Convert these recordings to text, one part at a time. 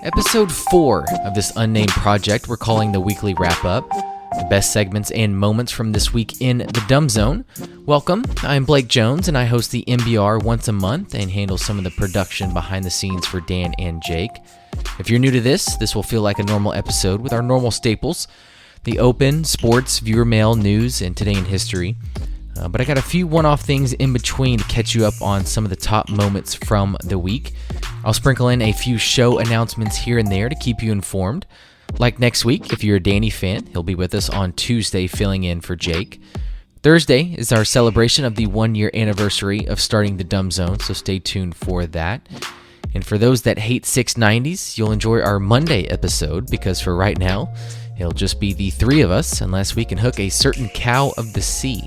Episode 4 of this unnamed project we're calling the Weekly Wrap-Up. The best segments and moments from this week in the Dumb Zone. Welcome, I'm Blake Jones, and I host the MBR once a month and handle some of the production behind the scenes for Dan and Jake. If you're new to this will feel like a normal episode with our normal staples: the open, sports, viewer mail, news, and today in history. But I got a few one-off things in between to catch you up on some of the top moments from the week. I'll sprinkle in a few show announcements here and there to keep you informed. Like next week, if you're a Danny fan, he'll be with us on Tuesday filling in for Jake. Thursday is our celebration of the 1-year anniversary of starting the Dumb Zone, so stay tuned for that. And for those that hate 690s, you'll enjoy our Monday episode, because for right now, it'll just be the three of us unless we can hook a certain cow of the sea.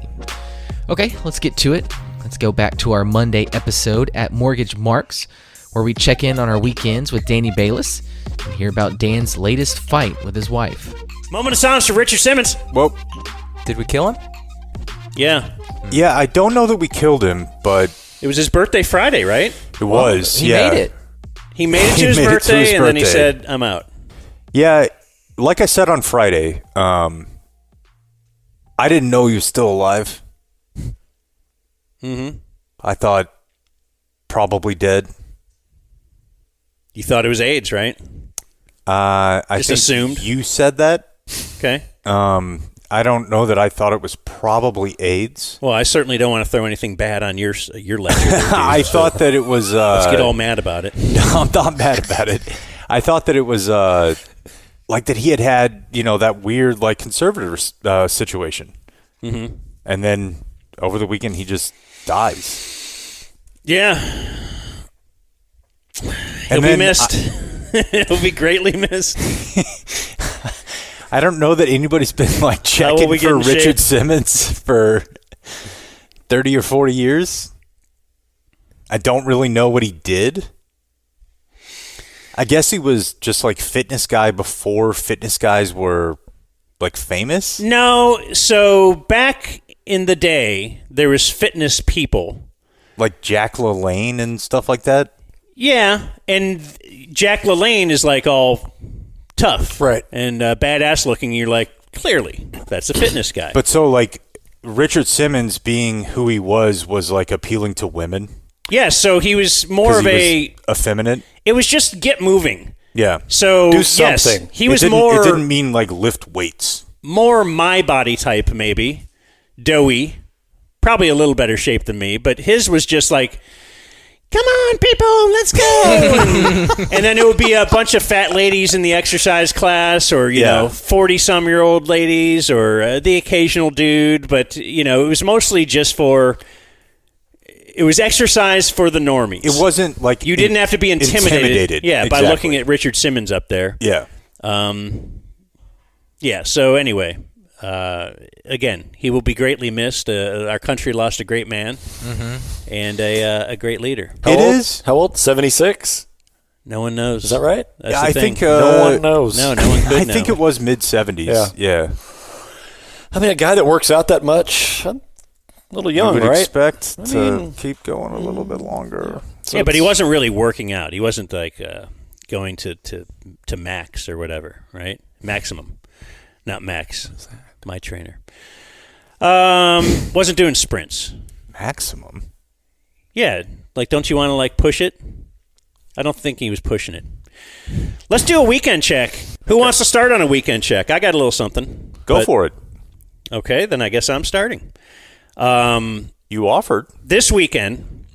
Okay, let's get to it. Let's go back to our Monday episode at Mortgage Marks, where we check in on our weekends with Danny Bayless and hear about Dan's latest fight with his wife. Moment of silence for Richard Simmons. Well, Did we kill him? Yeah. yeah, I don't know that we killed him, but It was his birthday Friday, right? it was. He yeah. made it. He made it to his made it to birthday, his and then he birthday. said, I'm out. Yeah, like I said on Friday, I didn't know he was still alive. Mm-hmm. I thought probably dead. You thought it was AIDS, right? I Just think assumed. you said that. Okay. I don't know that I thought it was probably AIDS. Well, I certainly don't want to throw anything bad on your ledger. I thought that it was. Let's get all mad about it. No, I'm not mad about it. I thought that it was like that he had that weird like conservator situation, Mm-hmm. and then over the weekend he just dies. Yeah. He'll be missed. He'll be greatly missed. I don't know that anybody's been like checking we get for in shape? Richard Simmons for 30 or 40 years. I don't really know what he did. I guess he was just like fitness guy before fitness guys were like famous. No, so back in the day, there was fitness people. Like Jack LaLanne and stuff like that. Yeah, and Jack LaLanne is like all tough. Right. And badass looking. You're like, clearly, that's a fitness guy. But so like Richard Simmons being who he was like appealing to women. Yeah, so he was more of was effeminate. It was just get moving. Yeah. So, do yes, something. he was It more didn't mean like lift weights. more my body type, maybe. Doughy. Probably a little better shape than me, but his was just like, come on, people, let's go. And then it would be a bunch of fat ladies in the exercise class, or, you know, 40-some-year-old ladies, or the occasional dude. But, it was mostly just it was exercise for the normies. It wasn't like You didn't have to be intimidated. Yeah, exactly. by looking at Richard Simmons up there. Yeah. Yeah, so anyway, again, he will be greatly missed. Our country lost a great man and a great leader. How old? 76? No one knows. Is that right? That's Yeah, the I thing. think No one knows. No one could I know. think it was mid-70s. Yeah. I mean, a guy that works out that much, a little young, You would right? expect to mean- keep going a little bit longer. So Yeah, but he it's- wasn't really working out. He wasn't like going to Max or whatever, right? Maximum, not Max. My trainer. Wasn't doing sprints. Maximum. Yeah, like don't you want to like push it? I don't think he was pushing it. Let's do a weekend check. Who wants to start on a weekend check? I got a little something. Go for it. Okay, then I guess I'm starting. You offered. This weekend,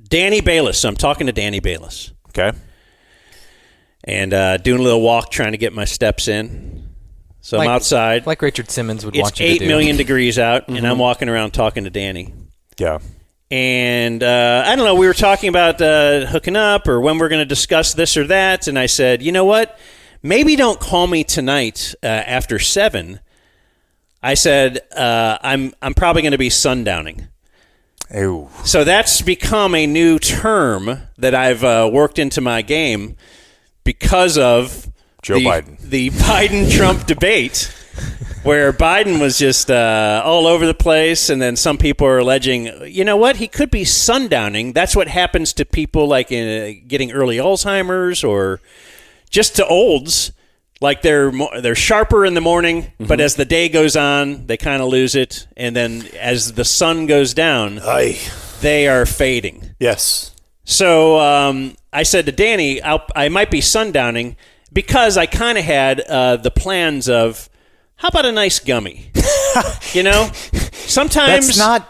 Danny Bayless. I'm talking to Danny Bayless. Okay. And doing a little walk, trying to get my steps in. So I'm outside. Like Richard Simmons would It's want you to 8 do. million degrees out, and I'm walking around talking to Danny. Yeah. And I don't know, we were talking about hooking up or when we're going to discuss this or that. And I said, you know what? Maybe don't call me tonight after 7. I said, I'm probably going to be sundowning. Ew. So that's become a new term that I've worked into my game because of Joe Biden. The Biden-Trump debate. where Biden was just all over the place, and then some people are alleging, you know what, he could be sundowning. That's what happens to people like getting early Alzheimer's or just to olds. Like they're sharper in the morning, but as the day goes on, they kind of lose it, and then as the sun goes down, they are fading. Yes. So I said to Danny, I might be sundowning because I kind of had the plans of, how about a nice gummy? Sometimes That's not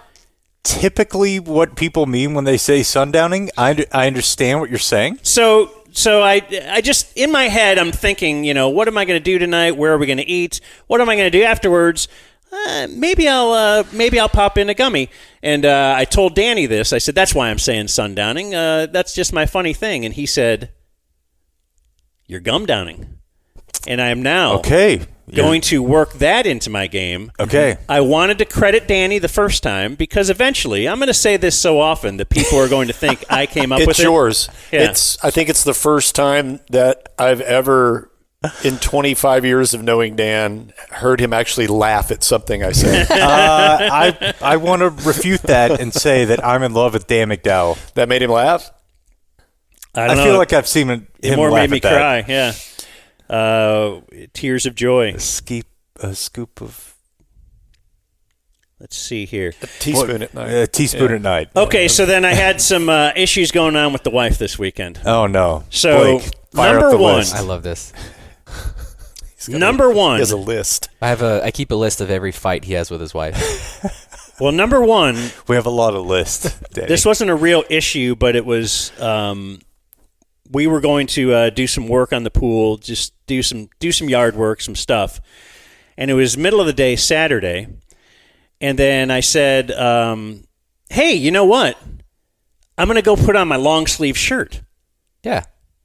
typically what people mean when they say sundowning. I understand what you're saying. So I just, in my head, I'm thinking, what am I going to do tonight? Where are we going to eat? What am I going to do afterwards? Maybe I'll pop in a gummy. And I told Danny this. I said, that's why I'm saying sundowning. That's just my funny thing. And he said, you're gum downing. And I am now going to work that into my game. Okay. I wanted to credit Danny the first time because eventually, I'm going to say this so often that people are going to think I came up with it. It's yours. Yeah. I think it's the first time that I've ever, in 25 years of knowing Dan, heard him actually laugh at something I said. I want to refute that and say that I'm in love with Dan McDowell. That made him laugh? I don't know. feel like I've seen him more laugh made me at that. cry. Yeah. Tears of joy. A scoop of... Let's see here. A teaspoon at night. A teaspoon at night. Okay, so then I had some issues going on with the wife this weekend. Oh, no. So, Blake, fire up number the one. list. I love this. Number one. He has a list. I keep a list of every fight he has with his wife. Well, number one. We have a lot of lists. Danny. This wasn't a real issue, but it was. We were going to do some work on the pool, just do some yard work, some stuff, and it was middle of the day, Saturday, and then I said, "Hey, you know what? I'm going to go put on my long sleeve shirt." Yeah.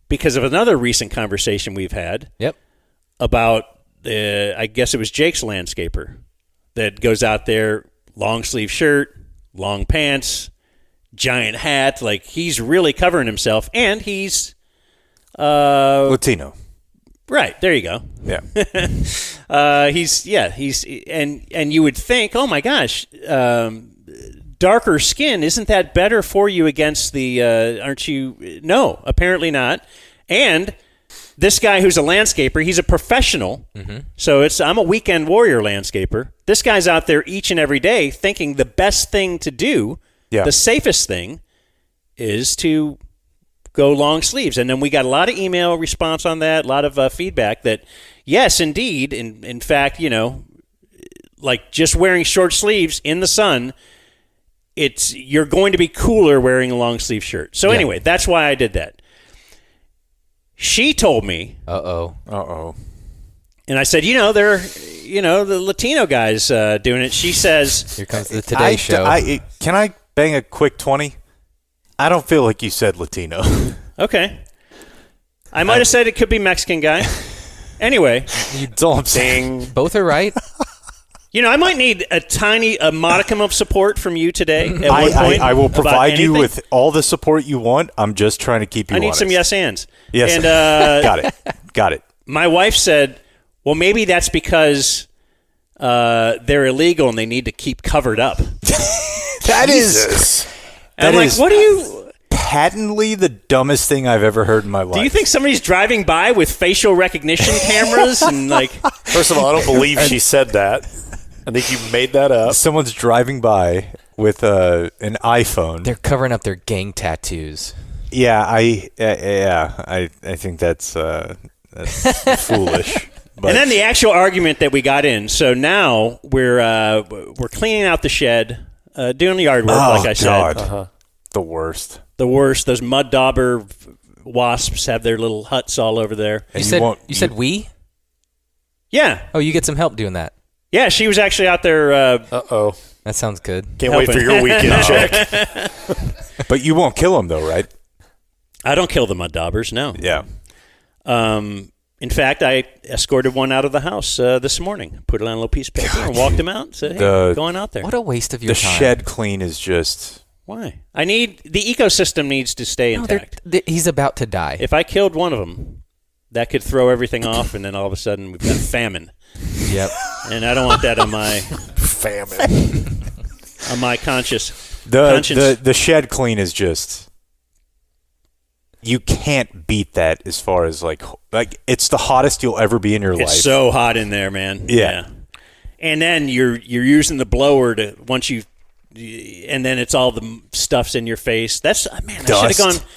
Because of another recent conversation we've had. Yep. About, I guess it was Jake's landscaper that goes out there, long sleeve shirt, long pants, giant hat, like he's really covering himself, and he's Latino. Right, there you go. Yeah. He's and you would think, oh my gosh, darker skin, isn't that better for you against the aren't you? No, apparently not. And this guy who's a landscaper, he's a professional. Mm-hmm. So I'm a weekend warrior landscaper. This guy's out there each and every day thinking the best thing to do, the safest thing, is to go long sleeves. And then we got a lot of email response on that, a lot of feedback that, yes, indeed, in fact, like just wearing short sleeves in the sun, you're going to be cooler wearing a long sleeve shirt. So anyway, that's why I did that. She told me. Uh-oh. And I said, the Latino guys doing it. She says, here comes the Today Show. Can I bang a quick 20? I don't feel like you said Latino. Okay. I might have said it could be Mexican guy. Anyway. That's all I'm saying. Both are right. I might need a modicum of support from you today at one point. I will provide you with all the support you want. I'm just trying to keep you honest. I need some yes ands. Yes. And, Got it. My my wife said, well, maybe that's because they're illegal and they need to keep covered up. That is... And I'm like, what do you... Patently the dumbest thing I've ever heard in my life. Do you think somebody's driving by with facial recognition cameras and like... First of all, I don't believe she said that. I think you made that up. Someone's driving by with an iPhone. They're covering up their gang tattoos. Yeah, I think that's foolish. But. And then the actual argument that we got in. So now we're cleaning out the shed, doing the yard work, like I said. God. The worst. The worst. Those mud dauber wasps have their little huts all over there. You said we? Yeah. Oh, you get some help doing that. Yeah, she was actually out there. Uh-oh. That sounds good. Can't wait for your weekend check. But you won't kill them, though, right? I don't kill the mud daubers, no. Yeah. In fact, I escorted one out of the house this morning. Put it on a little piece of paper and walked him out. Said, hey, going out there. What a waste of your time. The shed clean is just... Why? The ecosystem needs to stay intact. He's about to die. If I killed one of them, that could throw everything off, and then all of a sudden we've got famine. Yep. and I don't want that on my Famine. on my conscience. The shed clean is just, you can't beat that as far as like it's the hottest you'll ever be in your life. It's so hot in there, man. Yeah. And then you're using the blower to and then it's all the stuff's in your face. That's man. Dust. I should have gone.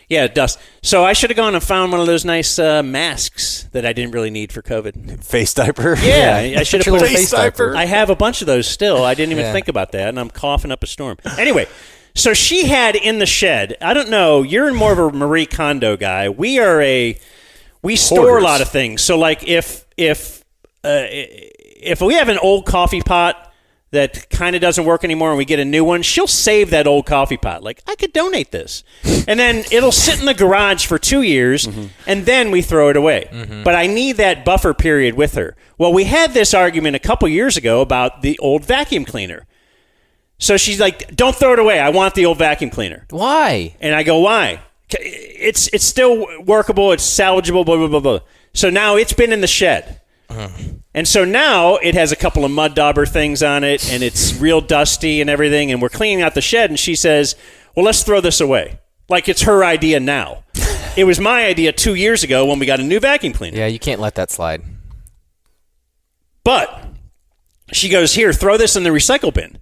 Yeah, dust. So I should have gone and found one of those nice masks that I didn't really need for COVID. Face diaper. Yeah, I should have put Face diaper. I have a bunch of those still. I didn't even think about that, and I'm coughing up a storm. Anyway, so she had in the shed. I don't know. You're more of a Marie Kondo guy. We store a lot of things. So like if we have an old coffee pot that kind of doesn't work anymore and we get a new one, she'll save that old coffee pot. Like, I could donate this. And then it'll sit in the garage for 2 years, and then we throw it away. But I need that buffer period with her. Well, we had this argument a couple years ago about the old vacuum cleaner. So she's like, don't throw it away. I want the old vacuum cleaner. Why? And I go, why? It's still workable. It's salvageable, blah, blah, blah, blah. So now it's been in the shed. And so now it has a couple of mud dauber things on it, and it's real dusty and everything, and we're cleaning out the shed, and she says, well, let's throw this away. Like it's her idea now. It was my idea 2 years ago when we got a new vacuum cleaner. Yeah, you can't let that slide. But she goes, here, throw this in the recycle bin.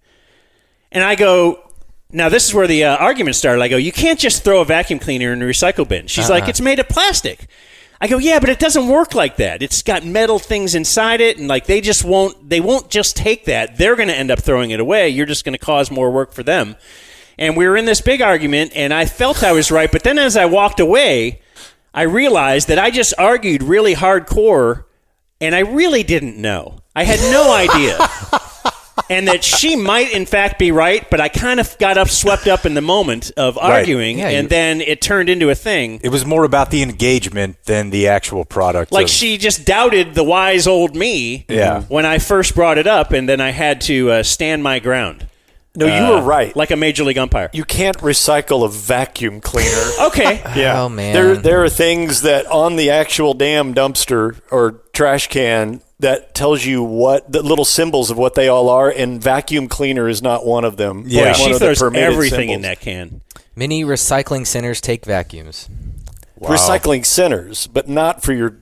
And I go, now this is where the argument started. I go, you can't just throw a vacuum cleaner in the recycle bin. She's like, it's made of plastic. I go, yeah, but it doesn't work like that. It's got metal things inside it, and like they won't just take that. They're going to end up throwing it away. You're just going to cause more work for them. And we were in this big argument, and I felt I was right. But then as I walked away, I realized that I just argued really hardcore, and I really didn't know. I had no idea. And that she might, in fact, be right, but I kind of got swept up in the moment of arguing, Yeah, and then it turned into a thing. It was more about the engagement than the actual product. Like she just doubted the wise old me when I first brought it up, and then I had to stand my ground. No, you were right. Like a major league umpire. You can't recycle a vacuum cleaner. Okay. Yeah. Oh, man. There are things that on the actual damn dumpster or trash can that tells you what the little symbols of what they all are, and vacuum cleaner is not one of them. Yeah. Boy, One she of the throws permitted everything in symbols. that can. Many recycling centers take vacuums. Wow. Recycling centers, but not for your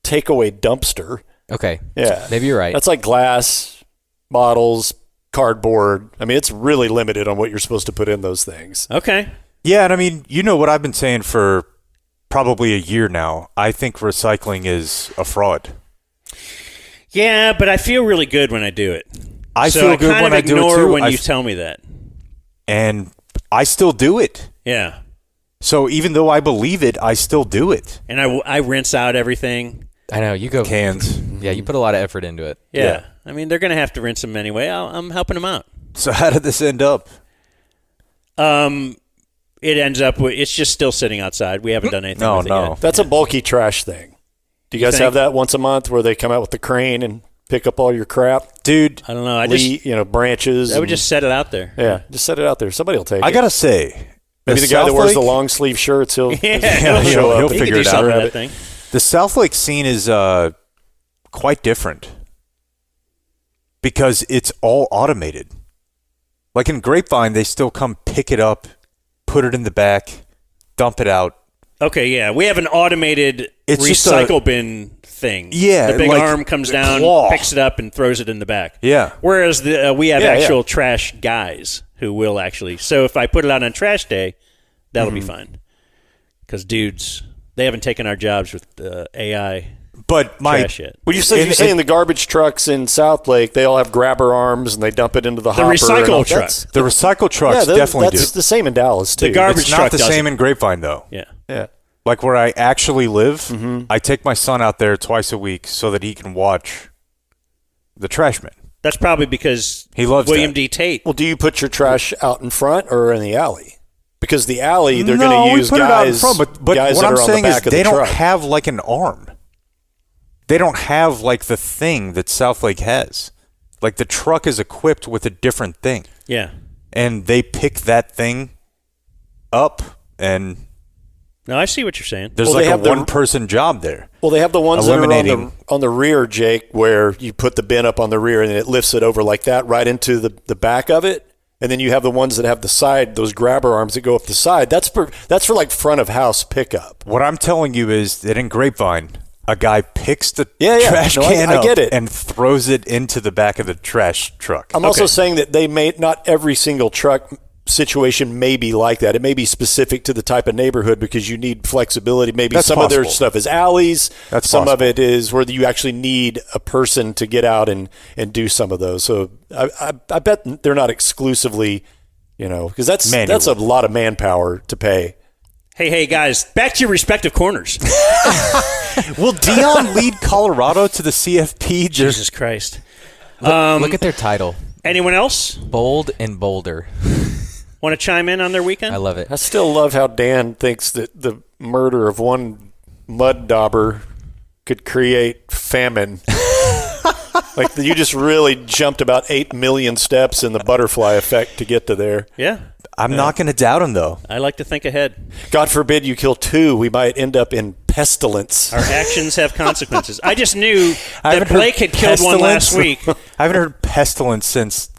takeaway dumpster. Okay. Yeah. Maybe you're right. That's like glass, bottles, cardboard. I mean, it's really limited on what you're supposed to put in those things. Okay. Yeah, and I mean, you know what I've been saying for probably a year now. I think recycling is a fraud. Yeah, but I feel really good when I do it. I feel good when I do it ignore too. when you tell me that. And I still do it. Yeah. So even though I believe it, I still do it. And I rinse out everything. I know. You go. Cans. Yeah, you put a lot of effort into it. Yeah. I mean, they're going to have to rinse them anyway. I'm helping them out. So how did this end up? It ends up with, it's just still sitting outside. We haven't done anything with it yet. That's a bulky trash thing. Do you guys think? have that once a month where they come out with the crane and pick up all your crap? Dude, I don't know. Branches. I would just set it out there. Yeah, just set it out there. Somebody will take it. I got to say, Maybe the guy that wears the long sleeve shirts, he'll Yeah, show he'll up. He figure could do it out. something with that thing. The South Lake scene is quite different because it's all automated. Like in Grapevine, they still come pick it up, put it in the back, dump it out. Okay, yeah. We have an automated It's just recycle bin thing. Yeah, The big like arm comes the down, claw. picks it up, and throws it in the back. Yeah. Whereas we have Yeah, actual trash guys who will actually. So if I put it out on trash day, that'll be fine. Because dudes, they haven't taken our jobs with AI But trash yet. Well, you're saying the garbage trucks in South Lake, they all have grabber arms and they dump it into the hopper. recycle and truck. that's- the recycle trucks yeah, definitely do. that's the same in Dallas, too. The garbage It's truck not the doesn't. same in Grapevine, though. Yeah. Yeah. Like where I actually live, I take my son out there twice a week so that he can watch the trash man. That's probably because He loves William that. D. Tate. Well, do you put your trash out in front or in the alley? Because the alley, they're No, going to use we put it out in guys, front, but guys what that I'm are on the saying is back of they the don't truck. have like an arm. They don't have like the thing that South Lake has. Like the truck is equipped with a different thing, Yeah. and they pick that thing up, and No, I see what you're saying. there's Well, like they a have the- one-person job there. Well, they have the ones that are eliminating. on the rear, Jake, where you put the bin up on the rear and it lifts it over like that right into the back of it. And then you have the ones that have the side, those grabber arms that go up the side. That's for like front of house pickup. What I'm telling you is that in Grapevine, a guy picks the trash No, can I up get it. and throws it into the back of the trash truck. I'm also saying that they may not every single truck situation may be like that. It may be specific to the type of neighborhood because you need flexibility. Maybe That's some of their possible. stuff is alleys. That's some possible. of it is where you actually need a person to get out and do some of those. So I bet they're not exclusively, because that's a lot of manpower to pay. Hey, guys, back to your respective corners. Will Dion lead Colorado to the CFP? Jesus Christ. Look at their title. Anyone else Bold and Bolder. want to chime in on their weekend? I love it. I still love how Dan thinks that the murder of one mud dauber could create famine. Like you just really jumped about 8 million steps in the butterfly effect to get to there. Yeah. I'm not going to doubt him, though. I like to think ahead. God forbid you kill 2. We might end up in pestilence. Our actions have consequences. I just knew I that haven't heard Blake had killed one last week. I haven't heard pestilence since,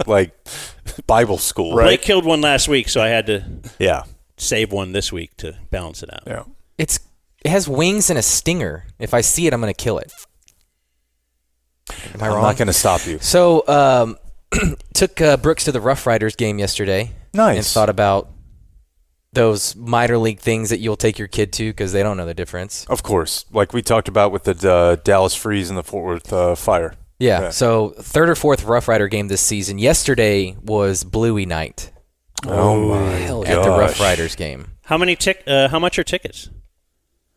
Bible school. Blake killed one last week, so I had to Yeah. save one this week to balance it out. Yeah. It has wings and a stinger. If I see it, I'm going to kill it. Am I I'm wrong? not going to stop you. So, took Brooks to the Rough Riders game yesterday. Nice. And thought about those minor league things that you'll take your kid to because they don't know the difference. Of course. Like we talked about with the Dallas Freeze and the Fort Worth Fire. Yeah. So, third or fourth Rough Rider game this season. Yesterday was Bluey night Oh, my at gosh. the Rough Riders game. How much are tickets?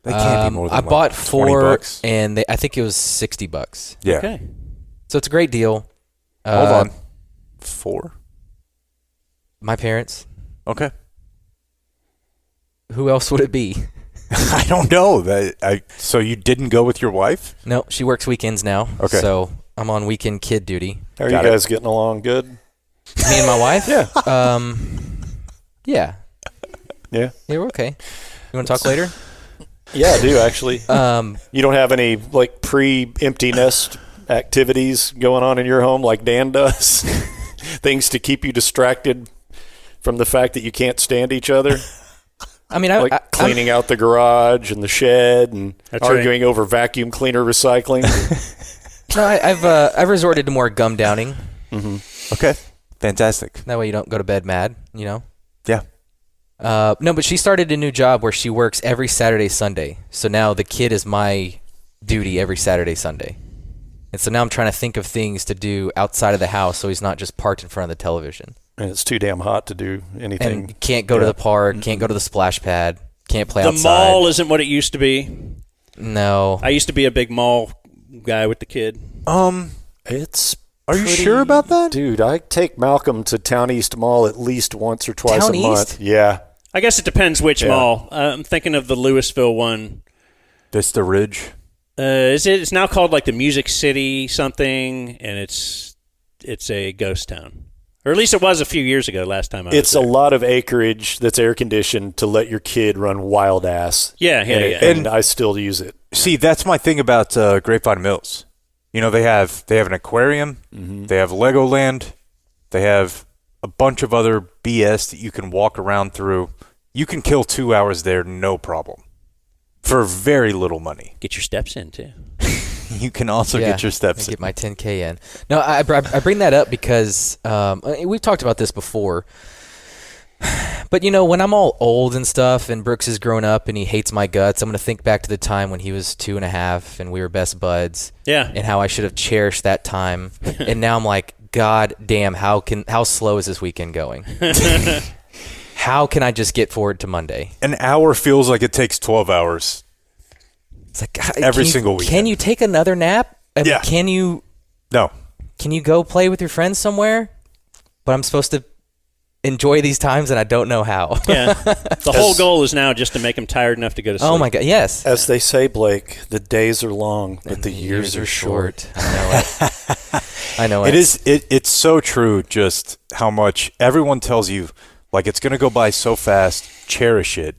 They can't be more than I bought $20. four, and I think it was $60. Yeah. Okay. So it's a great deal. Hold on. 4? My parents. Okay. Who else would it be? I don't know. So you didn't go with your wife? No, she works weekends now. Okay. So I'm on weekend kid duty. How are Got you it. guys getting along good? Me and my wife? Yeah. Yeah. Yeah. Yeah, we're okay. You want to talk later? Yeah, I do actually. Um, You don't have any pre-empty nest activities going on in your home like Dan does? Things to keep you distracted from the fact that you can't stand each other? I mean, Like cleaning out the garage and the shed and That's arguing over vacuum cleaner recycling? No, I've resorted to more gum downing. Okay. Fantastic. That way you don't go to bed mad, Yeah. No, but she started a new job where she works every Saturday, Sunday. So now the kid is my duty every Saturday, Sunday. And so now I'm trying to think of things to do outside of the house so he's not just parked in front of the television. And it's too damn hot to do anything. And can't go to the park, can't go to the splash pad, can't play The outside. mall isn't what it used to be. No. I used to be a big mall guy with the kid. It's Are you sure about that? Dude, I take Malcolm to Town East Mall at least once or twice Town a month. East? Yeah. I guess it depends which Yeah. mall. I'm thinking of the Louisville one. Vista Ridge. It's now called like the Music City something, and it's a ghost town. Or at least it was a few years ago, last time I was It's a there. lot of acreage that's air conditioned to let your kid run wild ass. Yeah. And I still use it. See, that's my thing about Grapevine Mills. They have an aquarium. They have Legoland. They have a bunch of other BS that you can walk around through. You can kill 2 hours there, no problem, for very little money. Get your steps in, too. You can also get your steps I in. get my 10K in. No, I bring that up because we've talked about this before. But, when I'm all old and stuff and Brooks has grown up and he hates my guts, I'm going to think back to the time when he was 2.5 and we were best buds. Yeah. And how I should have cherished that time. And now I'm like, God damn, how slow is this weekend going? How can I just get forward to Monday? An hour feels like it takes 12 hours. It's like God, Every can you- single weekend. Can you take another nap? I mean, Yeah. Can you No. go play with your friends somewhere? But I'm supposed to enjoy these times and I don't know how. Yeah. The whole goal is now just to make him tired enough to go to sleep. Oh my God, yes. As they say, Blake, the days are long, but the years are short. I know it. I know it. It's so true just how much everyone tells you, like, it's going to go by so fast, cherish it.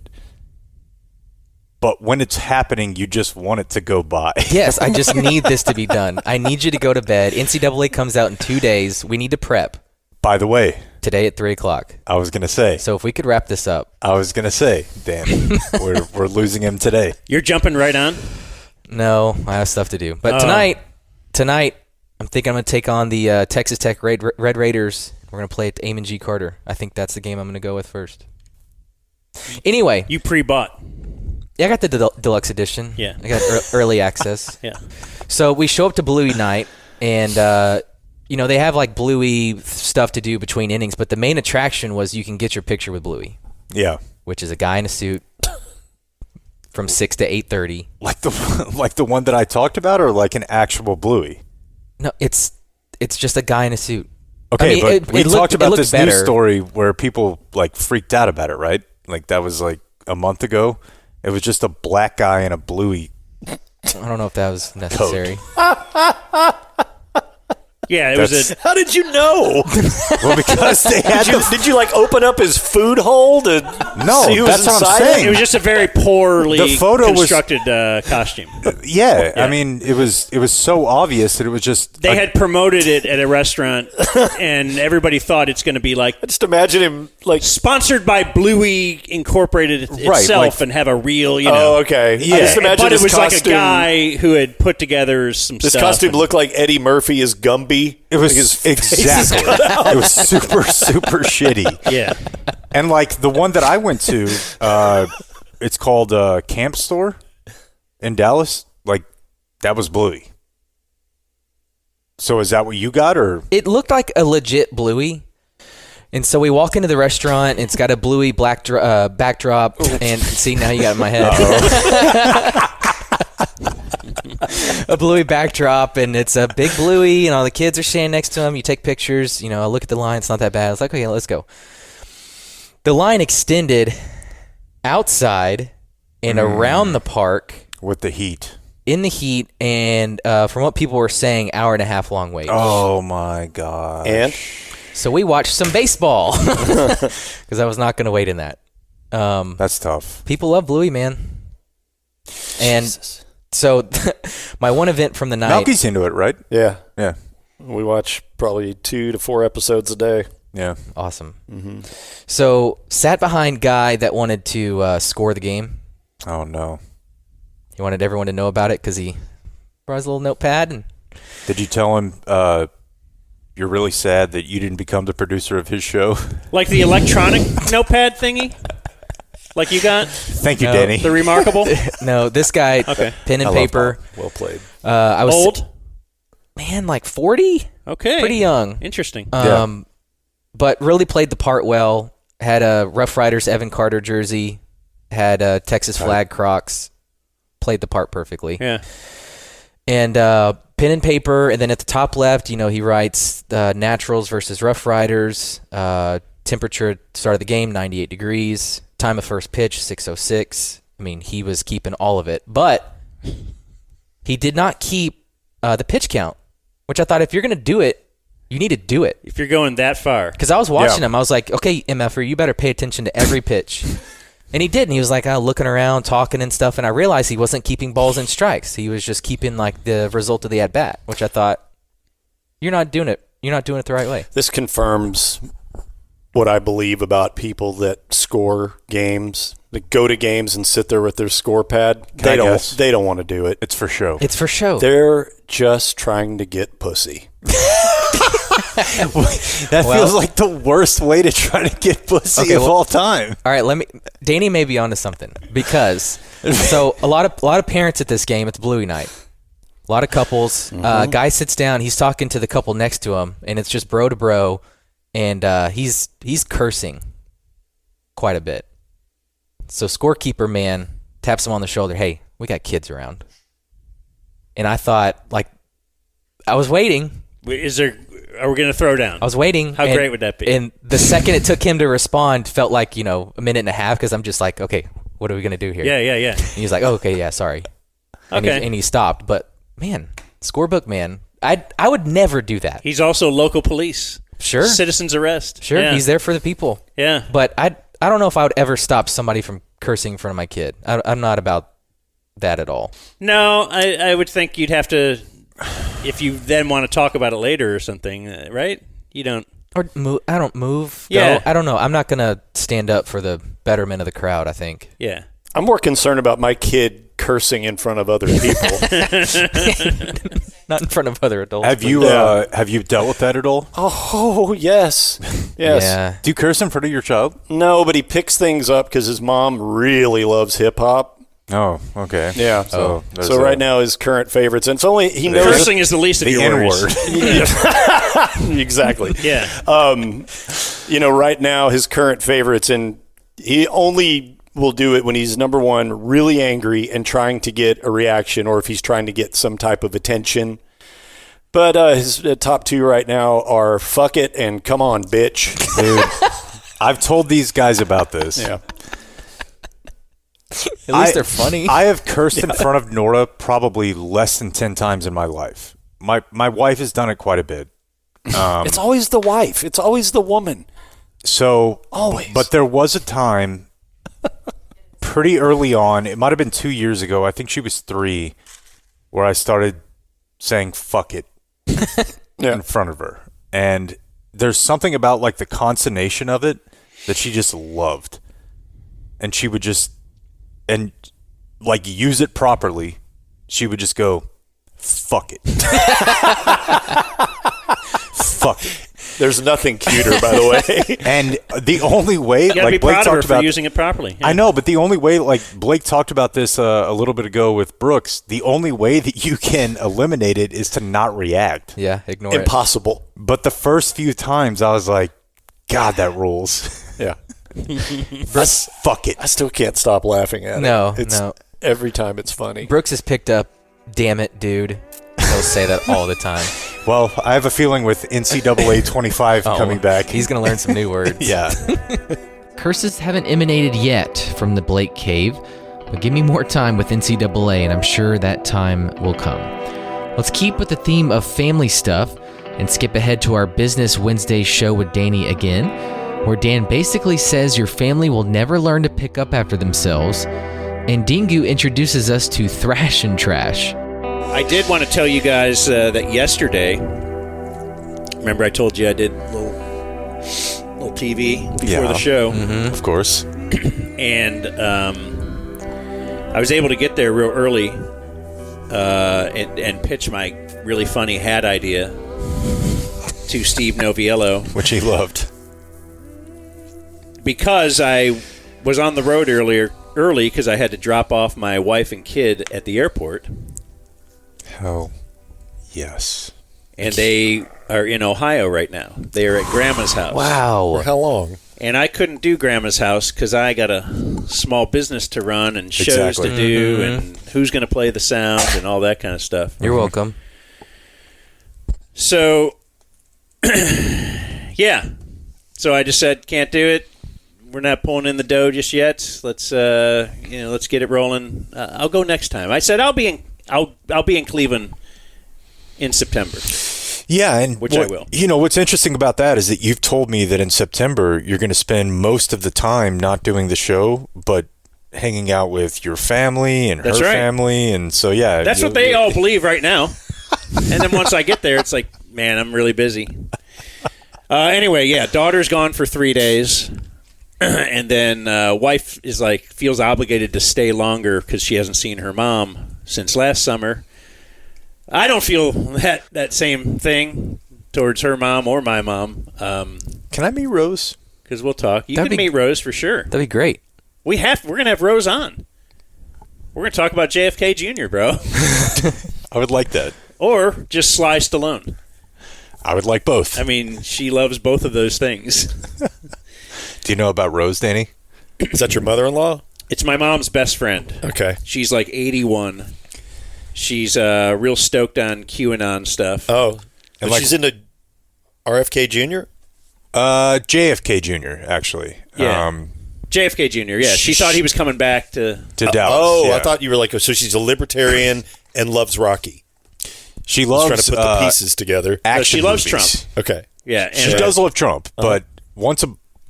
but when it's happening, you just want it to go by. Yes, I just need this to be done. I need you to go to bed. NCAA comes out in 2 days. We need to prep. By the way, Today at 3 o'clock. I was going to say. So if we could wrap this up. I was going to say, damn, we're losing him today. You're jumping right on? No, I have stuff to do. But tonight, I'm thinking I'm going to take on the Texas Tech Red Raiders. We're going to play at Amon G. Carter. I think that's the game I'm going to go with first. Anyway. You pre-bought. Yeah, I got the deluxe edition. Yeah. I got early access. Yeah. So we show up to Bluey night, and, they have like Bluey stuff to do between innings, but the main attraction was you can get your picture with Bluey. Yeah. Which is a guy in a suit from 6 to 8:30. Like the one that I talked about, or like an actual Bluey? No, it's just a guy in a suit. Okay, but we talked about this better. news story where people like freaked out about it, right? Like that was like a month ago. It was just a black guy in a Bluey. I don't know if that was necessary. Yeah, it was How did you know? Well, because they had Did you like open up his food hole to see who was that's what I'm inside saying. It was just a very poorly The photo was- constructed costume. Yeah, I mean, it was so obvious that it was just They had promoted it at a restaurant, and everybody thought it's going to be like Just imagine him like. sponsored by Bluey Incorporated itself, like- and have a real, Oh, okay. Yeah. I just imagine but it his was costume, like a guy who had put together some This stuff. costume looked like Eddie Murphy as Gumby. It was Like his face is exactly. cut out. It was super shitty. Yeah. And like the one that I went to, it's called Camp Store in Dallas. Like that was Bluey. So is that what you got, or It looked like a legit Bluey. And so we walk into the restaurant, and it's got a Bluey backdrop. And see, now you got it in my head. A Bluey backdrop, and it's a big Bluey, and all the kids are standing next to him. You take pictures. I look at the line. It's not that bad. It's like, okay, let's go. The line extended outside and around the park with the heat? in the heat, and from what people were saying, hour and a half long wait. Oh my god! And So we watched some baseball because I was not going to wait in that. That's tough. People love Bluey, man. And so my one event from the night. Malky's into it, right? yeah, Yeah, we watch probably 2 to 4 episodes a day. yeah. Awesome. Mm-hmm. So sat behind guy that wanted to score the game. Oh no! He wanted everyone to know about it because he brought his little notepad. And Did you tell him you're really sad that you didn't become the producer of his show? Like the electronic notepad thingy? Like you got? Thank you, No, Danny. The Remarkable? no, this guy, Okay. pen and I love paper. Well played. I was Old? man, like 40, Okay. pretty young. Interesting. Yeah. But really played the part well. Had a Rough Riders Evan Carter jersey. Had a Texas flag Crocs. Played the part perfectly. Yeah. And pen and paper, and then at the top left, he writes Naturals versus Rough Riders. Temperature at the start of the game, 98 degrees. Time of first pitch, 6:06. I mean, he was keeping all of it. But he did not keep the pitch count, which I thought if you're going to do it, you need to do it. If you're going that far. Because I was watching Yeah. him. I was like, okay, MFer, you better pay attention to every pitch. And he did. And he was like looking around, talking and stuff. And I realized he wasn't keeping balls and strikes. He was just keeping like the result of the at-bat, which I thought, you're not doing it. You're not doing it the right way. This confirms what I believe about people that score games, that go to games and sit there with their score pad. I guess? They don't want to do it. It's for show. It's for show. They're just trying to get pussy. That feels like the worst way to try to get pussy of all time. All right, Danny may be onto something because so a lot of parents at this game. It's Bluey night. A lot of couples. Guy sits down. He's talking to the couple next to him, and it's just bro to bro, and he's cursing quite a bit. So scorekeeper man taps him on the shoulder. Hey, we got kids around, and I thought I was waiting. Are we going to throw down? I was waiting. How great would that be? And the second it took him to respond felt like, a minute and a half because I'm just like, okay, what are we going to do here? Yeah. And he's like, oh, okay, yeah, sorry. And, Okay. and he stopped. But, man, scorebook man, I would never do that. He's also local police. Sure. Citizen's arrest. Sure, Yeah. he's there for the people. Yeah. But I don't know if I would ever stop somebody from cursing in front of my kid. I'm not about that at all. No, I would think you'd have to, if you then want to talk about it later or something, right? You don't. Or move. I don't move. Yeah. Go. I don't know. I'm not going to stand up for the betterment of the crowd, I think. Yeah. I'm more concerned about my kid cursing in front of other people. Not in front of other adults. Have you dealt with that at all? Oh, yes. Yes. Yeah. Do you curse in front of your child? No, but he picks things up because his mom really loves hip-hop. Oh, okay. Yeah. So right now his current favorites, and it's only he knows Cursing is the least of the your N-word. worries. Exactly. Yeah. Right now his current favorites, and he only will do it when he's, number one, really angry and trying to get a reaction, or if he's trying to get some type of attention. But his top two right now are "fuck it" and "come on, bitch." Dude, I've told these guys about this. Yeah. At least they're funny. I have cursed in front of Nora probably less than 10 times in my life. My wife has done it quite a bit. It's always the wife. It's always the woman. So, Always. But there was a time pretty early on, it might have been 2 years ago, I think she was 3, where I started saying "fuck it" in front of her. And there's something about like the consternation of it that she just loved. And she would just, and like use it properly, she would just go, "fuck it." Fuck it. There's nothing cuter, by the way. And the only way, You gotta like be Blake proud of her talked for about, using it properly. Yeah. I know, but the only way, like Blake talked about this a little bit ago with Brooks, the only way that you can eliminate it is to not react. Yeah, ignore it. Impossible. But the first few times, I was like, God, that rules. Yeah. Fuck it. I still can't stop laughing at it. No. Every time it's funny. Brooks has picked up, "damn it, dude." He'll say that all the time. Well, I have a feeling with NCAA 25 coming back. He's going to learn some new words. Yeah. Curses haven't emanated yet from the Blake Cave, but give me more time with NCAA, and I'm sure that time will come. Let's keep with the theme of family stuff and skip ahead to our Business Wednesday show with Danny again, where Dan basically says your family will never learn to pick up after themselves, and Dingu introduces us to Thrash N Trash. I did want to tell you guys that yesterday, remember I told you I did a little TV before the show, Of course. and I was able to get there real early and pitch my really funny hat idea to Steve Noviello. Which he loved. Because I was on the road early because I had to drop off my wife and kid at the airport. Oh, yes. And they are in Ohio right now. They are at Grandma's house. Wow. For how long? And I couldn't do Grandma's house because I got a small business to run and shows Exactly. to do and who's going to play the sound and all that kind of stuff. You're welcome. So, yeah. So I just said, can't do it. We're not pulling in the dough just yet. Let's get it rolling. I'll go next time. I said I'll be in Cleveland in September. Yeah, and Which I will. You know, what's interesting about that is that you've told me that in September you're going to spend most of the time not doing the show, but hanging out with your family and That's her right. family, and so yeah. That's what they all believe right now. And then once I get there, it's like, man, I'm really busy. Anyway, yeah, daughter's gone for 3 days. And then wife is like feels obligated to stay longer because she hasn't seen her mom since last summer. I don't feel that same thing towards her mom or my mom. Can I meet Rose? Because we'll talk. You That'd can be- meet Rose for sure. That'd be great. We're gonna have Rose on. We're gonna talk about JFK Jr., bro, I would like that. or just Sly Stallone. I would like both. I mean, she loves both of those things. Do you know about Rose, Danny? Is that your mother-in-law? It's my mom's best friend. Okay. She's like 81. She's real stoked on QAnon stuff. Oh. And And she's into RFK Jr.? JFK Jr., actually. Yeah. JFK Jr., yeah. She thought he was coming back to... To Dallas. Oh, yeah. I thought you were like, so she's a libertarian and loves Rocky. She Just loves trying to put the pieces together. action she loves movies. Trump. Okay. Yeah. And She does love Trump, but once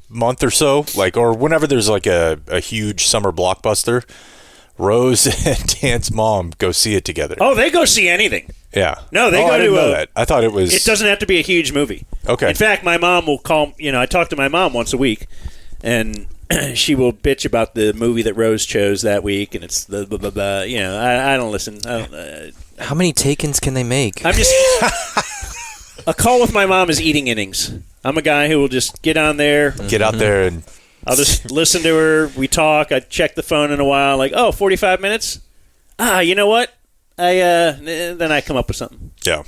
month or so, or whenever there's a huge summer blockbuster, Rose and Dan's mom go see it together. Oh, they go see anything. Yeah. No, they go I to didn't know that. I thought it was. It doesn't have to be a huge movie. Okay. In fact, my mom will call. I talk to my mom once a week, and she will bitch about the movie that Rose chose that week, and it's the blah, blah, blah. I don't listen. How many takens can they make? I'm just a call with my mom is eating innings. I'm a guy who will just get on there, get out there, and I'll just listen to her. We talk. I check the phone in a while. 45 minutes. You know what? Then I come up with something. Yeah.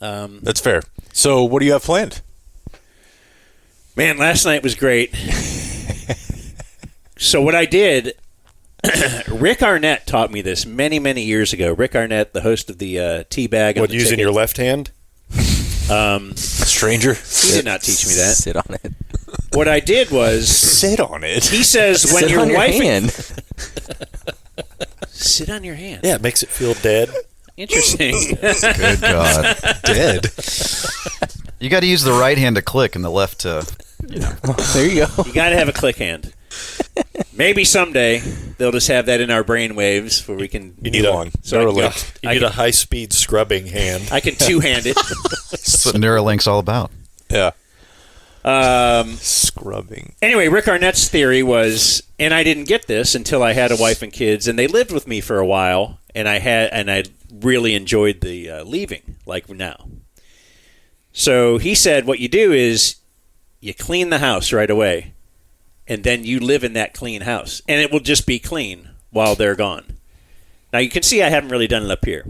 That's fair. So, what do you have planned? Man, last night was great. So what I did, Rick Arnett taught me this many, many years ago. Rick Arnett, the host of the Teabag. What, using your left hand? Stranger? He did not teach me that. Sit on it. What I did was sit on it. He says when sit your on your wife hand. sit on your hand. Yeah, it makes it feel dead. Interesting. Good God, dead. You got to use the right hand to click and the left to, There you go. You got to have a click hand. Maybe someday they'll just have that in our brain waves where we can. You need one. So You need a high-speed scrubbing hand. I can two-hand it. That's what Neuralink's all about. Yeah. Scrubbing. Anyway, Rick Arnett's theory was, and I didn't get this until I had a wife and kids, and they lived with me for a while, and I really enjoyed the leaving, like now. So he said, what you do is you clean the house right away, and then you live in that clean house, and it will just be clean while they're gone. Now you can see I haven't really done it up here,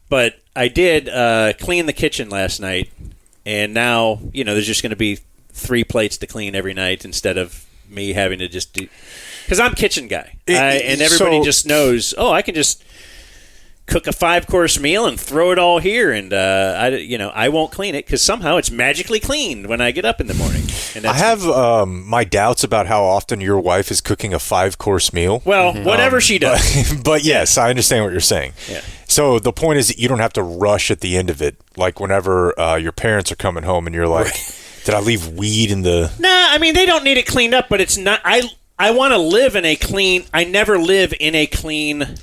but I did clean the kitchen last night, and now there's just going to be 3 plates to clean every night instead of me having to just do, because I'm kitchen guy, and everybody just knows. Oh, I can just cook a 5-course meal and throw it all here, and I won't clean it because somehow it's magically clean when I get up in the morning. And I have my doubts about how often your wife is cooking a 5-course meal. Well, whatever she does. But yes, I understand what you're saying. Yeah. So the point is that you don't have to rush at the end of it, like whenever your parents are coming home and you're like. Right. Did I leave weed in the... Nah, they don't need it cleaned up, but it's not... I want to live in a clean... I never live in a clean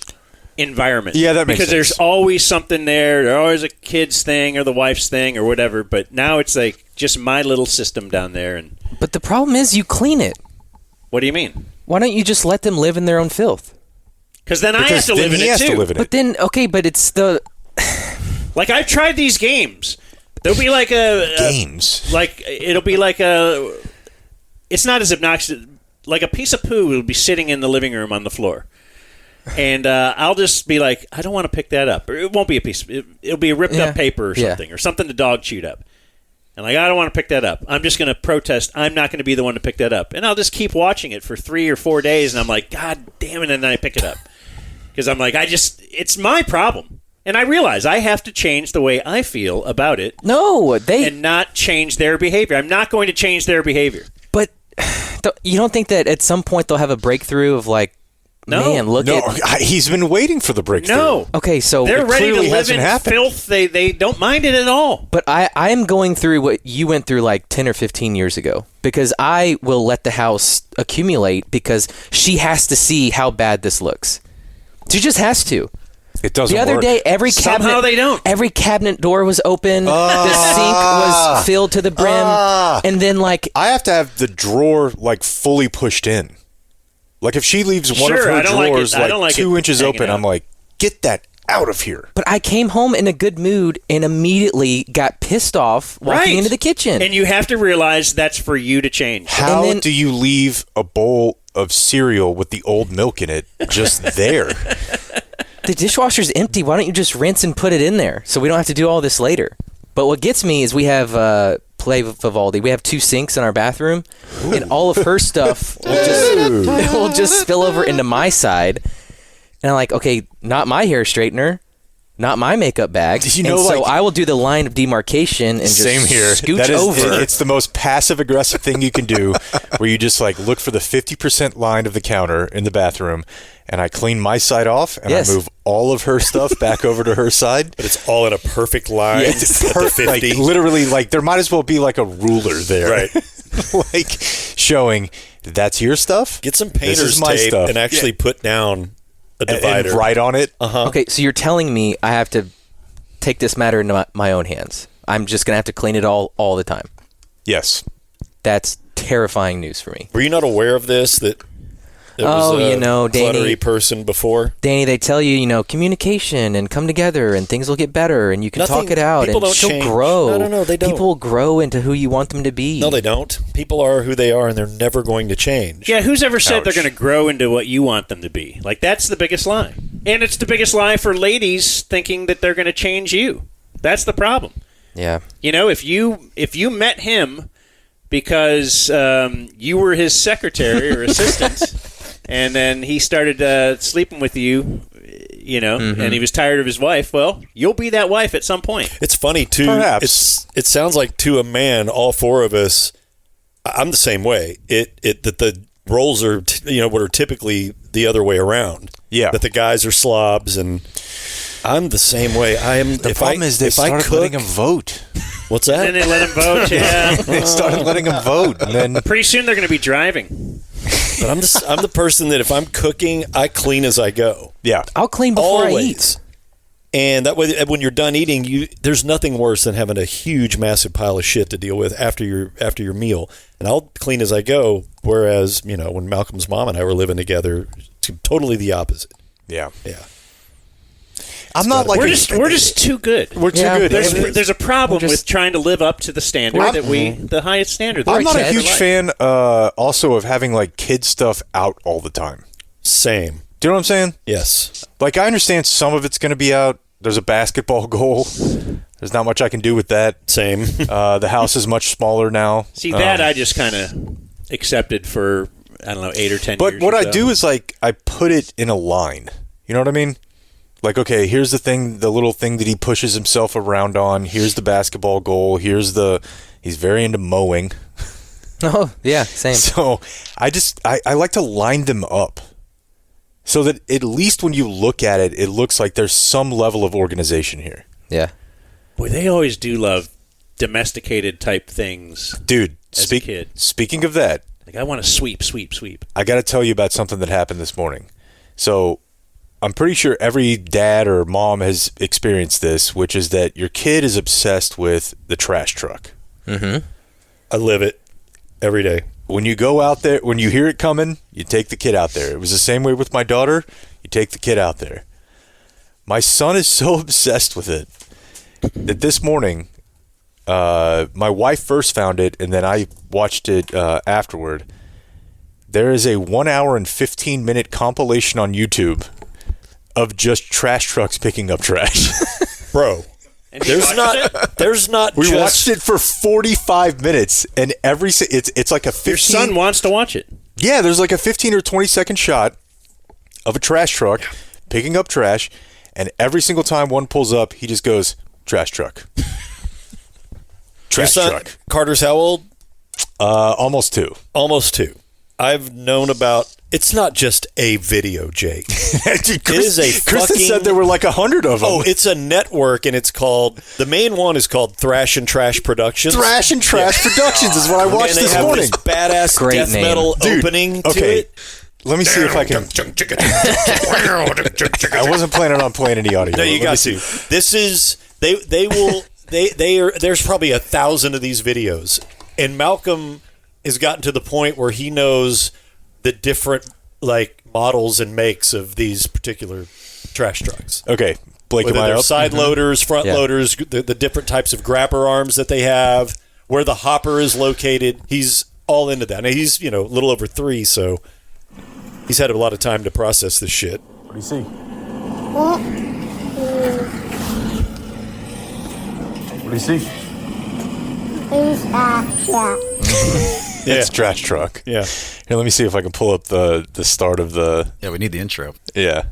environment. Yeah, that makes sense. Because there's always something there. There's always a kid's thing or the wife's thing or whatever, but now it's like just my little system down there. But the problem is you clean it. What do you mean? Why don't you just let them live in their own filth? Because then I have to live in it, too. But then, okay, but it's the... Like, I've tried these games. There'll be like games. It'll be like a. It's not as obnoxious. Like a piece of poo will be sitting in the living room on the floor, and I'll just be like, I don't want to pick that up. Or it won't be a piece. It'll be a ripped up paper or something, or something the dog chewed up. And I don't want to pick that up. I'm just going to protest. I'm not going to be the one to pick that up, and I'll just keep watching it for 3 or 4 days, and I'm like, God damn it! And then I pick it up because I'm like, it's my problem. And I realize I have to change the way I feel about it. And not change their behavior. I'm not going to change their behavior. But you don't think that at some point they'll have a breakthrough of like, man, look at... He's been waiting for the breakthrough. No. Okay, so... They're ready to live in happened. filth. They don't mind it at all. But I am going through what you went through like 10 or 15 years ago. Because I will let the house accumulate because she has to see how bad this looks. She just has to. It doesn't work. The other day, Somehow they don't. Every cabinet door was open. The sink was filled to the brim. And then, like... I have to have the drawer, fully pushed in. Like, if she leaves one of her drawers, 2 inches open, I'm like, get that out of here. But I came home in a good mood and immediately got pissed off walking into the kitchen. And you have to realize that's for you to change. How do you leave a bowl of cereal with the old milk in it just there? The dishwasher's empty. Why don't you just rinse and put it in there so we don't have to do all this later? But what gets me is we have Play Vivaldi. We have 2 sinks in our bathroom, and all of her stuff will just spill over into my side. And I'm like, okay, not my hair straightener. not my makeup bag. You know, and so like- I will do the line of demarcation and just Same here. scooch That is, over. It's the most passive aggressive thing you can do, where you just like look for the 50% line of the counter in the bathroom, and I clean my side off, and Yes. I move all of her stuff back over to her side. But it's all in a perfect line. Yeah, it's at the perfect. Like 50. literally, like there might as well be like a ruler there, Right. like showing that's your stuff. Get some This painter's is my tape stuff. and actually put down a divider. and write on it. Okay, so you're telling me I have to take this matter into my own hands. I'm just going to have to clean it all the time. Yes. That's terrifying news for me. Were you not aware of this? That there was Oh, a you know, Danny- cluttery person before? Danny, they tell you, communication and come together and things will get better and you can Nothing- talk it out people and don't she'll change. grow. No, they don't. People will grow into who you want them to be. No, they don't. People are who they are, and they're never going to change. Yeah, who's ever said they're Ouch. going to grow into what you want them to be? Like, that's the biggest lie. And it's the biggest lie for ladies thinking that they're going to change you. That's the problem. Yeah. You know, if you met him because you were his secretary or assistant, and then he started sleeping with you, and he was tired of his wife, well, you'll be that wife at some point. It's funny too. Perhaps. It sounds like to a man, all four of us. I'm the same way. That the roles are what are typically the other way around. Yeah. That the guys are slobs, and I'm the same way. I am. The problem is they started letting him vote. What's And then that? they let him vote, yeah. They started letting him vote, and then Pretty soon they're going to be driving. But I'm the person that if I'm cooking, I clean as I go. yeah. I'll clean before I eat. Always. And that way, when you're done eating, there's nothing worse than having a huge, massive pile of shit to deal with after your meal. And I'll clean as I go. Whereas, when Malcolm's mom and I were living together, it's totally the opposite. Yeah. Yeah. I'm not like We're just too good. we're too Yeah. good. There's a problem We're just- with trying to live up to the standard the highest standard. that I'm we not a set for huge life. fan also of having like kid stuff out all the time. Same. Do you know what I'm saying? Yes. Like I understand some of it's going to be out. There's a basketball goal. There's not much I can do with that. Same. The house is much smaller now. See, that I just kind of accepted for, I don't know, 8 or 10 But years. what or I so. do is like I put it in a line. You know what I mean? Like, okay, here's the little thing that he pushes himself around on. Here's the basketball goal. He's very into mowing. Oh, yeah, same. So I like to line them up so that at least when you look at it, it looks like there's some level of organization here. Yeah. Boy, they always do love domesticated type things. Dude, As a kid. speaking of that, Like, I want to sweep. I got to tell you about something that happened this morning. So I'm pretty sure every dad or mom has experienced this, which is that your kid is obsessed with the trash truck. I live it every day. When you go out there, when you hear it coming, you take the kid out there. It was the same way with my daughter. You take the kid out there. My son is so obsessed with it that this morning, my wife first found it, and then I watched it afterward. There is a 1 hour and 15-minute compilation on YouTube of just trash trucks picking up trash. Bro. And he There's not We just watched it for 45 minutes, and it's like a 15. Your son wants to watch it. Yeah, there's like a 15 or 20 second shot of a trash truck picking up trash, and every single time one pulls up, he just goes, trash truck. your Trash son, truck. Carter's how old? Almost 2. Almost 2. I've known about. It's not just a video, Jake. It is a Kristen fucking- said there were like 100 of them. Oh, it's a network, and it's called. The main one is called Thrash N Trash Productions. Thrash and Trash Productions is what I watched and they this have morning. this badass Great death name. metal Dude, opening to okay. it. Let me see if I can. I wasn't planning on playing any audio. No, you Let me got see. to. This is they will they are. There's probably 1,000 of these videos, and Malcolm has gotten to the point where he knows the different like models and makes of these particular trash trucks. Okay, Blake, Whether am I they're up? side loaders, front Yeah. loaders, the different types of grapper arms that they have, where the hopper is located. He's all into that. Now he's a little over 3, so he's had a lot of time to process this shit. What do you see? What do you see? Yeah, It's trash truck. yeah. Here, let me see if I can pull up the start of the. Yeah, we need the intro. Yeah.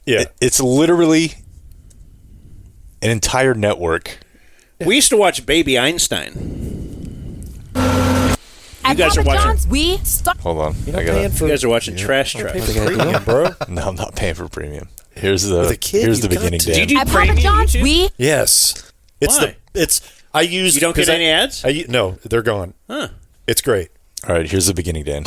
Yeah. It's literally an entire network. We used to watch Baby Einstein. You guys are watching. Hold on. You're not paying for. You guys are watching Trash Trash. Premium, bro. No, I'm not paying for premium. Here's the With a kid, here's the you've got beginning, to. Do you Dan. do premium YouTube? Yes. Why? I use. You don't get any ads? No, they're gone. Huh. It's great. All right, here's the beginning, Dan.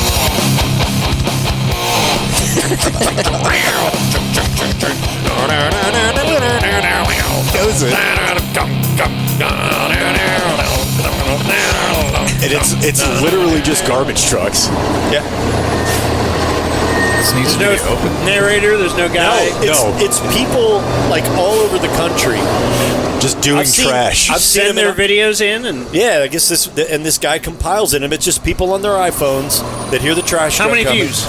And it's literally just garbage trucks. Yeah. This needs to No be open. narrator. There's no guy. It's people like all over the country. Just doing trash. I've seen Send them their videos in and. Yeah, I guess this guy compiles it, and it's just people on their iPhones that hear the trash. How truck many coming. views?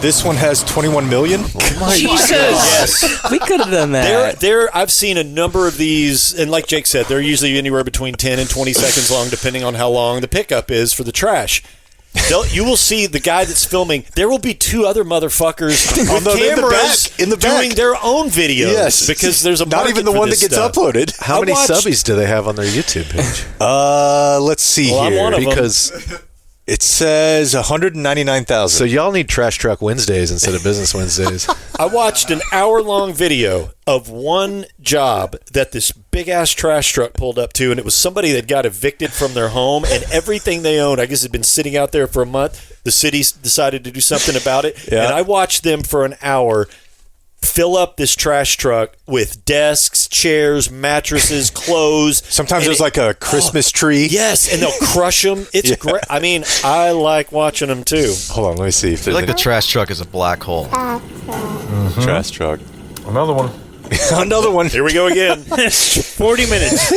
This one has 21 million. Jesus. Yes. We could have done that. I've seen a number of these, and like Jake said, they're usually anywhere between 10 and 20 seconds long, depending on how long the pickup is for the trash. You will see the guy that's filming. There will be two other motherfuckers with cameras in the back. doing their own videos. Yes, because there's a not even market the for one that this gets stuff. uploaded. How many subbies do they have on their YouTube page? Let's see Well, I'm here one of them. Because it says 199,000. so y'all need Trash Truck Wednesdays instead of Business Wednesdays. I watched an hour-long video of one job that this big-ass trash truck pulled up to, and it was somebody that got evicted from their home, and everything they owned, I guess, had been sitting out there for a month. The city decided to do something about it, Yeah. and I watched them for an hour fill up this trash truck with desks, chairs, mattresses, clothes. Sometimes and there's like a Christmas tree. Yes, and they'll crush them. It's great. I mean, I like watching them, too. Hold on, let me see if I there's feel like the any trash truck is a black hole. trash truck. Another one. Another one. Here we go again. 40 minutes.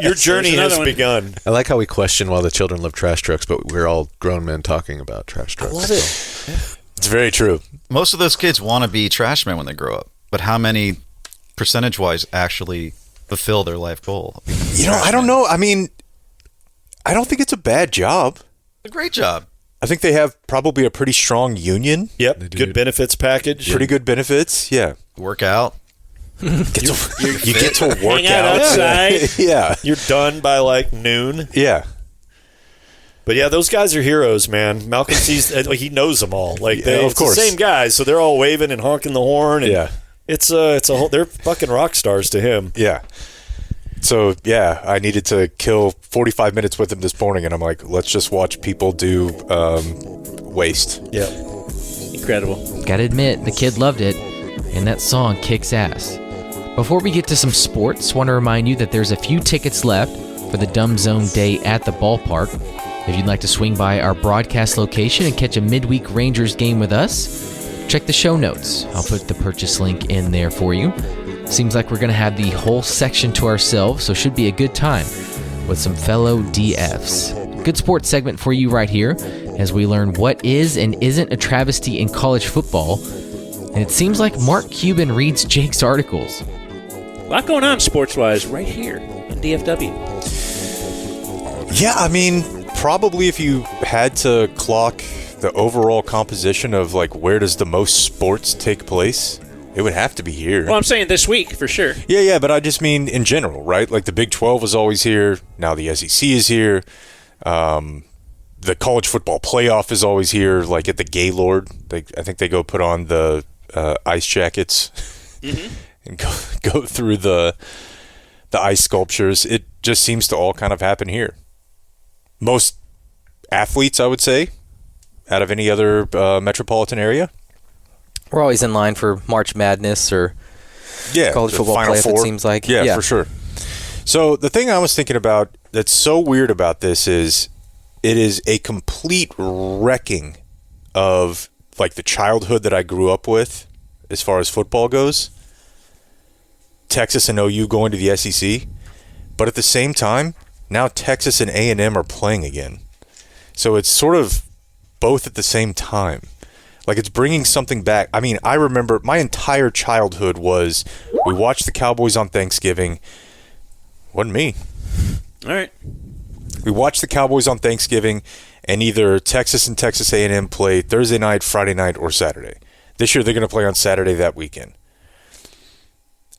Your journey There's has another one. begun. I like how we question why the children love trash trucks, but we're all grown men talking about trash trucks. Love it. It's very true. Most of those kids want to be trash men when they grow up, but how many, percentage-wise, actually fulfill their life goal? You know, I don't know. I mean, I don't think it's a bad job. A great job. I think they have probably a pretty strong union. Yep, good benefits package. Pretty good benefits. Yeah. Work out. You get to work Hang out out. outside. Yeah. You're done by like noon. Yeah. But yeah, those guys are heroes, man. Malcolm sees, like, he knows them all. Like, Yeah, of it's course. the same guys, so they're all waving and honking the horn. And Yeah. it's a whole. They're fucking rock stars to him. Yeah. So, yeah, I needed to kill 45 minutes with him this morning, and I'm like, let's just watch people do waste. Yeah. Incredible. Gotta admit, the kid loved it, and that song kicks ass. Before we get to some sports, want to remind you that there's a few tickets left for the Dumb Zone Day at the ballpark. If you'd like to swing by our broadcast location and catch a midweek Rangers game with us, check the show notes. I'll put the purchase link in there for you. Seems like we're going to have the whole section to ourselves, so should be a good time with some fellow DFs. Good sports segment for you right here as we learn what is and isn't a travesty in college football. And it seems like Mark Cuban reads Jake's articles. A lot going on sports-wise right here in DFW. Yeah, I mean, probably if you had to clock the overall composition of, like, where does the most sports take place, it would have to be here. Well, I'm saying this week for sure. Yeah, but I just mean in general, right? Like the Big 12 was always here. Now the SEC is here. The college football playoff is always here. Like at the Gaylord, I think they go put on the ice jackets and go through the ice sculptures. It just seems to all kind of happen here. Most athletes, I would say, out of any other metropolitan area. We're always in line for March Madness or college the football Final playoff, it Four. seems like. Yeah, for sure. So the thing I was thinking about that's so weird about this is it is a complete wrecking of like the childhood that I grew up with as far as football goes. Texas and OU going to the SEC. But at the same time, now Texas and A&M are playing again. So it's sort of both at the same time. Like it's bringing something back. I mean, I remember my entire childhood was we watched the Cowboys on Thanksgiving. Wasn't me. All right. We watched the Cowboys on Thanksgiving, and either Texas and Texas A&M play Thursday night, Friday night, or Saturday. This year they're going to play on Saturday that weekend.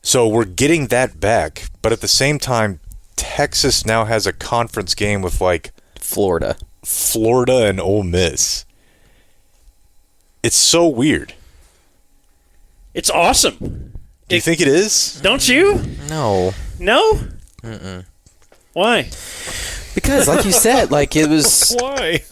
So we're getting that back, but at the same time, Texas now has a conference game with like Florida and Ole Miss. It's so weird. It's awesome. Do you think it is? Don't you? No. No? Why? Because, like you said, like it was Why?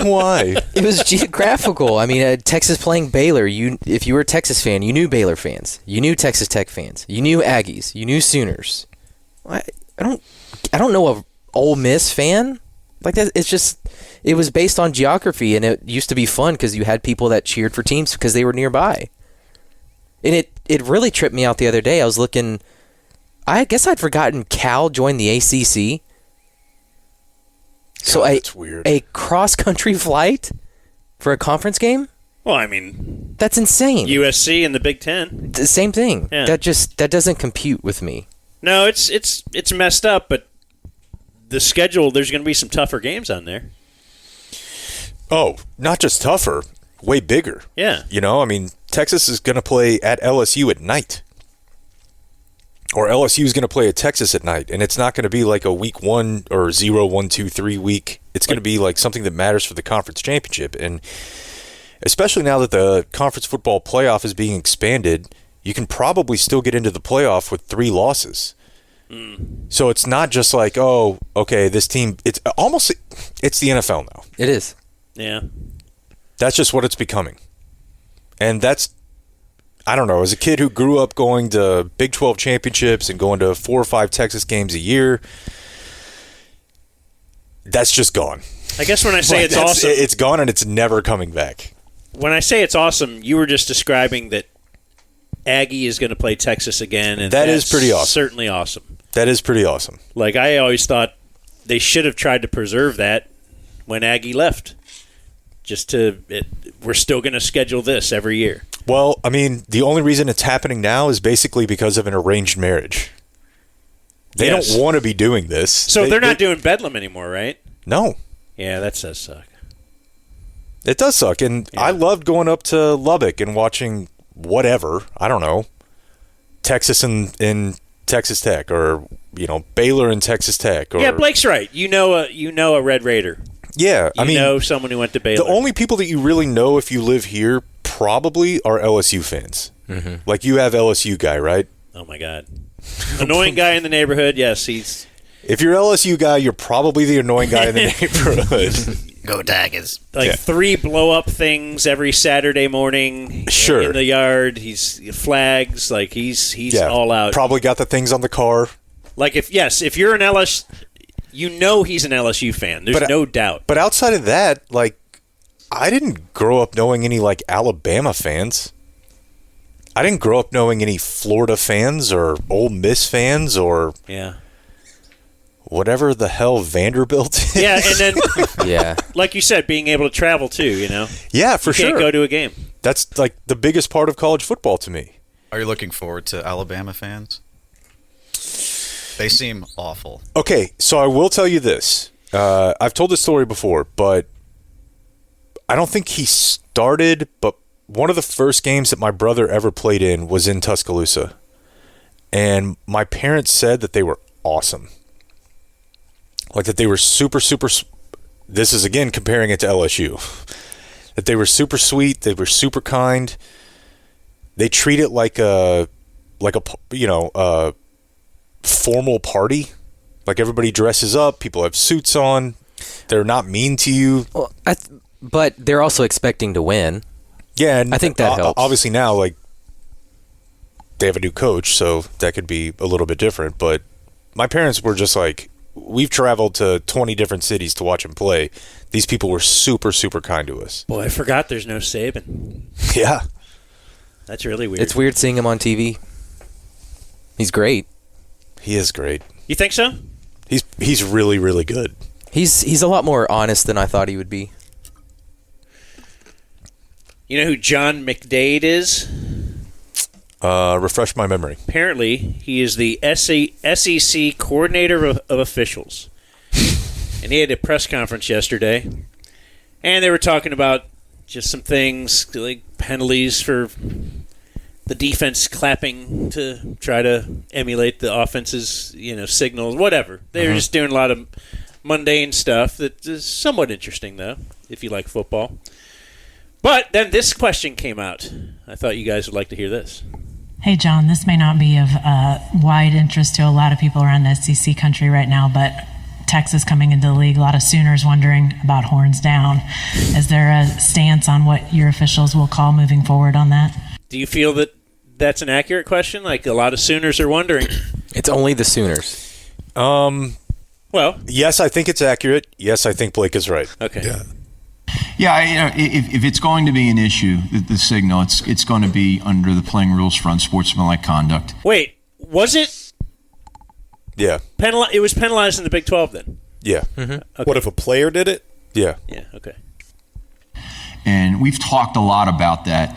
Why? it was geographical. I mean, Texas playing Baylor. If you were a Texas fan, you knew Baylor fans. You knew Texas Tech fans. You knew Aggies. You knew Sooners. I don't know a Ole Miss fan like that. It's just it was based on geography, and it used to be fun because you had people that cheered for teams because they were nearby. And it really tripped me out the other day. I was looking. I guess I'd forgotten Cal joined the ACC. So that's weird. A cross-country flight for a conference game? Well, I mean, That's insane. USC and the Big Ten. The same thing. Yeah. That doesn't compute with me. No, it's messed up, but the schedule, there's going to be some tougher games on there. Oh, not just tougher, way bigger. Yeah. You know, I mean, Texas is going to play at LSU at night. Or LSU is going to play at Texas at night. And it's not going to be like a week 1 or 0, 1, 2, 3 week. It's going to be like something that matters for the conference championship. And especially now that the conference football playoff is being expanded, you can probably still get into the playoff with 3 losses. So it's not just like, oh, okay, this team, it's the NFL now. It is. Yeah. That's just what it's becoming. And that's, I don't know, as a kid who grew up going to Big 12 championships and going to 4 or 5 Texas games a year, that's just gone. I guess when I say it's awesome, It's gone and it's never coming back. when I say it's awesome, you were just describing that Aggie is going to play Texas again, and That is that's pretty awesome. Certainly awesome. That is pretty awesome. Like, I always thought they should have tried to preserve that when Aggie left. We're still going to schedule this every year. Well, I mean, the only reason it's happening now is basically because of an arranged marriage. They Yes. don't want to be doing this. So they're not doing Bedlam anymore, right? No. Yeah, that does suck. It does suck. And Yeah. I loved going up to Lubbock and watching whatever, I don't know, Texas and Texas Tech, or, you know, Baylor and Texas Tech. Or, Yeah, Blake's right. You know a Red Raider. Yeah, You I mean, know someone who went to Baylor. the only people that you really know if you live here probably are LSU fans. Mm-hmm. Like, you have LSU guy, right? Oh, my God. Annoying guy in the neighborhood. Yes, he's... If you're LSU guy, you're probably the annoying guy in the neighborhood. Go Tigers. Like, Yeah. 3 blow-up things every Saturday morning Sure. in the yard. He's flags. Like, he's Yeah, all out. Probably got the things on the car. Like, if you're an LSU... You know he's an LSU fan. There's no doubt. But outside of that, like, I didn't grow up knowing any, like, Alabama fans. I didn't grow up knowing any Florida fans or Ole Miss fans or Yeah. whatever the hell Vanderbilt is. Yeah, and then, Yeah. like you said, being able to travel, too, you know? Yeah, for You sure. can't go to a game. That's, like, the biggest part of college football to me. Are you looking forward to Alabama fans? They seem awful. Okay, so I will tell you this. I've told this story before, but I don't think he started, but one of the first games that my brother ever played in was in Tuscaloosa. And my parents said that they were awesome. Like, that they were super, super... This is, again, comparing it to LSU. That they were super sweet. They were super kind. They treat it like a formal party. Like, everybody dresses up, people have suits on, they're not mean to you. Well, but they're also expecting to win. Yeah, and I think that helps. Obviously now, like, they have a new coach, so that could be a little bit different, but my parents were just like, we've traveled to 20 different cities to watch him play. These people were super, super kind to us. Boy, I forgot there's no Saban. Yeah. That's really weird. It's weird seeing him on TV. He's great. He is great. You think so? He's really, really good. He's a lot more honest than I thought he would be. You know who John McDade is? Refresh my memory. Apparently, he is the SEC coordinator of officials. And he had a press conference yesterday. And they were talking about just some things, like penalties for the defense clapping to try to emulate the offense's, signals, whatever. They're just doing a lot of mundane stuff that is somewhat interesting, though, if you like football. But then this question came out. I thought you guys would like to hear this. Hey, John, this may not be of wide interest to a lot of people around SEC country right now, but Texas coming into the league, a lot of Sooners wondering about horns down. Is there a stance on what your officials will call moving forward on that? Do you feel that that's an accurate question? Like, a lot of Sooners are wondering. It's only the Sooners. Well, yes, I think it's accurate. Yes, I think Blake is right. okay. Yeah, if it's going to be an issue, the signal, it's going to be under the playing rules for unsportsmanlike conduct. Wait, was it? Yeah. It was penalized in the Big 12 then? Yeah. Okay. What if a player did it? Yeah. Yeah, okay. And we've talked a lot about that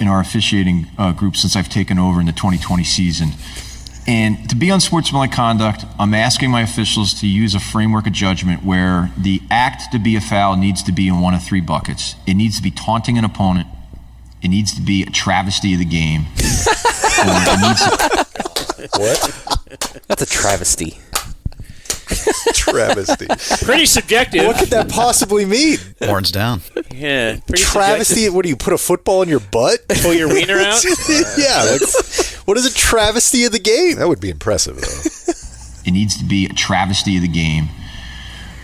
in our officiating group since I've taken over in the 2020 season. And to be unsportsmanlike conduct, I'm asking my officials to use a framework of judgment where the act to be a foul needs to be in one of three buckets. It needs to be taunting an opponent. It needs to be a travesty of the game. What? That's a travesty. Travesty. Pretty subjective. What could that possibly mean? Horns down. Yeah, pretty Travesty? subjective. What do you put a football in your butt? Pull your wiener out? Yeah. What is a travesty of the game? That would be impressive, though. It needs to be a travesty of the game,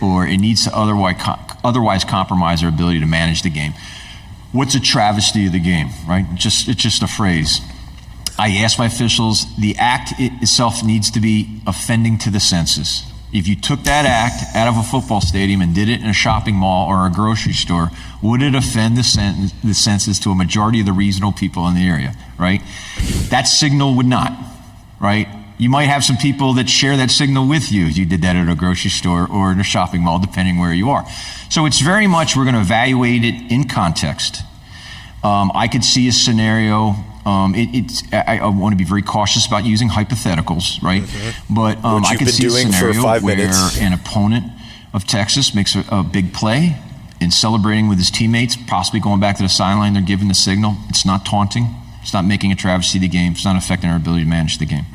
or it needs to otherwise compromise our ability to manage the game. What's a travesty of the game, right? It's just a phrase. I ask my officials, the act itself needs to be offending to the senses. If you took that act out of a football stadium and did it in a shopping mall or a grocery store, would it offend the senses to a majority of the reasonable people in the area, right? That signal would not, right? You might have some people that share that signal with you if you did that at a grocery store or in a shopping mall, depending where you are. So it's very much, we're going to evaluate it in context. I could see a scenario. I want to be very cautious about using hypotheticals, right? Mm-hmm. But I could see a scenario where an opponent of Texas makes a big play and celebrating with his teammates, possibly going back to the sideline, they're giving the signal. It's not taunting. It's not making a travesty of the game. It's not affecting our ability to manage the game.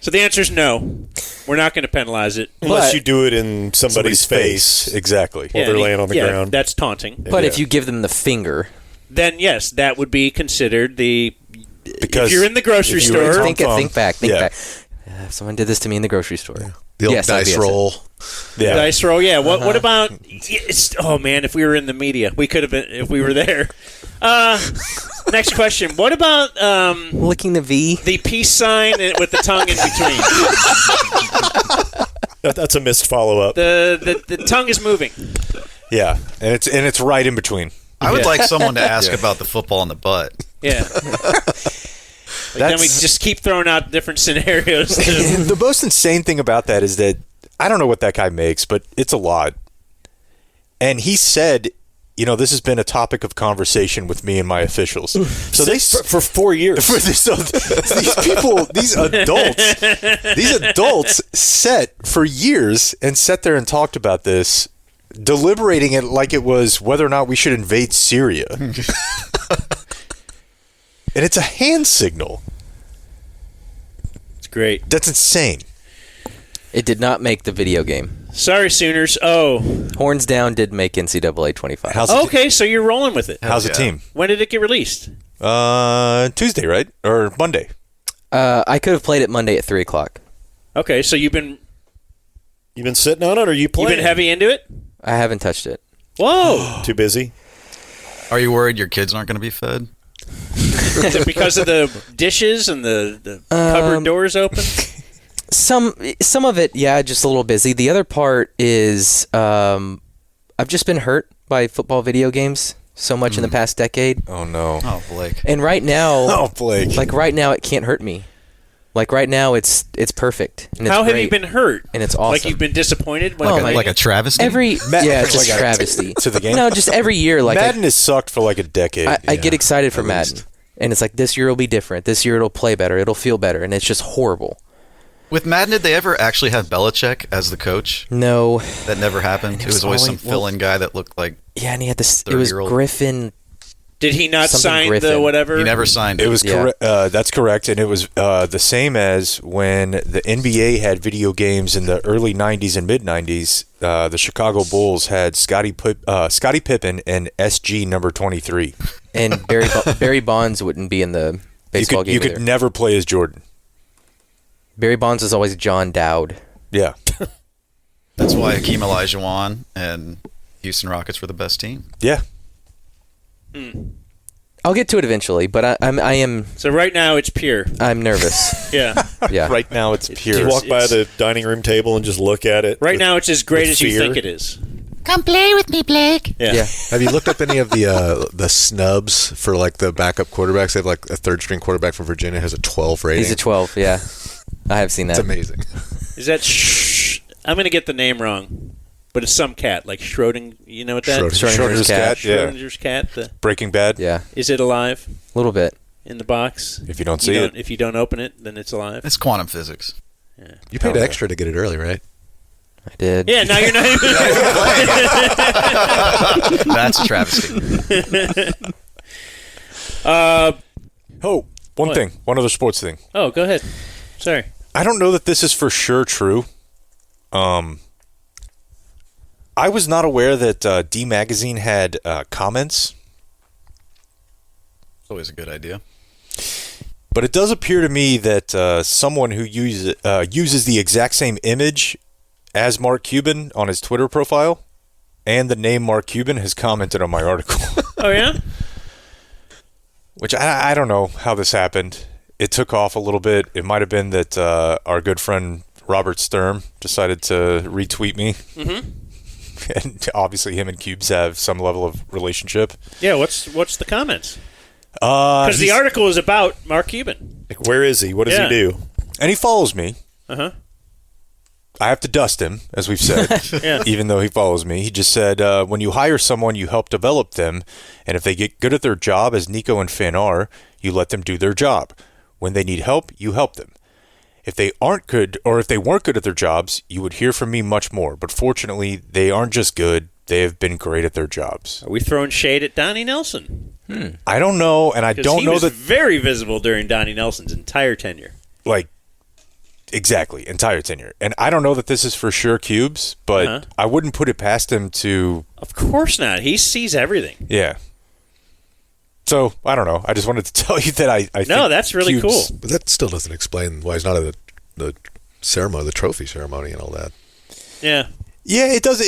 So the answer is no. We're not going to penalize it. Unless you do it in somebody's face. Exactly. While they're laying on the ground. That's taunting. But if you give them the finger, then yes, that would be considered because if you're in the grocery store. think back. Someone did this to me in the grocery store. Yeah. The old dice roll. Yeah. Dice roll, yeah. What about? Oh man, if we were in the media, we could have been if we were there. Next question. What about Licking the V? the peace sign with the tongue in between? That's a missed follow-up. The tongue is moving. Yeah, and it's right in between. I would like someone to ask about the football in the butt. Yeah. Then we just keep throwing out different scenarios. The most insane thing about that is that I don't know what that guy makes, but it's a lot. And he said, this has been a topic of conversation with me and my officials. So for 4 years. So these adults sat for years and sat there and talked about this, deliberating it like it was whether or not we should invade Syria. And it's a hand signal. It's great. That's insane. It did not make the video game. Sorry, Sooners. Oh. Horns Down did make NCAA 25. Okay, so you're rolling with it. How's the team? When did it get released? Tuesday, right? Or Monday? I could have played it Monday at 3 o'clock. Okay, so you've been sitting on it, or are you playing? You've been heavy into it? I haven't touched it. Whoa. Too busy? Are you worried your kids aren't going to be fed? Is it because of the dishes and the cupboard doors open? Some of it, yeah, just a little busy. The other part is I've just been hurt by football video games so much in the past decade. Oh, no. Oh, Blake. And right now, Blake. Right now, it can't hurt me. Like right now, it's perfect. And it's How have great, you been hurt? And it's awesome. Like you've been disappointed? Like a travesty? It's just travesty. To the game? No, just every year. Like Madden has sucked for like a decade. I get excited for Madden. And it's like, this year will be different. This year it'll play better. It'll feel better. And it's just horrible. With Madden, did they ever actually have Belichick as the coach? No. That never happened? It was always some fill-in guy that looked like... Yeah, and he had this... It was Griffin... Did he not Something sign Griffin. the whatever? He never signed it. It was Yeah. correct. That's correct, and it was the same as when the NBA had video games in the early '90s and mid '90s. The Chicago Bulls had Scottie Pippen and SG number 23. And Barry Bonds wouldn't be in the baseball game You either. could never play as Jordan. Barry Bonds is always John Dowd. Yeah. That's why Hakeem Olajuwon and Houston Rockets were the best team. Yeah. I'll get to it eventually, but I'm So right now it's pure. I'm nervous. Yeah. Yeah. Right now it's Do pure. you walk by the dining room table and just look at it? Right with- now it's as great with as you fear? think it is. Come play with me, Blake. Yeah. Yeah. Have you looked up any of the snubs for like the backup quarterbacks? They have like a third string quarterback from Virginia has a 12 rating. He's a 12. Yeah, I have seen that. It's amazing. Is that I'm going to get the name wrong, but it's some cat like Schroding. You know what that? Schrodinger's cat. Yeah. Schrodinger's cat. Breaking Bad. Yeah, Is it alive a little bit. in the box? If you don't see it. If you don't open it, then it's alive. It's quantum physics. You paid extra to get it early, right? I did. Yeah. Now you're not even. That's a travesty. One What? thing. One other sports thing. Oh, go ahead. Sorry. I don't know that this is for sure true. I was not aware that D Magazine had comments, It's always a good idea. but it does appear to me that someone who uses the exact same image as Mark Cuban on his Twitter profile and the name Mark Cuban has commented on my article. Oh yeah. Which I don't know how this happened. It took off a little bit. It might have been that our good friend Robert Sturm decided to retweet me. Mm-hmm. And obviously him and Cubes have some level of relationship. Yeah. What's the comments? Because the article is about Mark Cuban. Like, where is he? What does Yeah. he do? And he follows me. Uh-huh. I have to dust him, as we've said, Yeah. even though he follows me. He just said, when you hire someone, you help develop them. And if they get good at their job, as Nico and Finn are, you let them do their job. When they need help, you help them. If they aren't good, or if they weren't good at their jobs, you would hear from me much more. But fortunately, they aren't just good. They have been great at their jobs. Are we throwing shade at Donnie Nelson? I don't know, and I 'Cause don't he know was that, very visible during Donnie Nelson's entire tenure. like, exactly, entire tenure. And I don't know that this is for sure Cubes, but Uh-huh. I wouldn't put it past him to, Of course not. He sees everything. yeah. So, I don't know. I just wanted to tell you that I think that's really Cubes- cool. But that still doesn't explain why he's not at the ceremony, the trophy ceremony, and all that. Yeah. Yeah, it does.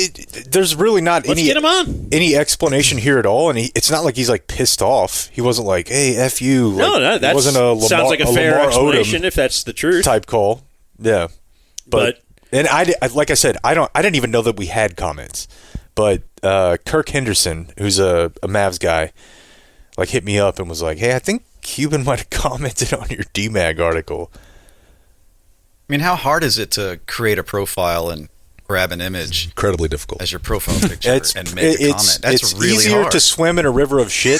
There's really not Let's get him on. any explanation here at all, and it's not like he's like pissed off. He wasn't like, "Hey, f you." No, Like, that it wasn't a Lamar, sounds like a fair Lamar explanation Odom if that's the truth. type call. Yeah, but and like I said, I didn't even know that we had comments. But Kirk Henderson, who's a Mavs guy, like hit me up and was like, "Hey, I think Cuban might have commented on your DMAG article." I mean, how hard is it to create a profile and grab an image Incredibly difficult. as your profile picture and make a it's comment? That's it's really easier hard. to swim in a river of shit.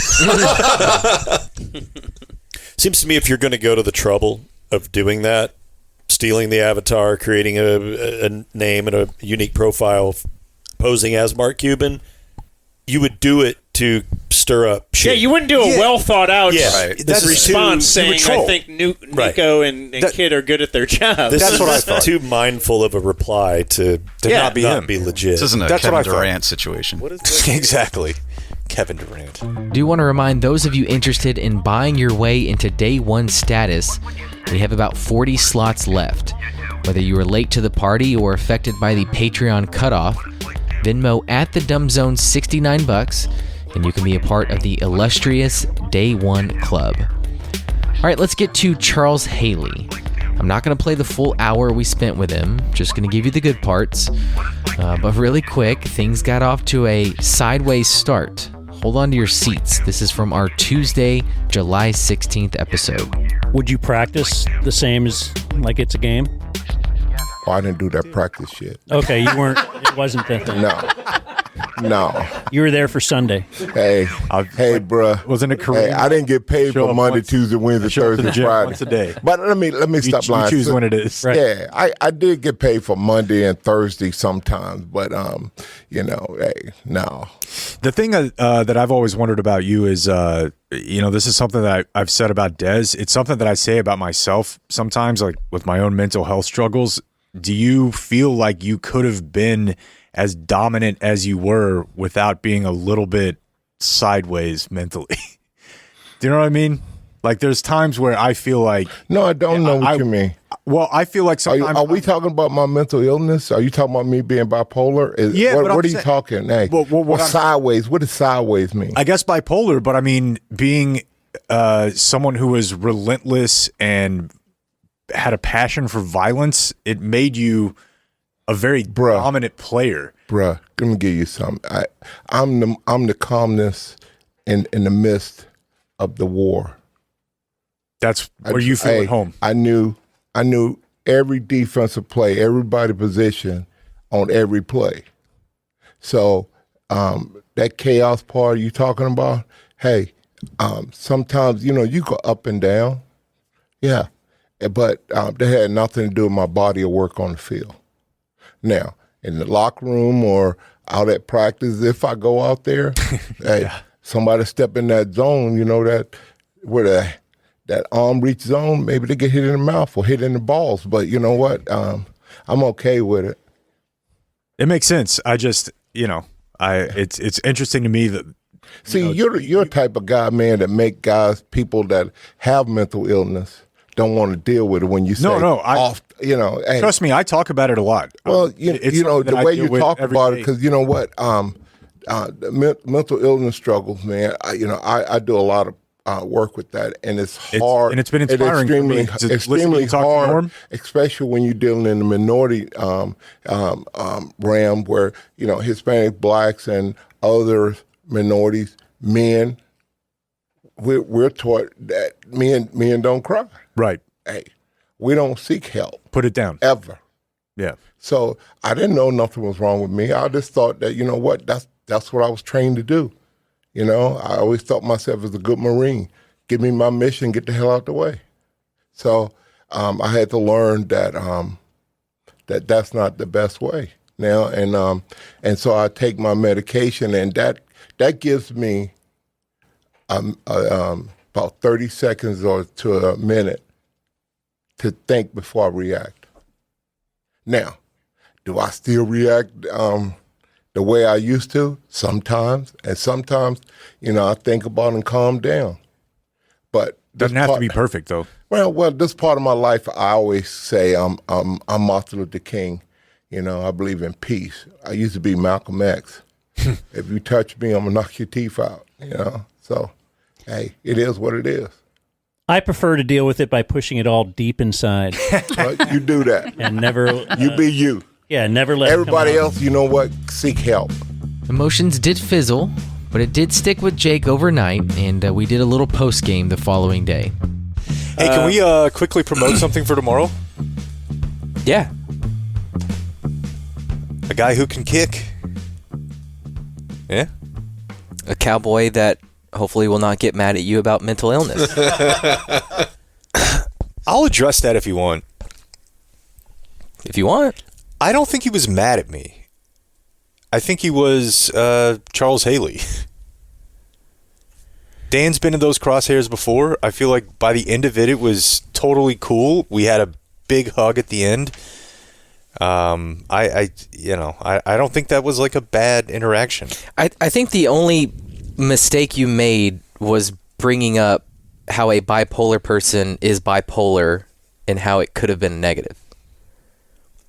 Seems to me if you're going to go to the trouble of doing that, stealing the avatar, creating a name and a unique profile, posing as Mark Cuban, you would do it to stir up Yeah, shit. you wouldn't do a well thought out Right. That's response too- you saying, would troll. I think Right. Nico and That- Kid are good at their job. This That's is what I thought. too mindful of a reply to not be him. be legit. This isn't a That's what Kevin I thought. Durant situation. Exactly. Kevin Durant. Do want to remind those of you interested in buying your way into day one status, we have about 40 slots left. Whether you are late to the party or affected by the Patreon cutoff, Venmo at the Dumb Zone $69, and you can be a part of the illustrious Day One Club. All right, let's get to Charles Haley. I'm not going to play the full hour we spent with him, just going to give you the good parts. But really quick, things got off to a sideways start. Hold on to your seats. This is from our Tuesday, July 16th episode. Would you practice the same as like it's a game? Oh, I didn't do that practice shit. Okay, you weren't. It wasn't that thing. No. You were there for Sunday. Hey, bruh. Wasn't a career. Hey, I didn't get paid Show for up Monday, once- Tuesday, Wednesday, show up to Thursday, the gym Friday. once a day. But let me stop lying. You choose when it is. Right. Yeah, I did get paid for Monday and Thursday sometimes, but hey, no. The thing that I've always wondered about you is, this is something that I've said about Dez. It's something that I say about myself sometimes, like with my own mental health struggles. Do you feel like you could have been as dominant as you were without being a little bit sideways mentally? Do you know what I mean? Like, there's times where I feel like... No, I don't know what you mean. Well, I feel like sometimes... Are we talking about my mental illness? Are you talking about me being bipolar? What are you talking? Hey, sideways? What does sideways mean? I guess bipolar, but I mean, being someone who was relentless and had a passion for violence, it made you a very dominant player. Bruh, let me give you something. I'm the calmness in the midst of the war. That's where you feel at home. I knew every defensive play, everybody position on every play. So that chaos part you talking about, hey, sometimes, you go up and down. Yeah. But that had nothing to do with my body of work on the field. Now, in the locker room or out at practice, if I go out there, hey, somebody step in that zone, that where that arm reach zone, maybe they get hit in the mouth or hit in the balls. But you know what? I'm okay with it. It makes sense. I just, it's interesting to me that. See, you're a type of guy, man, that make people that have mental illness don't want to deal with it when you say hey, trust me, I talk about it a lot. Well, the way you talk about it, because you know what, the mental illness struggles, man. I do a lot of work with that, and it's hard, and it's been inspiring for me. Extremely hard, especially when you're dealing in the minority realm, where Hispanic, blacks, and other minorities, men. We're taught that men don't cry. Right. Hey, we don't seek help. Put it down. Ever. Yeah. So I didn't know nothing was wrong with me. I just thought that, that's what I was trained to do. I always thought myself as a good Marine. Give me my mission, get the hell out the way. So I had to learn that that's not the best way now. And so I take my medication, and that gives me about 30 seconds or to a minute to think before I react. Now, do I still react the way I used to? Sometimes. And sometimes, I think about it and calm down. But doesn't have to be perfect, though. Well, this part of my life, I always say I'm Martin Luther King. I believe in peace. I used to be Malcolm X. If you touch me, I'm going to knock your teeth out, So, hey, it is what it is. I prefer to deal with it by pushing it all deep inside. You do that. And never... you be you. Yeah, never let everybody else, seek help. Emotions did fizzle, but it did stick with Jake overnight, and we did a little post-game the following day. Hey, can we quickly promote something for tomorrow? Yeah. A guy who can kick. Yeah? A cowboy that hopefully will not get mad at you about mental illness. I'll address that if you want. If you want. I don't think he was mad at me. I think he was Charles Haley. Dan's been in those crosshairs before. I feel like by the end of it, it was totally cool. We had a big hug at the end. I don't think that was like a bad interaction. I think the only mistake you made was bringing up how a bipolar person is bipolar and how it could have been negative.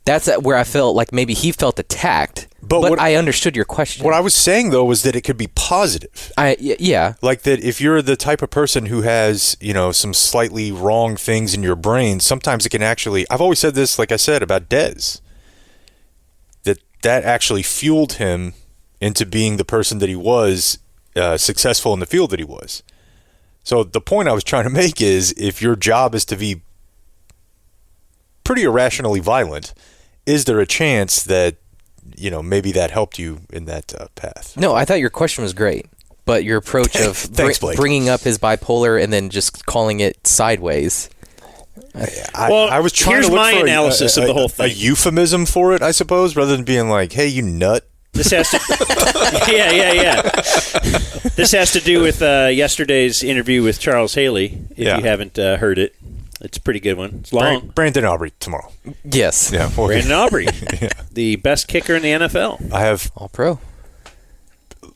That's where I felt like maybe he felt attacked, but I understood your question. What I was saying, though, was that it could be positive. Yeah. Like that if you're the type of person who has, some slightly wrong things in your brain, sometimes it can actually... I've always said this, like I said, about Dez. That actually fueled him into being the person that he was, successful in the field that he was. So the point I was trying to make is if your job is to be pretty irrationally violent, is there a chance that, maybe that helped you in that path? No, I thought your question was great, but your approach of Thanks, bringing up his bipolar and then just calling it sideways. I was trying here's to look my for analysis of the whole thing. A euphemism for it, I suppose, rather than being like, hey, you nut. This has to, yeah. This has to do with yesterday's interview with Charles Haley. If you haven't heard it, it's a pretty good one. It's long. Brandon Aubrey tomorrow. Yes. Yeah, Brandon Aubrey, the best kicker in the NFL. I have All pro.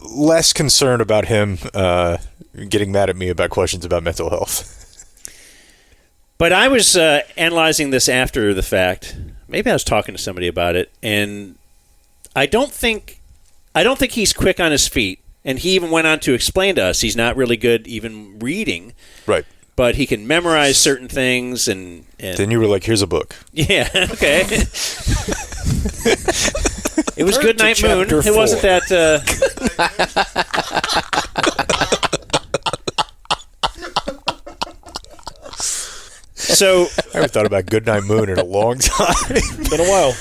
less concern about him getting mad at me about questions about mental health. But I was analyzing this after the fact. Maybe I was talking to somebody about it, and I don't think he's quick on his feet. And he even went on to explain to us he's not really good even reading. Right. But he can memorize certain things, and Then you were like, "Here's a book." Yeah. Okay. It was Good Night Moon. It wasn't that. So I haven't thought about Good Night Moon in a long time. Been a while.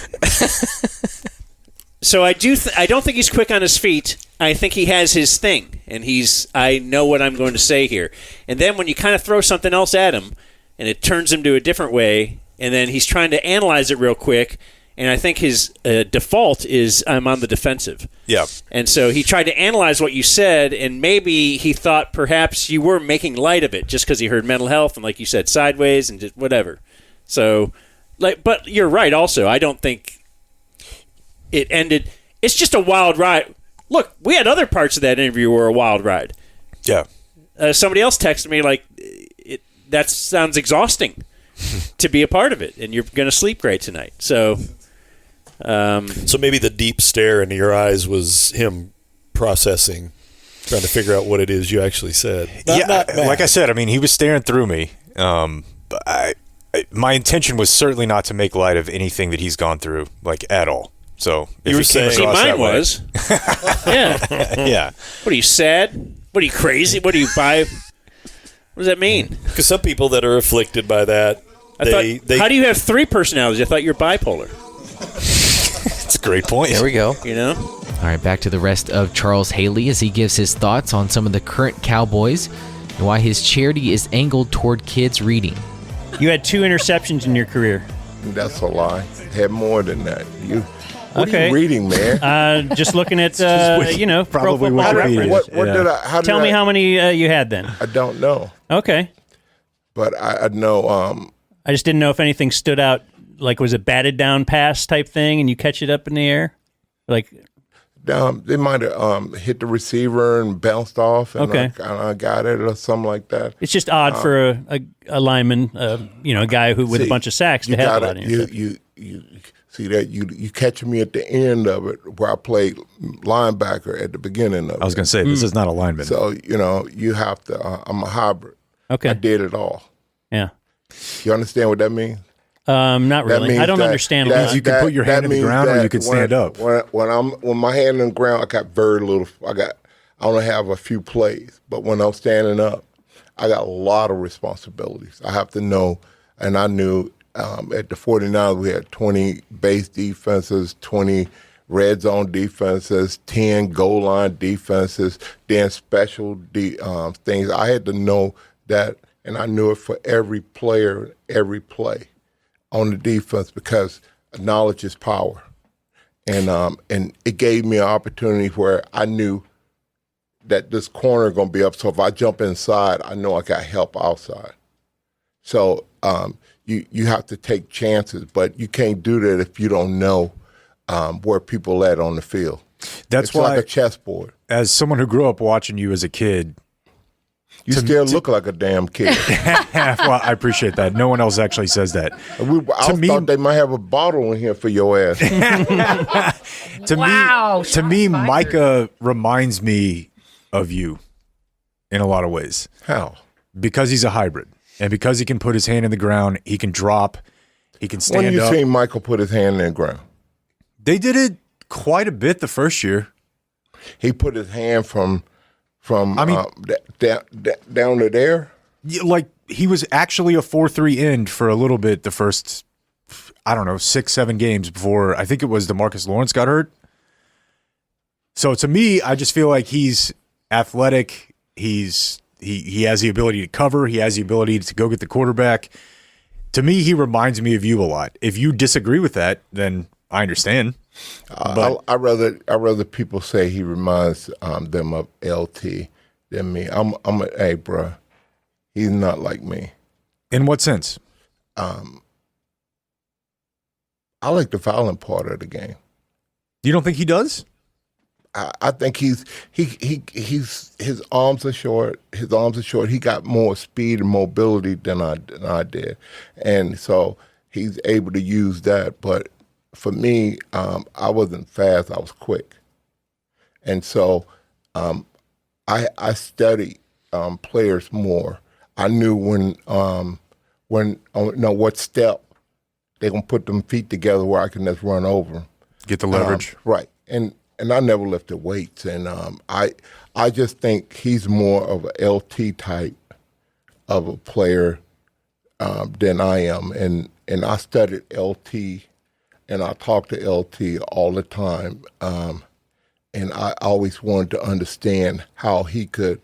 So I don't think he's quick on his feet. I think he has his thing, and I know what I'm going to say here. And then when you kind of throw something else at him, and it turns him to a different way, and then he's trying to analyze it real quick, and I think his default is I'm on the defensive. Yeah. And so he tried to analyze what you said, and maybe he thought perhaps you were making light of it just because he heard mental health and, like you said, sideways and just whatever. So, but you're right also. I don't think it ended. It's just a wild ride. Look, we had other parts of that interview were a wild ride. Yeah. Somebody else texted me like, that sounds exhausting to be a part of it, and you're going to sleep great tonight. So maybe the deep stare into your eyes was him processing, trying to figure out what it is you actually said. Like I said, I mean, he was staring through me. But my intention was certainly not to make light of anything that he's gone through, like, at all. So if you were saying, see, mine was. Yeah. Yeah. What are you, sad? What are you, crazy? What do you buy? What does that mean? Because some people that are afflicted by that, how do you have three personalities? I thought you're bipolar. That's a great point. There we go. You know? All right, back to the rest of Charles Haley as he gives his thoughts on some of the current Cowboys and why his charity is angled toward kids reading. You had 2 interceptions in your career. That's a lie. Had more than that. What are Okay. you reading, man? Just looking at, Probably Pro Football Wikipedia. Reference. What did I? How did Tell me I- how many you had then. I don't know, Okay. but I know. I just didn't know if anything stood out. Like, was it batted down pass type thing, and you catch it up in the air? Like, They might have hit the receiver and bounced off, and Okay. I got it or something like that. it's just odd for a lineman, a guy who with a See, bunch of sacks to you have got a lot of it. interceptions. You see that you catch me at the end of it where I played linebacker at the beginning of it. I was going to say, this is not a lineman. So you have to. I'm a hybrid. Okay. I did it all. Yeah. You understand what that means? Not That really. means I don't that- understand. that- You can put your hand in the means ground or that you can stand up. When my hand in the ground, I got very little. I only have a few plays, but when I'm standing up, I got a lot of responsibilities. I have to know, and I knew at the 49ers we had 20 base defenses, 20 red zone defenses, 10 goal line defenses, then special things. I had to know that, and I knew it for every player, every play on the defense because knowledge is power. And it gave me an opportunity where I knew that this corner going to be up. So if I jump inside, I know I got help outside. So you have to take chances, but you can't do that if you don't know where people at on the field. That's it's why, like a chessboard. as someone who grew up watching you as a kid, You still look like a damn kid. well, I appreciate that. No one else actually says that. I thought they might have a bottle in here for your ass. To me, Micah reminds me of you in a lot of ways. How? Because he's a hybrid, and because he can put his hand in the ground, he can drop, he can stand When you up. seen Michael put his hand in the ground? They did it quite a bit the first year. He put his hand from down to there. Yeah, like he was actually a 4-3 end for a little bit the first, 6-7 games before I think it was DeMarcus Lawrence got hurt. So to me, I just feel like he's athletic. He has the ability to cover. He has the ability to go get the quarterback. To me, he reminds me of you a lot. If you disagree with that, then I understand. I rather people say he reminds them of LT than me. Hey, bro, he's not like me. In what sense? I like the violent part of the game. You don't think he does? I think his arms are short. His arms are short. He got more speed and mobility than I did, and so he's able to use that. But for me, I wasn't fast. I was quick, and so I studied players more. I knew when what step they're gonna put them feet together where I can just run over them. Get the leverage, right? And I never lifted weights, and I just think he's more of a LT type of a player than I am, and I studied LT, and I talked to LT all the time, and I always wanted to understand how he could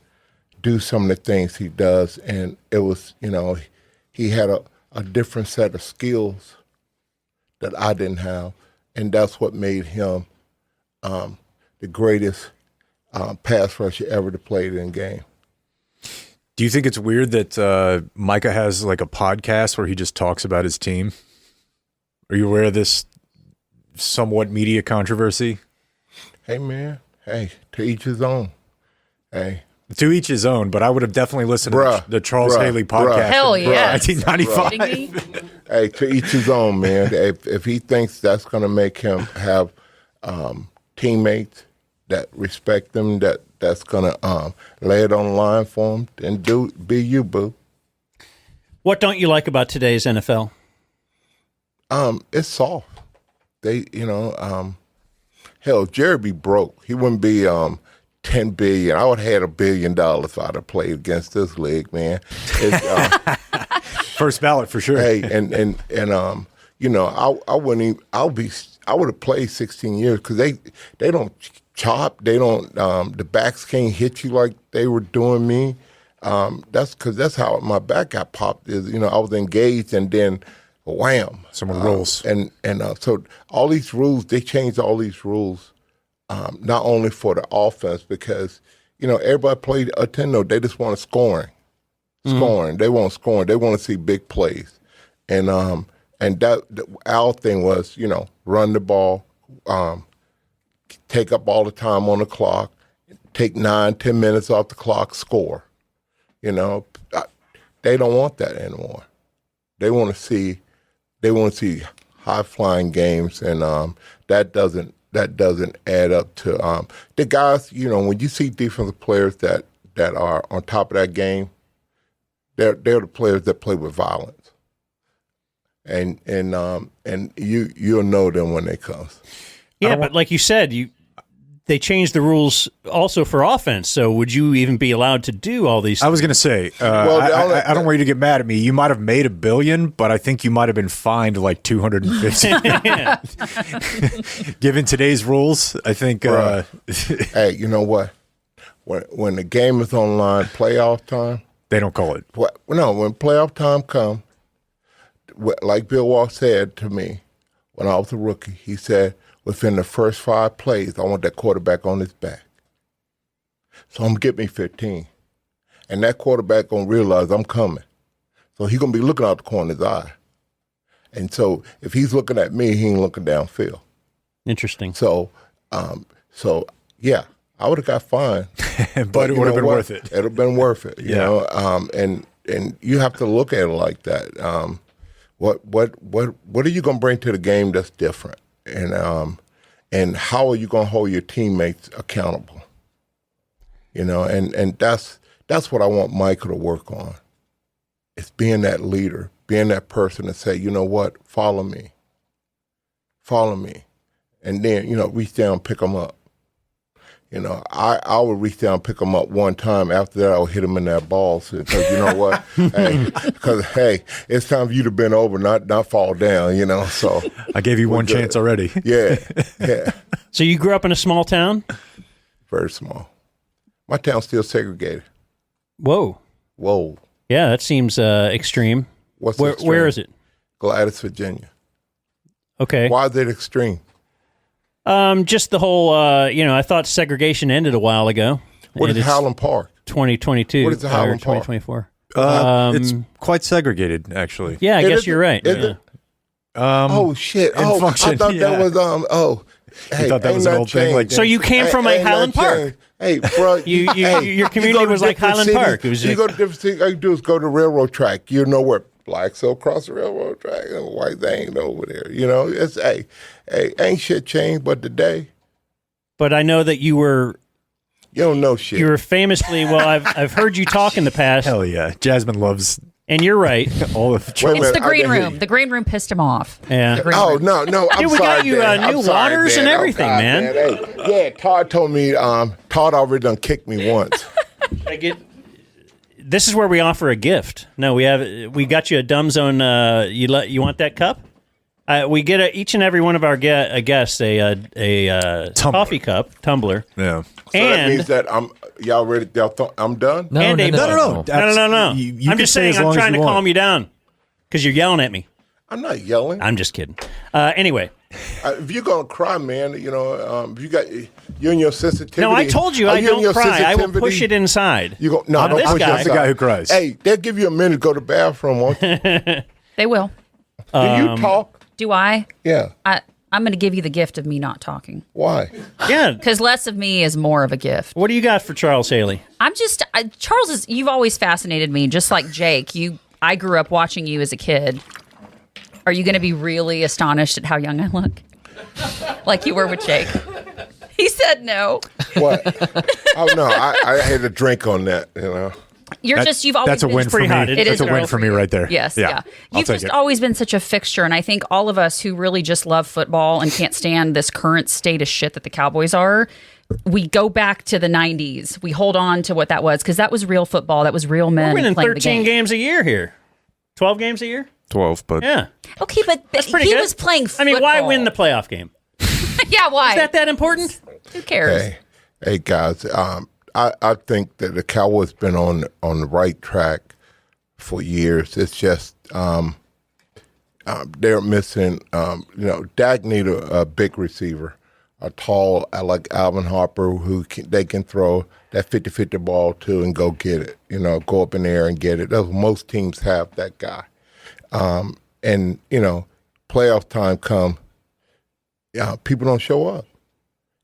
do some of the things he does, and it was, he had a different set of skills that I didn't have, and that's what made him the greatest pass rusher ever to play in the game. Do you think it's weird that Micah has like a podcast where he just talks about his team? Are you aware of this somewhat media controversy? Hey, man. Hey, to each his own. Hey. To each his own, but I would have definitely listened to the Charles Haley podcast. Hell yeah. 1995. Hey, to each his own, man. If he thinks that's going to make him have teammates that respect him, that's going to lay it on the line for him, then be you, boo. What don't you like about today's NFL? It's soft. They, hell, Jerry be broke. He wouldn't be $10 billion. I would have had $1 billion if I'd have played against this league, man. First ballot for sure. Hey, and I wouldn't even. I would have played 16 years because they don't chop. They don't. The backs can't hit you like they were doing me. That's because that's how my back got popped. Is I was engaged and then wham. Someone rolls. And so all these rules, they changed all these rules. Not only for the offense, because everybody played attendo. They just want scoring. They want scoring. They want to see big plays, and that our thing was run the ball, take up all the time on the clock, take 9-10 minutes off the clock, score. They don't want that anymore. They want to see high flying games, and that doesn't add up to the guys. When you see defensive players that are on top of that game, they're the players that play with violence, and you'll know them when they come. Yeah, but like you said, they changed the rules also for offense. So would you even be allowed to do all these? I was going to say, I don't want you to get mad at me. You might have made $1 billion, but I think you might have been fined like $250. Given today's rules, I think. Hey, you know what? When the game is online, playoff time, they don't call it. No, when playoff time comes, like Bill Walsh said to me when I was a rookie, he said, within the first 5 plays, I want that quarterback on his back. So I'm going to get me 15. And that quarterback going to realize I'm coming. So he's going to be looking out the corner of his eye. And so if he's looking at me, he ain't looking downfield. Interesting. So yeah, I would have got fined. but it would have been worth it. It would have been worth it, you know. And you have to look at it like that. What are you going to bring to the game that's different? And how are you going to hold your teammates accountable? And that's what I want Michael to work on. It's being that leader, being that person to say, you know what, follow me. And then, reach down and pick them up. I would reach down and pick them up one time. After that, I would hit them in their balls. Because you know what? hey, it's time for you to bend over, not fall down, So I gave you one chance already. Yeah. So you grew up in a small town? Very small. My town's still segregated. Whoa. Yeah, that seems extreme. Where is it? Gladys, Virginia. Okay. Why is it extreme? Just the whole, I thought segregation ended a while ago. What And is it's Highland Park? 2022. What is the Highland Park? 2024. It's quite segregated, actually. Yeah, I Is guess it- you're right. is Yeah. it? Oh shit! in Oh, function, I thought yeah. that was Hey, thought that ain't was an nothing old thing, like- changed. So you came from, like, Ain't Highland nothing Park. changed. Hey, bro, Your community go to was like different Highland cities, Park. It was you like- go to different cities. All you do is go to railroad track. You know where blacks go across the railroad track and whites ain't over there. It's ain't shit changed but today. But I know that you were know shit. You were famously, well, I've heard you talk in the past. Hell yeah. Jasmine loves And you're right. all of Wait a It's minute, the I green didn't hear room. you. The green room pissed him off. Yeah. The green Oh room. no! I'm Dude, we sorry, got you, Dan. I'm new sorry, waters Dan. and Oh, everything, God, man. Hey, yeah, Todd told me. Todd already done kicked me once. This is where we offer a gift. No, we got you a Dumb Zone. You want that cup? We get each and every one of our guests a coffee cup tumbler. Yeah. So that means that y'all ready? I'm done. No. I'm just saying I'm trying to calm you down because you're yelling at me. I'm not yelling. I'm just kidding. Anyway, if you're gonna cry, man, if you're in your sensitivity. no, I told you I don't cry. I will push it inside. You go? No, don't this push guy. it inside. Hey, they'll give you a minute to go to the bathroom, won't you? They will. Do you talk? Do I? Yeah. I'm going to give you the gift of me not talking. Why? Yeah. Because less of me is more of a gift. What do you got for Charles Haley? Charles you've always fascinated me, just like Jake. I grew up watching you as a kid. Are you going to be really astonished at how young I look? Like you were with Jake. He said no. What? Oh no, I had a drink on that. You've always that's a been win for me. That's a win for me right there. Yes, yeah. yeah. I'll You've take just it. always been such a fixture, and I think all of us who really just love football and can't stand this current state of shit that the Cowboys are, we go back to the 90s. We hold on to what that was because that was real football. That was real men We're winning playing the 13 game. games a year here. 12 games a year? 12, but Yeah. Okay, but That's pretty he good. was playing football. I mean, why win the playoff game? Yeah, why? Is that important? Who cares? Hey guys, I think that the Cowboys been on the right track for years. It's just they're missing. Dak need a big receiver, a tall like Alvin Harper who they can throw that 50-50 ball to and go get it. Go up in the air and get it. Most teams have that guy. And playoff time come. People don't show up.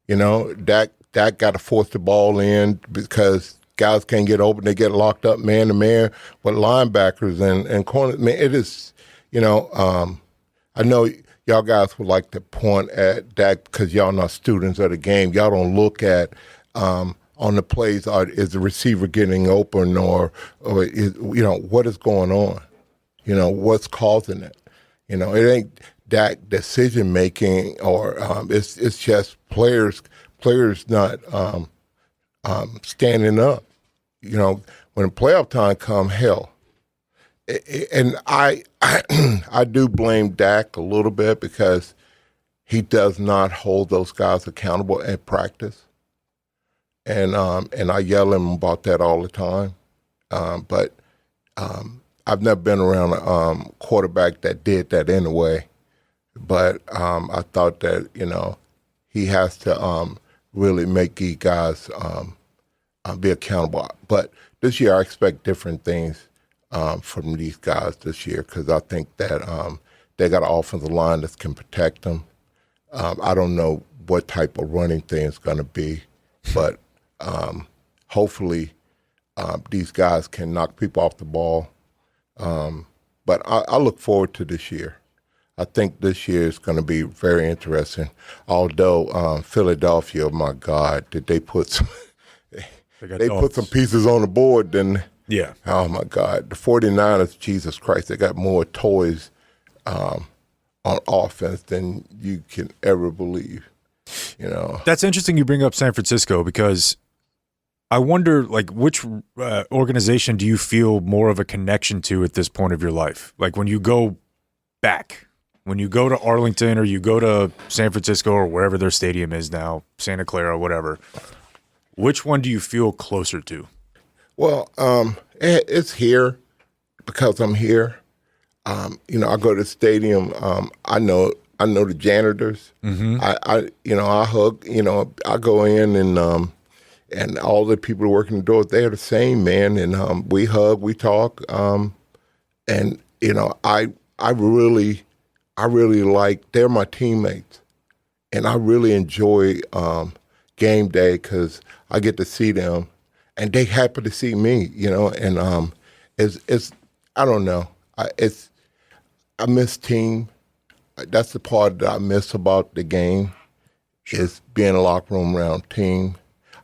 Dak got to force the ball in because guys can't get open. They get locked up man to man with linebackers and corners. Man, it is, I know y'all guys would like to point at Dak because y'all not students of the game. Y'all don't look at on the plays, is the receiver getting open or is, what is going on? What's causing it? It ain't Dak decision making or it's just players not standing up. When the playoff time come, hell. And I do blame Dak a little bit because he does not hold those guys accountable at practice. And I yell at him about that all the time. But I've never been around a quarterback that did that anyway. But I thought that, he has to really make these guys be accountable. But this year I expect different things from these guys this year because I think that they got an offensive line that can protect them. I don't know what type of running thing it's going to be, but hopefully these guys can knock people off the ball. But I look forward to this year. I think this year is going to be very interesting. Although Philadelphia, oh my God, did they put some they put some pieces on the board? Then yeah, oh my God, the 49ers, Jesus Christ, they got more toys on offense than you can ever believe. That's interesting you bring up San Francisco because I wonder, like, which organization do you feel more of a connection to at this point of your life? Like when you go back. When you go to Arlington or you go to San Francisco or wherever their stadium is now, Santa Clara, whatever, which one do you feel closer to? Well, it's here because I'm here. I go to the stadium. I know I know the janitors. I hug. I go in and all the people working the door, they're the same, man. And we hug, we talk, and I really like. They're my teammates, and I really enjoy game day because I get to see them, and they happy to see me. And it's I don't know. I miss team. That's the part that I miss about the game is being in the locker room around team.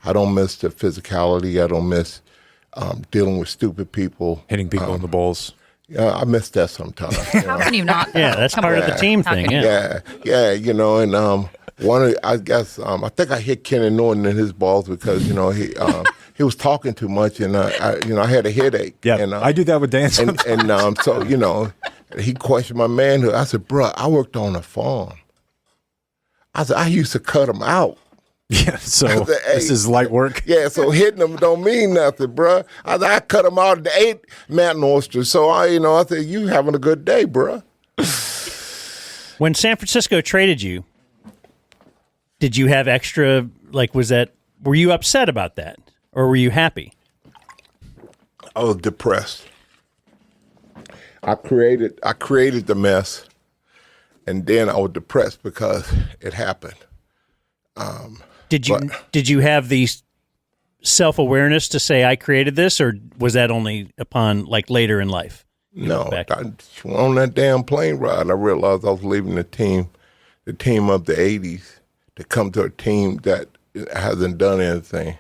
I don't miss the physicality. I don't miss dealing with stupid people. Hitting people in the balls. Yeah, I miss that sometimes. How can you not? Yeah, that's part of the team thing. Yeah. And I guess I think I hit Kenny Norton in his balls because he was talking too much and I had a headache. Yeah, and, I do that with Dan and so he questioned my manhood. I said, "Bruh, I worked on a farm." I said, "I used to cut them out." Yeah, so said, hey, this is light work. Yeah, so hitting them don't mean nothing, bruh. I cut them out and ate mountain oysters. So I said, "You having a good day, bruh." When San Francisco traded you, did you have extra? Were you upset about that, or were you happy? I was depressed. I created the mess, and then I was depressed because it happened. Did you have the self-awareness to say I created this, or was that only upon later in life? No, on that damn plane ride, I realized I was leaving the team of the '80s to come to a team that hasn't done anything,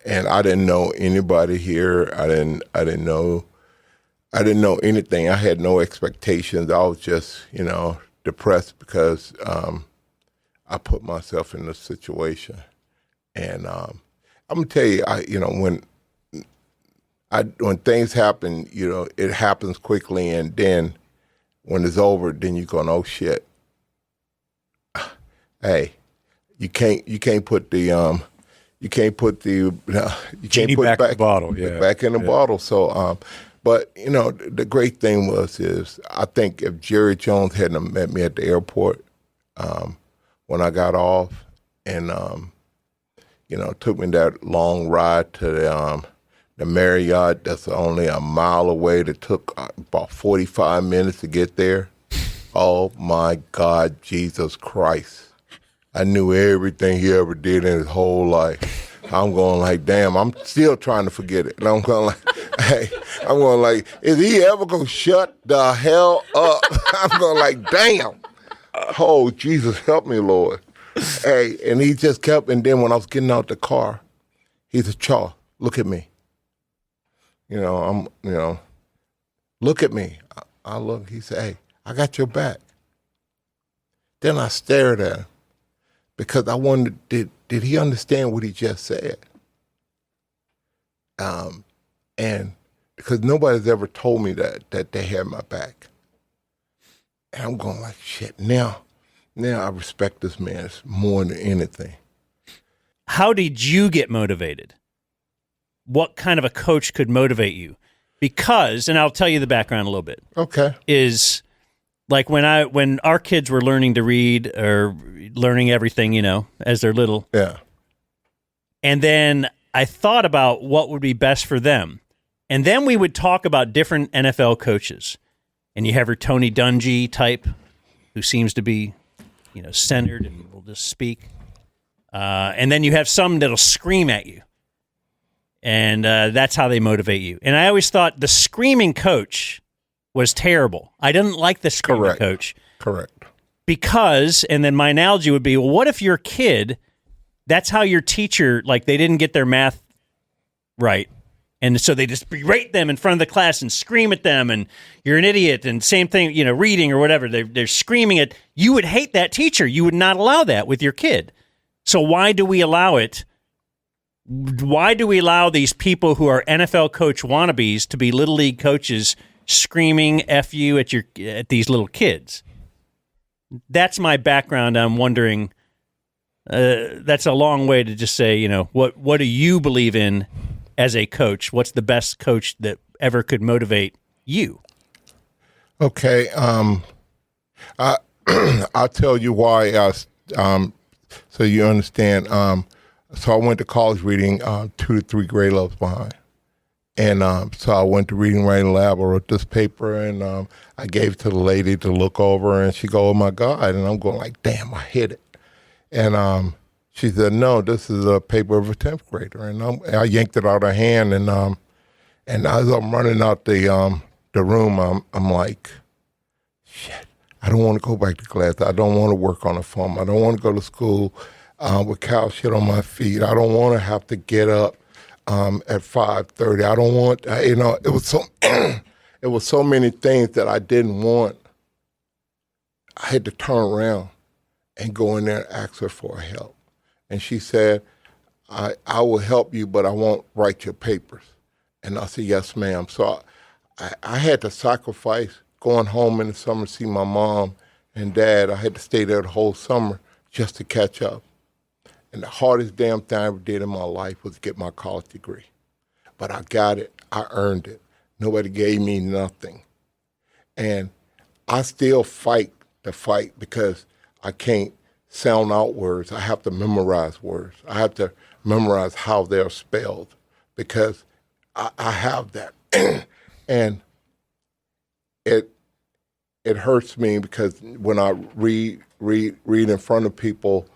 and I didn't know anybody here. I didn't know anything. I had no expectations. I was just depressed because I put myself in this situation, and I'm gonna tell you, when things happen, it happens quickly, and then when it's over, then you're going, oh shit. Hey, you can't put the Genie back in the bottle, yeah. Back in the bottle. So, but the great thing is I think if Jerry Jones hadn't met me at the airport when I got off, and took me that long ride to the Marriott that's only a mile away, that took about 45 minutes to get there. Oh my God, Jesus Christ. I knew everything he ever did in his whole life. I'm going damn, I'm still trying to forget it. And I'm going is he ever going to shut the hell up? I'm going damn. Oh, Jesus, help me, Lord. Hey, and he just kept, and then when I was getting out the car, he said, Charles, look at me. Look at me. I look, he said, hey, I got your back. Then I stared at him because I wondered, did he understand what he just said? And because nobody's ever told me that they had my back. And I'm going shit, now I respect this man more than anything. How did you get motivated? What kind of a coach could motivate you? Because, and I'll tell you the background a little bit. Okay. Is when our kids were learning to read or learning everything, as they're little. Yeah. And then I thought about what would be best for them. And then we would talk about different NFL coaches. And you have your Tony Dungy type, who seems to be, centered and will just speak. And then you have some that'll scream at you. And that's how they motivate you. And I always thought the screaming coach was terrible. I didn't like the screaming coach. Correct. Because, and then my analogy would be, well, what if your kid, that's how your teacher, they didn't get their math right. And so they just berate them in front of the class and scream at them, and you're an idiot, and same thing, reading or whatever. They're screaming at you. Would hate that teacher. You would not allow that with your kid. So why do we allow it? Why do we allow these people who are NFL coach wannabes to be little league coaches screaming "F you" at these little kids? That's my background. I'm wondering. That's a long way to just say, what do you believe in as a coach? What's the best coach that ever could motivate you? Okay. I'll tell you why. So you understand. So I went to college reading 2 to 3 grade levels behind. And so I went to reading writing lab. I wrote this paper, and I gave it to the lady to look over, and she go, "Oh my God!" And I'm going like, "Damn, I hit it." And she said, "No, this is a paper of a 10th grader." And I yanked it out of her hand, and as I'm running out the room, I'm like, "Shit, I don't want to go back to class. I don't want to work on a farm. I don't want to go to school with cow shit on my feet. I don't want to have to get up at 5:30. I don't want, it was so, it was so many things that I didn't want. I had to turn around and go in there and ask her for help. And she said, I will help you, but I won't write your papers. And I said, yes, ma'am. So I had to sacrifice going home in the summer to see my mom and dad. I had to stay there the whole summer just to catch up. And the hardest damn thing I ever did in my life was to get my college degree. But I got it. I earned it. Nobody gave me nothing. And I still fight the fight because I can't sound out words. I have to memorize words. I have to memorize how they're spelled because I have that. And it hurts me because when I read in front of people,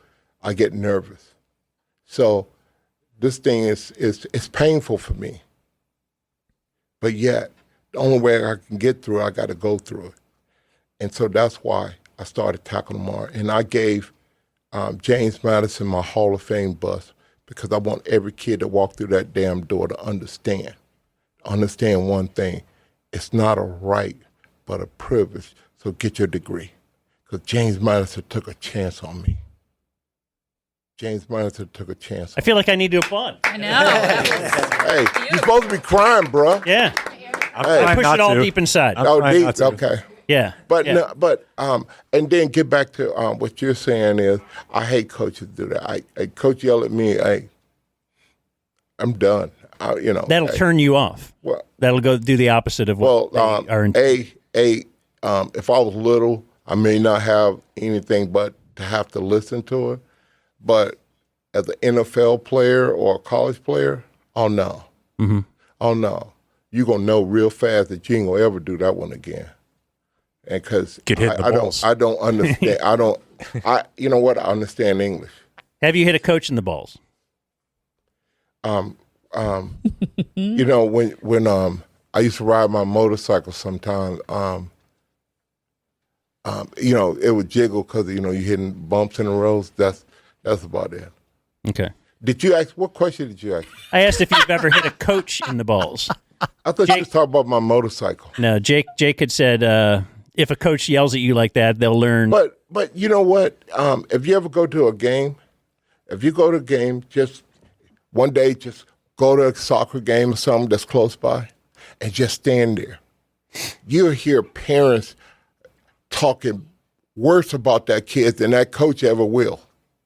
I get nervous. So this thing is painful for me. But yet, the only way I can get through it, I got to go through it. And so that's why I started Tackle Tomorrow. And I gave James Madison my Hall of Fame bus because I want every kid to walk through that damn door to understand one thing. It's not a right, but a privilege. So get your degree. Because James Madison took a chance on me. James Madison took a chance. I feel like I need to applaud. I know. Hey, you're supposed to be crying, bro. Yeah. Hey, I push it all deep inside. Deep? Okay. Yeah. But no, and then get back to what you're saying is I hate coaches do that. I coach yell at me, hey, I'm done. That'll turn you off. Well, that'll go do the opposite of what they are. If I was little, I may not have anything but to have to listen to it. But as an NFL player or a college player, oh no. Mm-hmm. Oh no. You're going to know real fast that you ain't going to ever do that one again. And because I don't understand. You know what? I understand English. Have you hit a coach in the balls? When I used to ride my motorcycle sometimes, it would jiggle because, you're hitting bumps in the roads. That's about it. Okay. What question did you ask? I asked if you've ever hit a coach in the balls. I thought you was talking about my motorcycle. No, Jake had said if a coach yells at you like that, they'll learn. But you know what? If you ever go to a game, just one day, just go to a soccer game or something that's close by and just stand there. You'll hear parents talking worse about that kid than that coach ever will.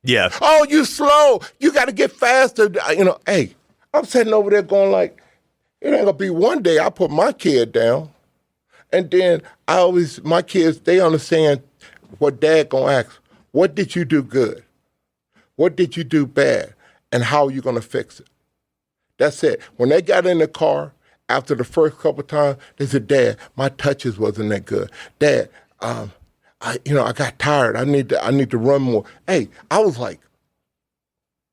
Yeah. Oh, you slow. You got to get faster. Hey, I'm sitting over there going like, it ain't going to be one day I put my kid down. And then my kids, they understand what dad going to ask. What did you do good? What did you do bad? And how are you going to fix it? That's it. When they got in the car, after the first couple of times, they said, Dad, my touches wasn't that good. Dad, I got tired. I need to run more. Hey, I was like,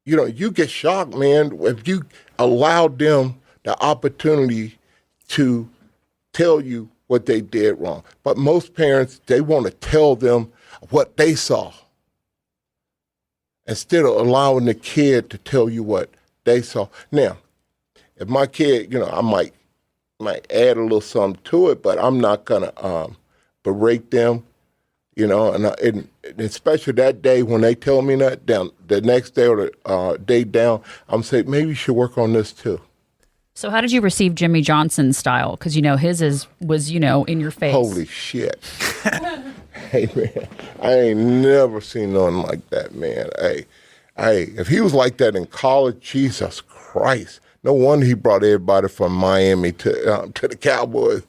you get shocked, man, if you allowed them the opportunity to tell you what they did wrong. But most parents, they want to tell them what they saw instead of allowing the kid to tell you what they saw. Now, if my kid, I might add a little something to it, but I'm not gonna berate them. And especially that day when they tell me that, down the next day or the day down, I'm saying maybe you should work on this too. So how did you receive Jimmy Johnson's style? Because his was in your face. Holy shit! Hey man, I ain't never seen nothing like that, man. Hey, if he was like that in college, Jesus Christ! No wonder he brought everybody from Miami to the Cowboys.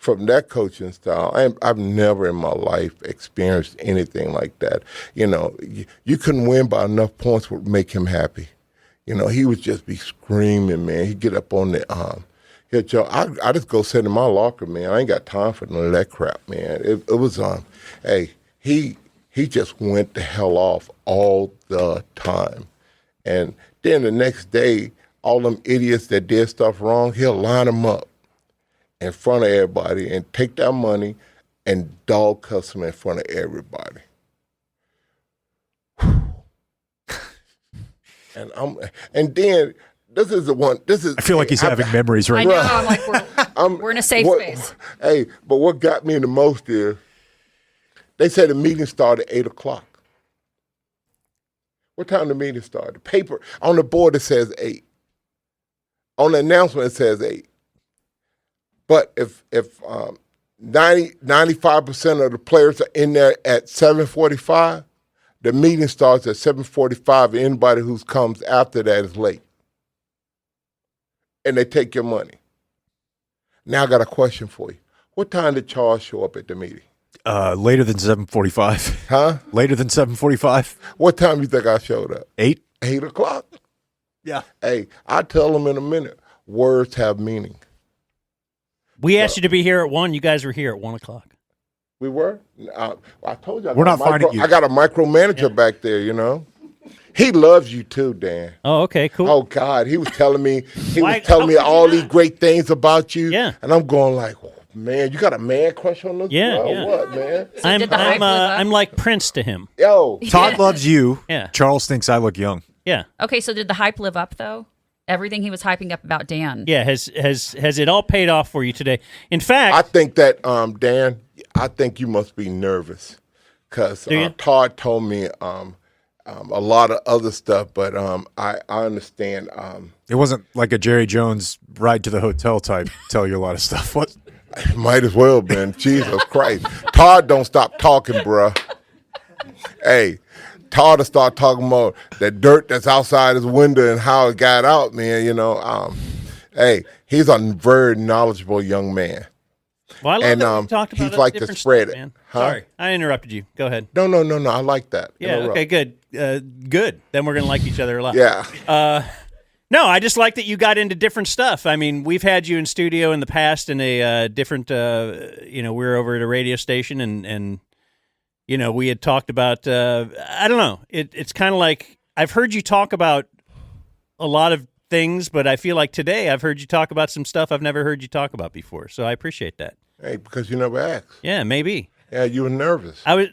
from that coaching style. I've never in my life experienced anything like that. You know, you couldn't win by enough points would make him happy. You know, he would just be screaming, man. He'd get up on the I just go sit in my locker, man. I ain't got time for none of that crap, man. It was he just went the hell off all the time. And then the next day, all them idiots that did stuff wrong, he'll line them up in front of everybody and take that money and dog cuss them in front of everybody. And then this is the one. This is. I feel like he's having memories right I know. now. I'm like, we're in a safe space. Hey, but what got me the most is they said the meeting started at 8:00. What time the meeting started? The paper on the board it says 8. On the announcement it says 8. But if 95% of the players are in there at 7:45, the meeting starts at 7:45. Anybody who comes after that is late. And they take your money. Now I got a question for you. What time did Charles show up at the meeting? Later than 7:45. Huh? Later than 7:45. What time you think I showed up? 8. 8:00. Yeah. Hey, I'll tell them in a minute. Words have meaning. We asked you to be here at 1. You guys were here at 1:00. We were? I told you. We're not finding you. I got a micromanager back there, you know. He loves you too, Dan. Oh, okay, cool. Oh God, he was telling me How all these great things about you. Yeah. And I'm going like, oh, man, you got a man crush on this girl? Yeah. What, man? I'm like Prince to him. Yo, Todd loves you. Yeah. Charles thinks I look young. Yeah. Okay, so did the hype live up though? Everything he was hyping up about Dan. Yeah. Has it all paid off for you today? In fact, I think that Dan, I think you must be nervous because Todd told me a lot of other stuff, but I understand. It wasn't like a Jerry Jones ride to the hotel type tell you a lot of stuff. What? Might as well, man. Jesus Christ. Todd don't stop talking, bruh. Hey, Todd will start talking about the dirt that's outside his window and how it got out, man. You know, hey, he's a very knowledgeable young man. Well, I love that we talked about he's like to different spread stuff, it. man. Huh? Sorry, I interrupted you. Go ahead. No. I like that. Yeah. Interrupt. Okay. Good. Good. Then we're gonna like each other a lot. Yeah. No, I just like that you got into different stuff. I mean, we've had you in studio in the past in a different. We were over at a radio station, and we had talked about. I don't know. It's kind of like I've heard you talk about a lot of things, but I feel like today I've heard you talk about some stuff I've never heard you talk about before. So I appreciate that. Hey, because you never asked. Yeah, maybe. Yeah, you were nervous. I was.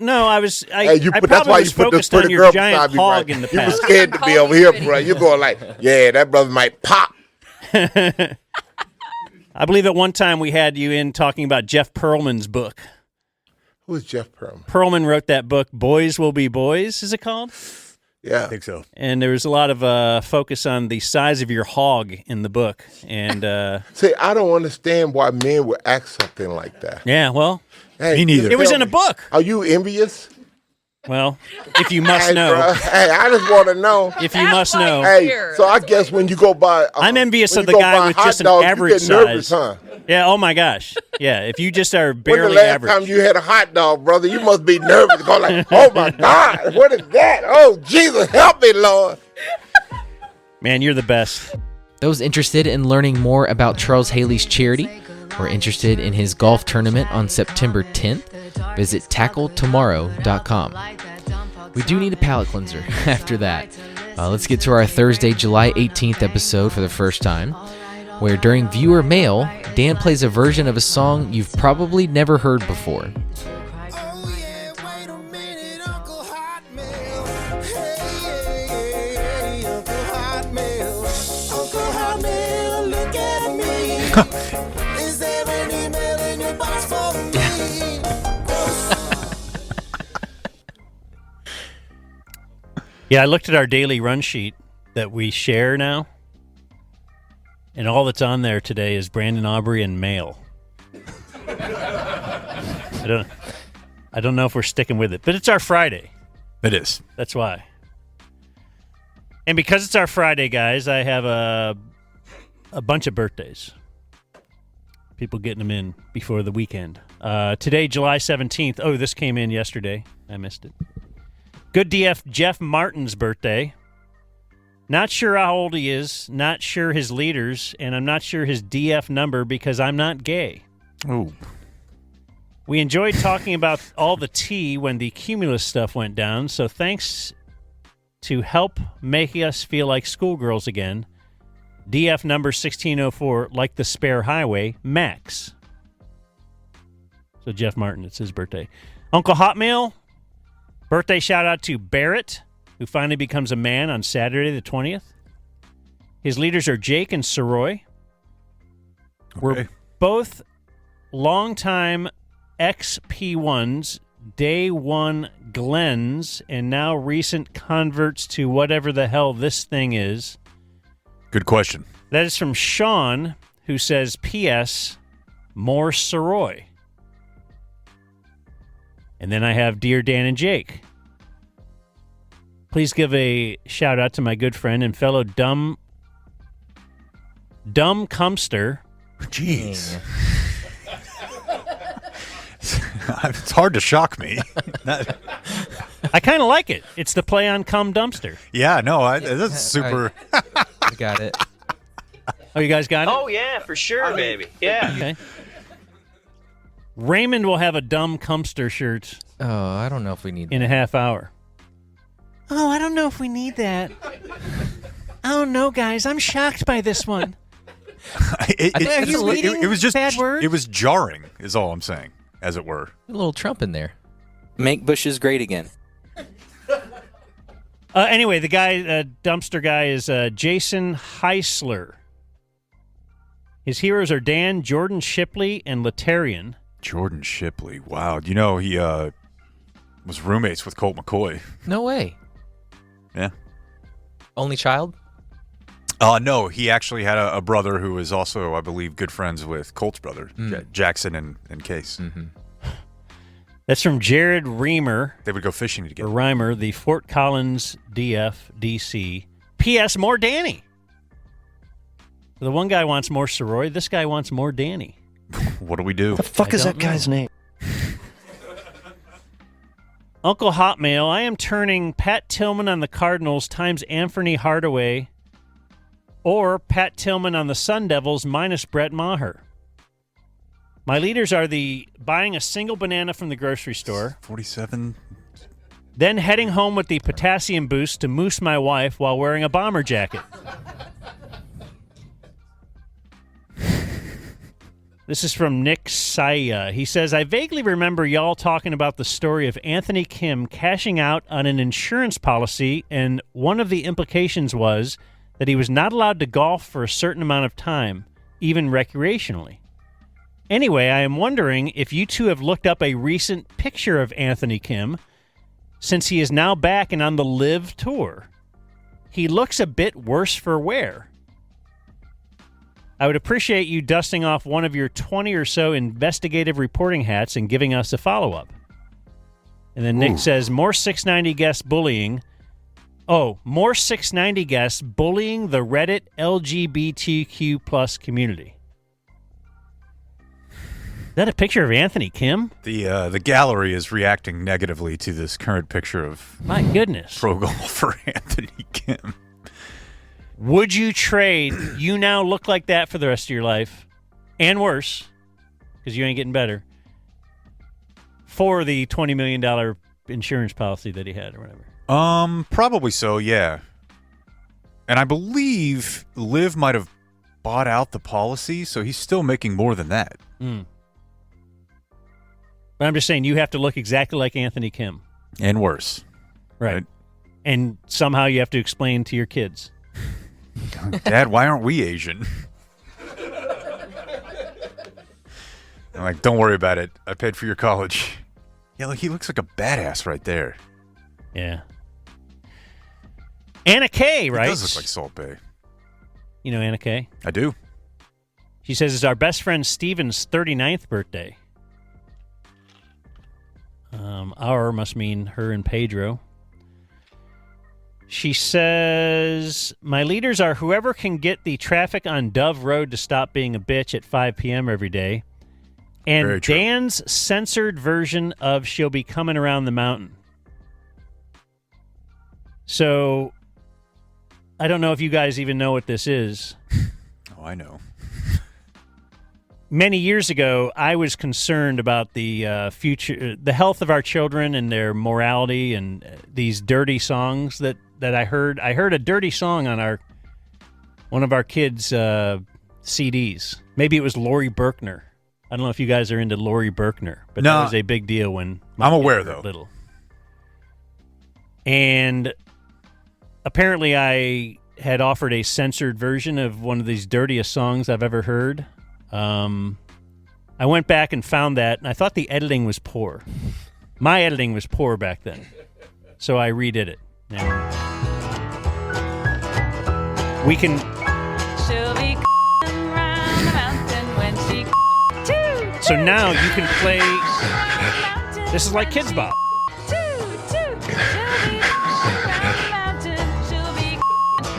Hey, that's why you put this on pretty your girl giant beside me, hog right? in the You were past. scared to be over here, bro. You're going like, yeah, that brother might pop. I believe at one time we had you in talking about Jeff Pearlman's book. Who is Jeff Pearlman? Pearlman wrote that book, Boys Will Be Boys, is it called? Yeah. I think so. And there was a lot of focus on the size of your hog in the book. And See, I don't understand why men would act something like that. yeah, well, Hey, Me neither. it was in a book. Are you envious? Well, if you must Hey, know. bro, hey, I just want to know. If you must know. Hey, so I guess when you go by, I'm envious when of you the go guy buy with hot just an dogs, average you get nervous, size. huh? Yeah, oh my gosh. Yeah, if you just are When the barely last average. time you had a hot dog, brother, you must be nervous. Go like, oh my God, what is that? Oh Jesus, help me, Lord. Man, you're the best. Those interested in learning more about Charles Haley's charity or interested in his golf tournament on September 10th, visit tackletomorrow.com. We do need a palate cleanser after that. Let's get to our Thursday, July 18th episode for the first time, where during viewer mail, Dan plays a version of a song you've probably never heard before. Yeah, I looked at our daily run sheet that we share now, and all that's on there today is Brandon Aubrey and mail. I don't know if we're sticking with it, but it's our Friday. It is. That's why. And because it's our Friday, guys, I have a bunch of birthdays. People getting them in before the weekend. Today, July 17th. Oh, this came in yesterday. I missed it. Good DF Jeff Martin's birthday. Not sure how old he is, not sure his leaders, and I'm not sure his DF number because I'm not gay. Ooh. We enjoyed talking about all the tea when the Cumulus stuff went down, so thanks to help make us feel like schoolgirls again. DF number 1604, like the spare highway, Max. So Jeff Martin, it's his birthday. Uncle Hotmail, birthday shout out to Barrett, who finally becomes a man on Saturday the 20th. His leaders are Jake and Soroy. Okay. We're both longtime XP1s, day one Glens, and now recent converts to whatever the hell this thing is. Good question. That is from Sean, who says, P.S. More Soroy. And then I have Dear Dan and Jake. Please give a shout out to my good friend and fellow dumb cumster. Jeez. It's hard to shock me. I kind of like it. It's the play on cum dumpster. Yeah, no, that's super. I got it. Oh, you guys got it? Oh, yeah, for sure, baby. Yeah. Okay. Raymond will have a dumb cumster shirt Oh, I don't know if we need in that. a half hour. Oh, I don't know if we need that. I don't know, guys. I'm shocked by this one. It was just bad words? It was jarring, is all I'm saying, as it were. A little Trump in there. Make bushes great again. Anyway, the guy, dumpster guy, is Jason Heisler. His heroes are Dan, Jordan Shipley, and Letarian. Jordan Shipley. Wow. You know, he was roommates with Colt McCoy. No way. Yeah. Only child? No, he actually had a brother who was also, I believe, good friends with Colt's brother, Jackson and Case. Mm-hmm. That's from Jared Reimer. They would go fishing together. Or Reimer, the Fort Collins DF DC. P.S. More Danny. The one guy wants more Soroy. This guy wants more Danny. What do we do? The fuck is that guy's name? Uncle Hotmail, I am turning Pat Tillman on the Cardinals times Anthony Hardaway or Pat Tillman on the Sun Devils minus Brett Maher. My leaders are the buying a single banana from the grocery store, 47. then heading home with the potassium boost to moose my wife while wearing a bomber jacket. This is from Nick Saya. He says, I vaguely remember y'all talking about the story of Anthony Kim cashing out on an insurance policy, and one of the implications was that he was not allowed to golf for a certain amount of time, even recreationally. Anyway, I am wondering if you two have looked up a recent picture of Anthony Kim, since he is now back and on the LIV Tour. He looks a bit worse for wear. I would appreciate you dusting off one of your 20 or so investigative reporting hats and giving us a follow-up. And then Nick says, more 690 guests bullying. Oh, more 690 guests bullying the Reddit LGBTQ plus community. Is that a picture of Anthony Kim? The gallery is reacting negatively to this current picture of My goodness. pro golfer Anthony Kim. Would you trade, you now look like that for the rest of your life, and worse, because you ain't getting better, for the $20 million insurance policy that he had or whatever? Probably so, yeah. And I believe Liv might have bought out the policy, so he's still making more than that. But I'm just saying, you have to look exactly like Anthony Kim. And worse. Right. And somehow you have to explain to your kids. Dad, why aren't we Asian? I'm like, don't worry about it. I paid for your college. Yeah, look, he looks like a badass right there. Yeah. Anna Kay writes. He does look like Salt Bay. You know Anna Kay? I do. She says it's our best friend Steven's 39th birthday. Our must mean her and Pedro. She says, my leaders are whoever can get the traffic on Dove Road to stop being a bitch at 5 p.m. every day. And Dan's censored version of She'll Be Coming Around the Mountain. So, I don't know if you guys even know what this is. Oh, I know. Many years ago, I was concerned about the future, the health of our children and their morality and these dirty songs that I heard. I heard a dirty song on one of our kids' CDs. Maybe it was Lori Berkner. I don't know if you guys are into Lori Berkner, but that was a big deal when I'm aware, though. Little. And apparently I had offered a censored version of one of these dirtiest songs I've ever heard. I went back and found that, and I thought the editing was poor. My editing was poor back then, so I redid it. Now, we can... She'll be around the mountain when she So now you can play... This is like Kids Bop.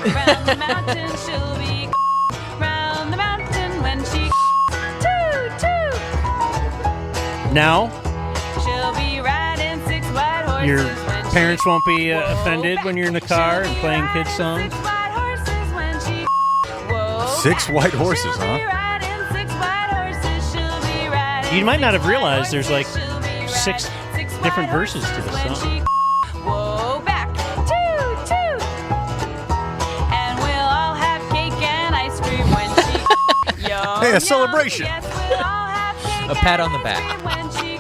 Round the mountain, she'll be round the mountain when she Now, she'll be riding 6 white horses. your when parents won't be offended when you're in the car and playing kids songs. 6 white horses when she 6 white horses, huh? riding 6 white horses. She'll be riding. You might not have realized there's like 6 different verses to the song. Whoa, back, toot, toot. And we'll all have cake and ice cream when she yum, Hey, a yum. celebration. Yes, we'll all have cake A pat on the back. when she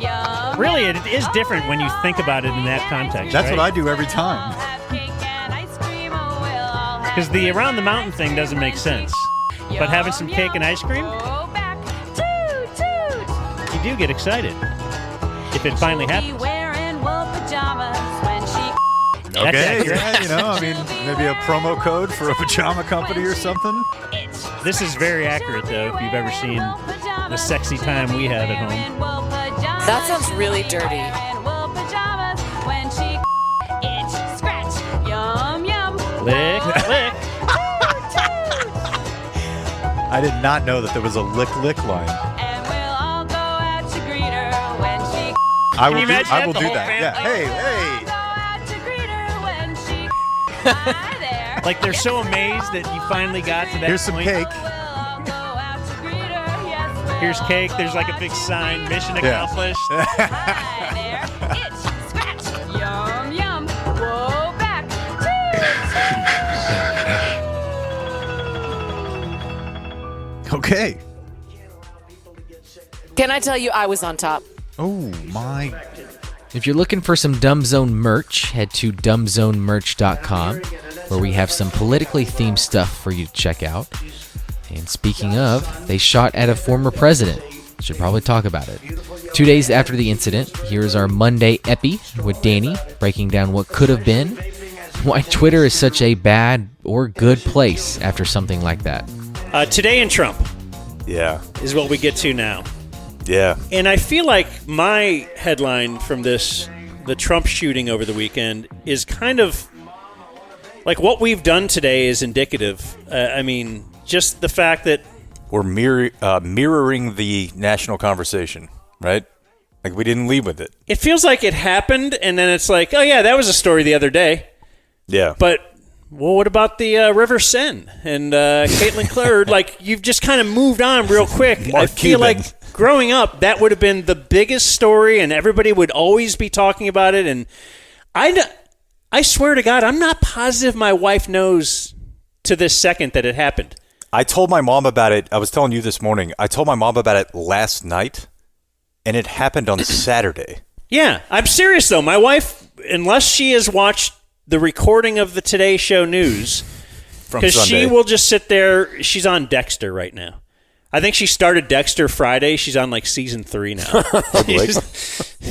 yum, Really, it is different when you think about it in that context. That's what I do every time. Because the around the mountain thing doesn't make sense. But having some cake and ice cream, you do get excited if it finally happens. wearing wool pajamas when she That's Okay, accurate. yeah, you know, I mean, maybe a promo code for a pajama company or something. This is very accurate, though, if you've ever seen the sexy time we have at home. That sounds really dirty. wool pajamas when she itch, scratch, yum, yum. Lick, lick. I did not know that there was a lick line. And we'll all go out to greet her when she I Can will you do, imagine I that? will The do whole that. fam- Yeah. Hey, hey. go out to greet her when she hi there. Like they're so amazed that you finally got to that Here's some point. cake. We'll all go out to greet her. Yes, we'll Here's cake. all There's go like a out big to sign, greet mission her. Yeah. accomplished. Hi there. Itch, scratch, yum, yum. Whoa, back. Okay. Can I tell you I was on top? Oh, my. If you're looking for some Dumb Zone merch, head to dumbzonemerch.com, where we have some politically themed stuff for you to check out. And speaking of, they shot at a former president. Should probably talk about it. 2 days after the incident, here's our Monday Epi with Danny, breaking down what could have been, why Twitter is such a bad or good place after something like that. Today in Trump Yeah. is what we get to now. Yeah. And I feel like my headline from this, the Trump shooting over the weekend, is kind of like what we've done today is indicative. I mean, just the fact that We're mirroring the national conversation, right? Like we didn't lead with it. it feels like it happened, and then it's like, oh yeah, that was a story the other day. Yeah. But well, what about the River Sen and Caitlin Clark? Like you've just kind of moved on real quick. Mark I feel Cuban. like growing up, that would have been the biggest story, and everybody would always be talking about it. And I swear to God, I'm not positive my wife knows to this second that it happened. I told my mom about it. I was telling you this morning. I told my mom about it last night, and it happened on Saturday. Yeah, I'm serious though. My wife, unless she has watched the recording of the Today Show news, From because she Sunday. will just sit there. She's on Dexter right now. I think she started Dexter Friday. She's on like season 3 now.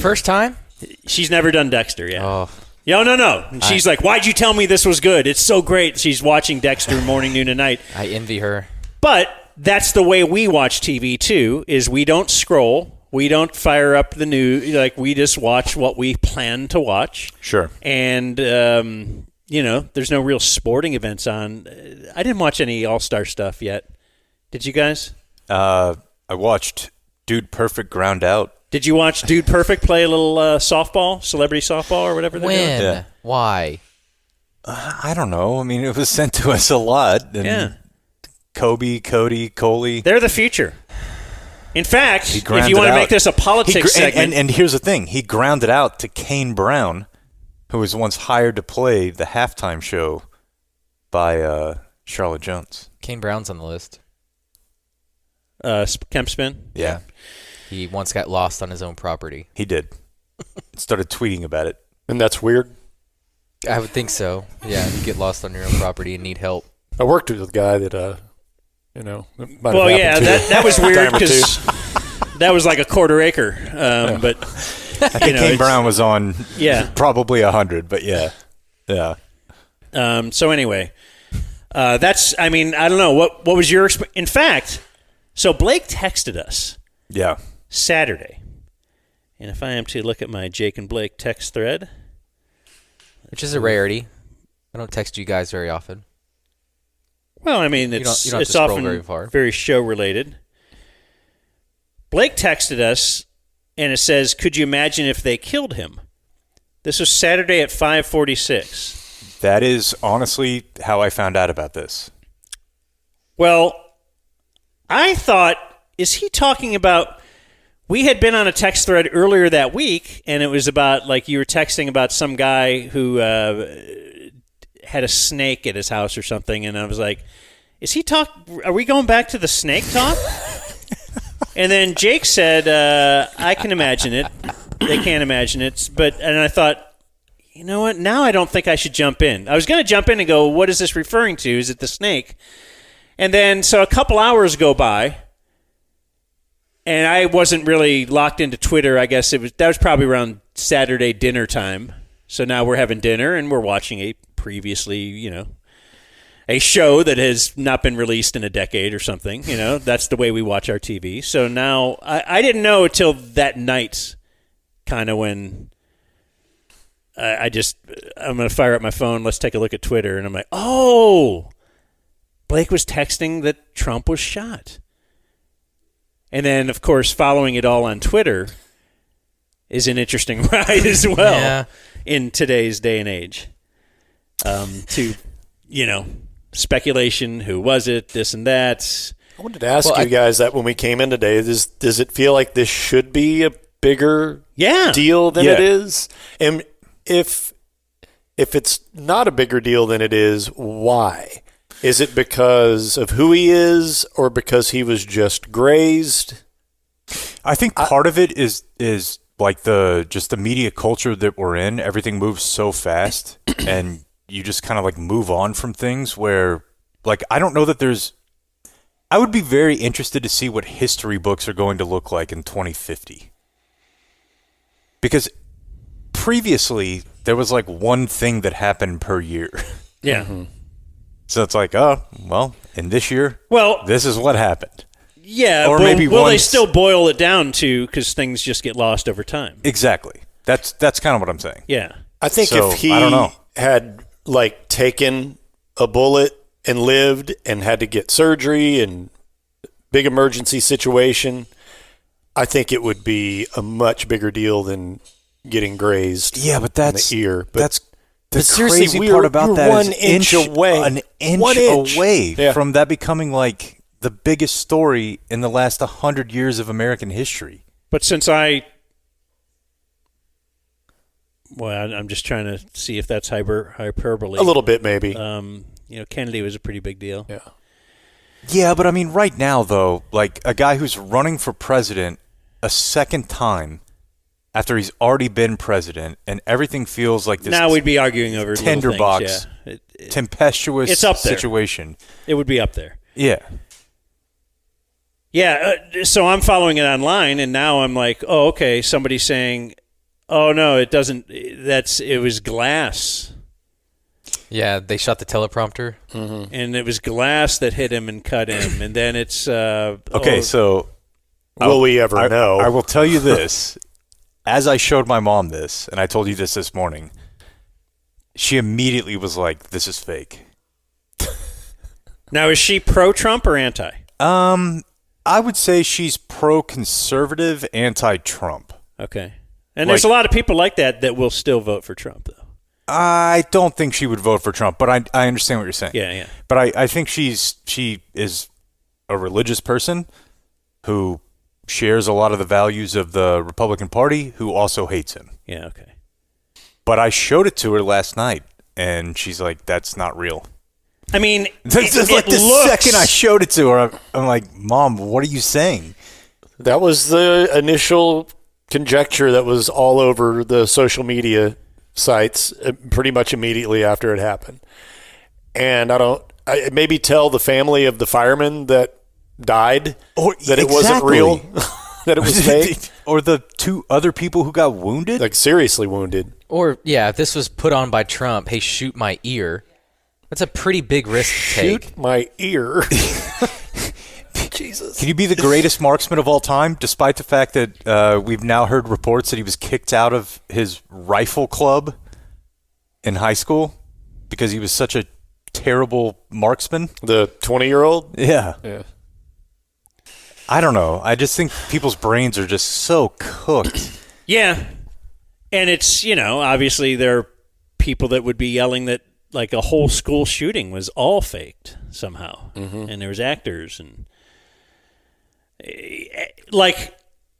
First time? She's never done Dexter yet. Oh. No. And she's like, why'd you tell me this was good? It's so great. She's watching Dexter morning, noon, and night. I envy her. But that's the way we watch TV too, is we don't scroll. We don't fire up the news. Like we just watch what we plan to watch. Sure. And there's no real sporting events on. I didn't watch any All-Star stuff yet. Did you guys? I watched Dude Perfect ground out. Did you watch Dude Perfect play a little softball, celebrity softball, or whatever they're doing? When? Why? I don't know. I mean, it was sent to us a lot. And Kobe, Cody, Coley. They're the future. In fact, if ground you want it to out. make this a politics segment. And here's the thing. He grounded out to Kane Brown, who was once hired to play the halftime show by Charlotte Jones. Kane Brown's on the list. Kemp Spin? Yeah. He once got lost on his own property. He did. Started tweeting about it. And that's weird? I would think so. Yeah, you get lost on your own property and need help. I worked with a guy that, it might Well, have yeah, happened to that was weird time or because that was like a quarter acre. But I think Kane Brown was on probably 100, but yeah. So anyway, I don't know. What was your in fact, so Blake texted us Saturday. And if I am to look at my Jake and Blake text thread, which is a rarity. I don't text you guys very often. Well, I mean, You don't have to it's scroll often very far. very show related. Blake texted us, and it says, "Could you imagine if they killed him?" This was Saturday at 5:46. That is honestly how I found out about this. Well, I thought, is he talking about? We had been on a text thread earlier that week, and it was about, like, you were texting about some guy who had a snake at his house or something, and I was like, are we going back to the snake talk? And then Jake said, I can imagine it. They can't imagine it. And I thought, you know what? Now I don't think I should jump in. I was going to jump in and go, what is this referring to? Is it the snake? And then, so a couple hours go by, and I wasn't really locked into Twitter. I guess that was probably around Saturday dinner time. So now we're having dinner, and we're watching a previously, a show that has not been released in a decade or something. That's the way we watch our TV. So now I didn't know until that night, kind of when I'm going to fire up my phone. Let's take a look at Twitter. And I'm like, oh, Blake was texting that Trump was shot. And then, of course, following it all on Twitter is an interesting ride as well in today's day and age. Speculation, who was it, this and that. I wanted to ask you guys that when we came in today. Does it feel like this should be a bigger deal than it is? And if it's not a bigger deal than it is, why? Is it because of who he is, or because he was just grazed? I think part of it is like the media culture that we're in. Everything moves so fast, and you just kind of like move on from things where, like, I don't know that there's. I would be very interested to see what history books are going to look like in 2050, because previously there was like one thing that happened per year. Yeah. Mm-hmm. So it's like, oh, well, in this year, this is what happened. Yeah, or maybe they still boil it down to, because things just get lost over time. Exactly. That's kind of what I'm saying. Yeah. I think So, if he I don't know. had like taken a bullet and lived and had to get surgery and big emergency situation, I think it would be a much bigger deal than getting grazed. Yeah, but that's in the ear. That's the seriously, crazy part about that is an inch away. an inch away from that becoming like the biggest story in the last 100 years of American history. But since I'm just trying to see if that's hyperbole. A little bit, maybe. Kennedy was a pretty big deal. Yeah. Yeah, but I mean, right now, though, like a guy who's running for president a second time after he's already been president, and everything feels like this. Now we'd be arguing over tinderbox, tempestuous it's up there. situation. It would be up there. Yeah. Yeah, so I'm following it online, and now I'm like, oh, okay, somebody's saying, oh, no, it doesn't, it was glass. Yeah, they shot the teleprompter. Mm-hmm. And it was glass that hit him and cut him, and then it's... okay, so... Will we ever know? I will tell you this. As I showed my mom this, and I told you this morning, she immediately was like, "This is fake." Now, is she pro-Trump or anti? I would say she's pro-conservative, anti-Trump. Okay. And there's a lot of people like that will still vote for Trump, though. I don't think she would vote for Trump, but I understand what you're saying. Yeah, yeah. But I think she is a religious person who shares a lot of the values of the Republican Party, who also hates him. Yeah, okay. But I showed it to her last night, and she's like, "That's not real." I mean, it's like the second I showed it to her, I'm like, "Mom, what are you saying?" That was the initial conjecture that was all over the social media sites pretty much immediately after it happened. And I maybe tell the family of the fireman that died that it wasn't real, that it was fake. Or the 2 other people who got wounded? Like seriously wounded. Or, yeah, if this was put on by Trump, hey, shoot my ear. That's a pretty big risk to take. Shoot my ear. Jesus. Can you be the greatest marksman of all time, despite the fact that we've now heard reports that he was kicked out of his rifle club in high school because he was such a terrible marksman? The 20-year-old? Yeah. Yeah. I don't know. I just think people's brains are just so cooked. Yeah. And it's, obviously there are people that would be yelling that like a whole school shooting was all faked somehow. Mm-hmm. And there was actors and let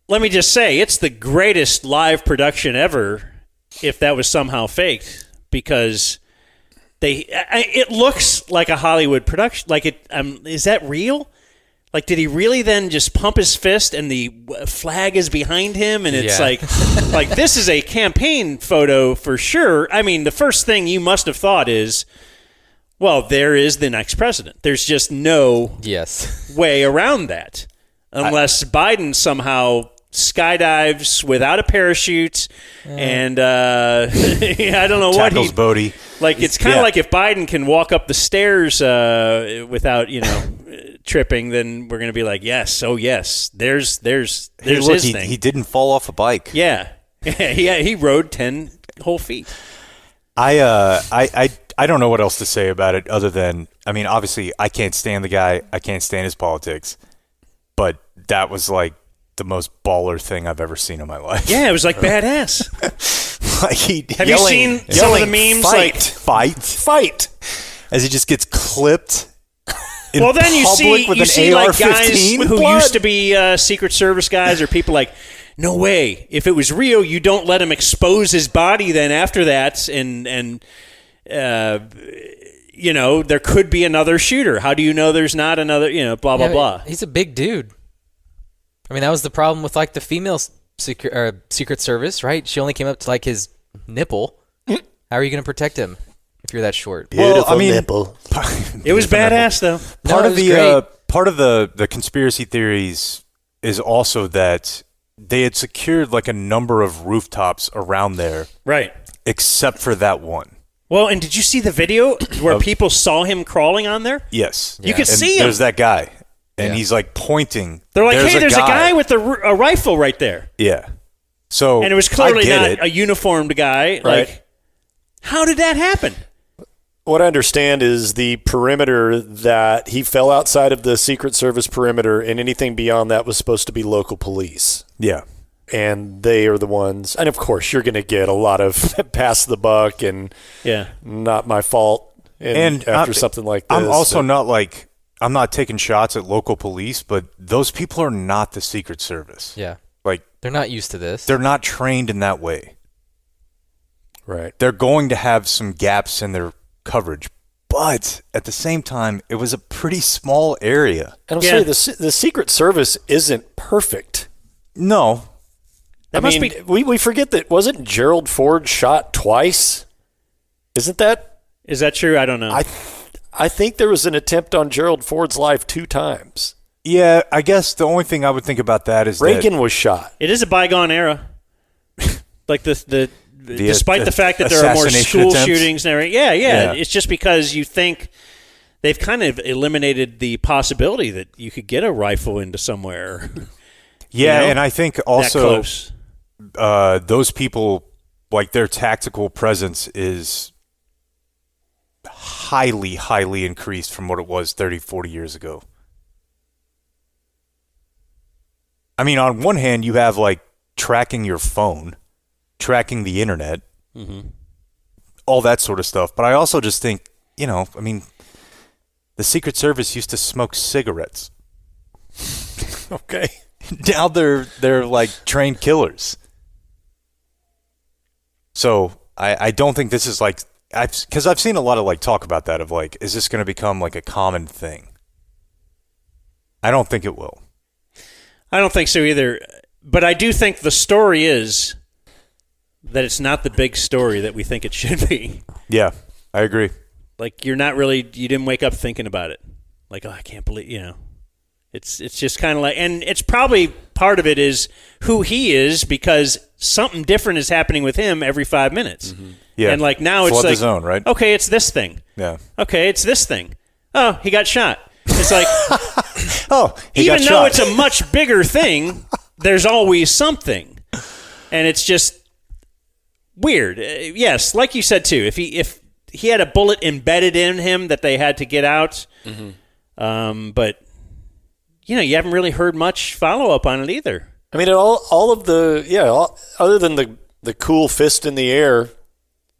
me just say, it's the greatest live production ever if that was somehow faked, because it looks like a Hollywood production. Like is that real? Like, did he really then just pump his fist and the flag is behind him? And it's like this is a campaign photo for sure. I mean, the first thing you must have thought is, well, there is the next president. There's just no way around that. Unless Biden somehow skydives without a parachute and I don't know what he... Tackles Bodie. Like, it's kind of like if Biden can walk up the stairs without, tripping, then we're going to be like, yes, there's his thing. He didn't fall off a bike. Yeah. He rode 10 whole feet. I don't know what else to say about it other than, I mean, obviously, I can't stand the guy. I can't stand his politics. But that was like the most baller thing I've ever seen in my life. Yeah, it was like badass. Have you seen some of the memes? Fight. As he just gets clipped. Well, then you see like guys who blood. used to be Secret Service guys or people like, no way. If it was real, you don't let him expose his body then after that. And there could be another shooter. How do you know there's not another, blah, blah, blah. He's a big dude. I mean, that was the problem with like the female Secret Service, right? She only came up to like his nipple. How are you going to protect him if you're that short? Beautiful nipple. It was badass though. Part of the conspiracy theories is also that they had secured like a number of rooftops around there. Right. Except for that one. Well, and did you see the video where people saw him crawling on there? Yes. You could see him. There's that guy. And he's like pointing. They're like, hey, there's a guy with a rifle right there. Yeah. So and it was clearly not a uniformed guy. Right. Like, how did that happen? What I understand is the perimeter that he fell outside of the Secret Service perimeter, and anything beyond that was supposed to be local police. Yeah. And they are the ones. And, of course, you're going to get a lot of pass the buck and not my fault after something like this. I'm also I'm not taking shots at local police, but those people are not the Secret Service. Yeah. Like, they're not used to this. They're not trained in that way. Right. They're going to have some gaps in their coverage. But at the same time, it was a pretty small area. And I'll say the Secret Service isn't perfect. No. We forget that, wasn't Gerald Ford shot twice? Is that true? I don't know. I think there was an attempt on Gerald Ford's life 2 times. Yeah, I guess the only thing I would think about that is Reagan was shot. It is a bygone era. Like despite the fact that there are more school shootings and everything. Yeah. It's just because you think they've kind of eliminated the possibility that you could get a rifle into somewhere. Yeah, and I think also those people, like their tactical presence is highly, highly increased from what it was 30, 40 years ago. I mean, on one hand, you have like tracking your phone, tracking the internet, all that sort of stuff. But I also just think, I mean, the Secret Service used to smoke cigarettes. Okay. Now they're like trained killers. So I don't think this is like, because I've seen a lot of like talk about that of like, is this going to become like a common thing? I don't think it will. I don't think so either. But I do think the story is that it's not the big story that we think it should be. Yeah, I agree. Like, you didn't wake up thinking about it. Like, oh, I can't believe, It's just kind of like, and it's probably part of it is who he is, because something different is happening with him every 5 minutes. Yeah. And like now Flood it's the like, zone, right? Okay, it's this thing. Yeah. Okay, it's this thing. Oh, he got shot. It's like, Even though it's a much bigger thing, there's always something, and it's just weird. Yes, like you said too. If he had a bullet embedded in him that they had to get out, but you haven't really heard much follow up on it either. I mean, all of the other than the cool fist in the air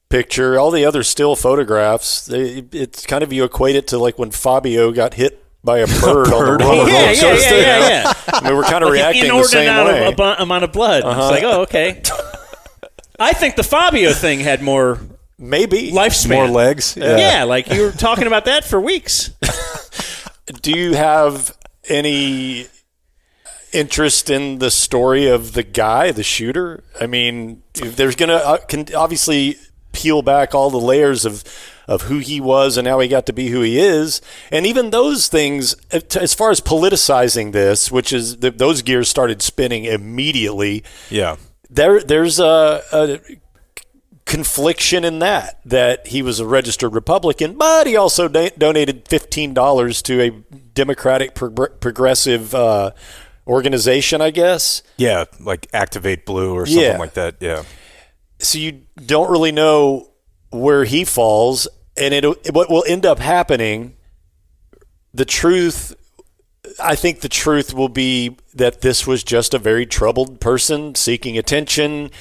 picture, all the other still photographs, it's kind of, you equate it to like when Fabio got hit by a bird on the roller. Yeah. I mean, we're kind of like reacting the same way. Amount of blood. It's like, oh, okay. I think the Fabio thing had more lifespan, more legs. Yeah, like you were talking about that for weeks. Do you have any interest in the story of the guy, the shooter? I mean, if there's can obviously peel back all the layers of who he was and how he got to be who he is, and even those things, as far as politicizing this, which is those gears started spinning immediately. Yeah, there's a confliction in that he was a registered Republican, but he also donated $15 to a Democratic progressive organization, I guess. Yeah, like Activate Blue or something like that. Yeah. So you don't really know where he falls, and what will end up happening, I think the truth will be that this was just a very troubled person seeking attention.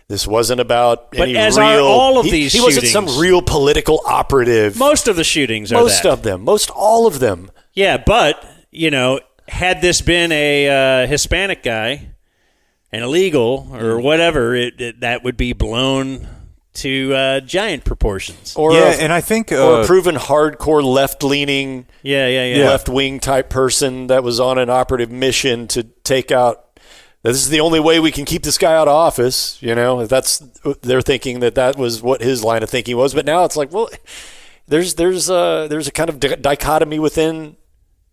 This wasn't about any as real... are all of these He wasn't some real political operative. Most of the shootings are Most of them. Most all of them. Yeah, but, had this been a Hispanic guy and illegal or whatever, that would be blown to giant proportions. And I think... or a proven hardcore left-leaning, left-wing type person that was on an operative mission to take out... This is the only way we can keep this guy out of office. They're thinking that was what his line of thinking was. But now it's like, well, there's a kind of dichotomy within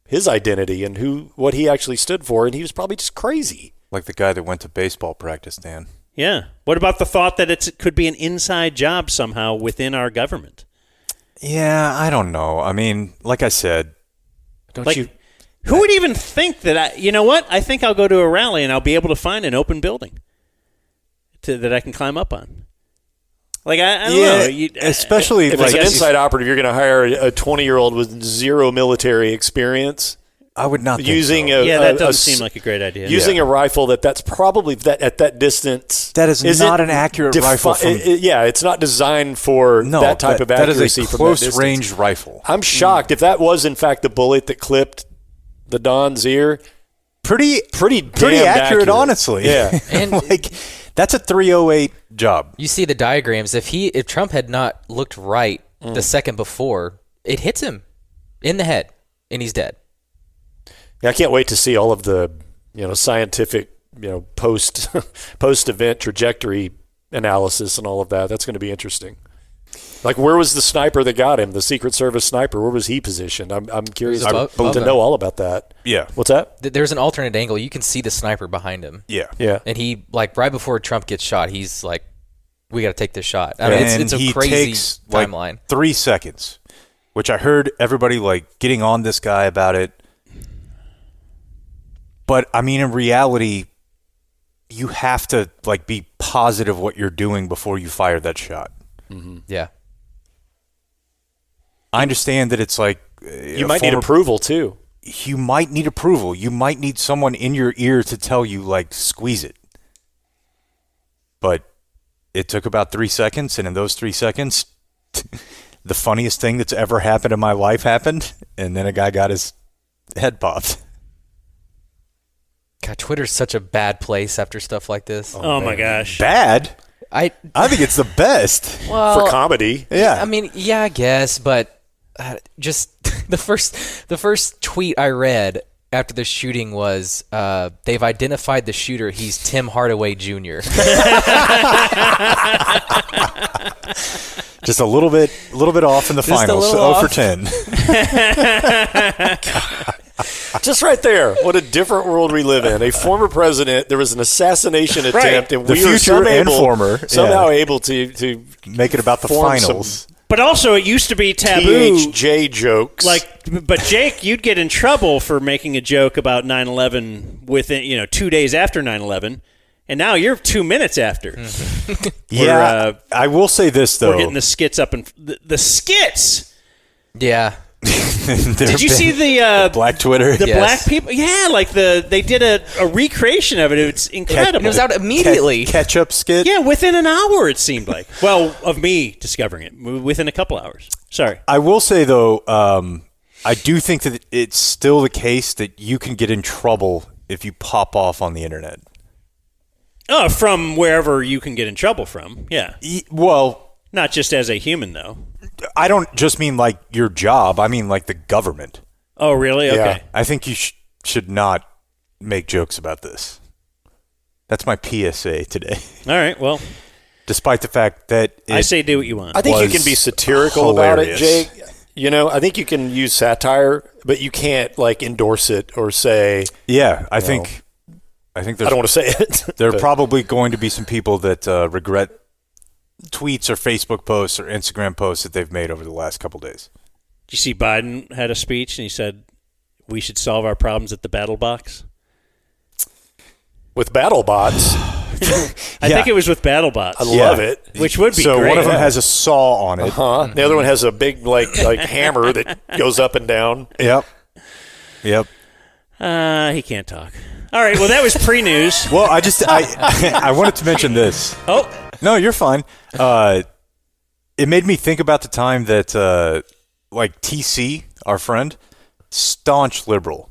his identity and what he actually stood for, and he was probably just crazy. Like the guy that went to baseball practice, Dan. Yeah. What about the thought that it could be an inside job somehow within our government? Yeah, I don't know. I mean, like I said, who would even think that you know what? I think I'll go to a rally and I'll be able to find an open building that I can climb up on. Like, I don't know. Especially if it's an inside operative, you're going to hire a 20-year-old with zero military experience. I would not using think so. that doesn't seem like a great idea. Using a rifle that's probably at that distance. That is not an accurate rifle. It's not designed for that type of accuracy. That is a close-range rifle. I'm shocked if that was in fact the bullet that clipped the Don's ear. Pretty accurate, honestly. Yeah, and that's a 308 job. You see the diagrams. If Trump had not looked right the second before, it hits him in the head, and he's dead. Yeah, I can't wait to see all of the scientific post event trajectory analysis and all of that. That's going to be interesting. Like, where was the sniper that got him? The Secret Service sniper. Where was he positioned? I'm curious to know all about that. Yeah. What's that? There's an alternate angle. You can see the sniper behind him. Yeah. And he, like, right before Trump gets shot, he's like, "We got to take this shot." I mean, it's a crazy timeline. Like 3 seconds, which I heard everybody like getting on this guy about it. But I mean, in reality, you have to like be positive what you're doing before you fire that shot. Yeah. I understand that it's like You might need approval too. You might need approval. You might need someone in your ear to tell you, like, squeeze it. But it took about 3 seconds, and in those 3 seconds, the funniest thing that's ever happened in my life happened, and then a guy got his head popped. God, Twitter's such a bad place after stuff like this. Oh my gosh. Bad? I think it's the best. Well, for comedy. Yeah. I mean, yeah, I guess, but just the first tweet I read after the shooting was they've identified the shooter. He's Tim Hardaway Jr. Just a little bit off in the finals. 0 for 10. Just right there. What a different world we live in. A former president, there was an assassination attempt, and the we were future and somehow able to make it about the finals. But also, it used to be taboo. THJ jokes. But Jake, you'd get in trouble for making a joke about 9/11 within 2 days after 9/11, and now you're 2 minutes after. Yeah, I will say this though. We're getting the skits up and the skits. Yeah. Did you see the Black Twitter? The Black people? Yeah, they did a recreation of it. It's incredible. And it was out immediately. Catch-up skit? Yeah, within an hour it seemed like. Well, of me discovering it within a couple hours. Sorry. I will say though, I do think that it's still the case that you can get in trouble if you pop off on the internet. Oh, from wherever you can get in trouble from. Yeah. Well, not just as a human though. I don't just mean like your job. I mean like the government. Oh, really? Okay. Yeah. I think you should not make jokes about this. That's my PSA today. All right. Well, despite the fact that I say do what you want. I think you can be satirical about it, Jake. I think you can use satire, but you can't endorse it or say. Yeah, I think there's, I don't want to say it. There are probably going to be some people that regret tweets or Facebook posts or Instagram posts that they've made over the last couple days. Did you see Biden had a speech and he said we should solve our problems at the battle box? With battle bots. I think it was with battle bots. I love it. Which would be so great. one of them has a saw on it. The other one has a big like hammer that goes up and down. Yep. He can't talk. All right. Well, that was pre-news. Well, I wanted to mention this. Oh. No, you're fine. It made me think about the time that TC, our friend, staunch liberal.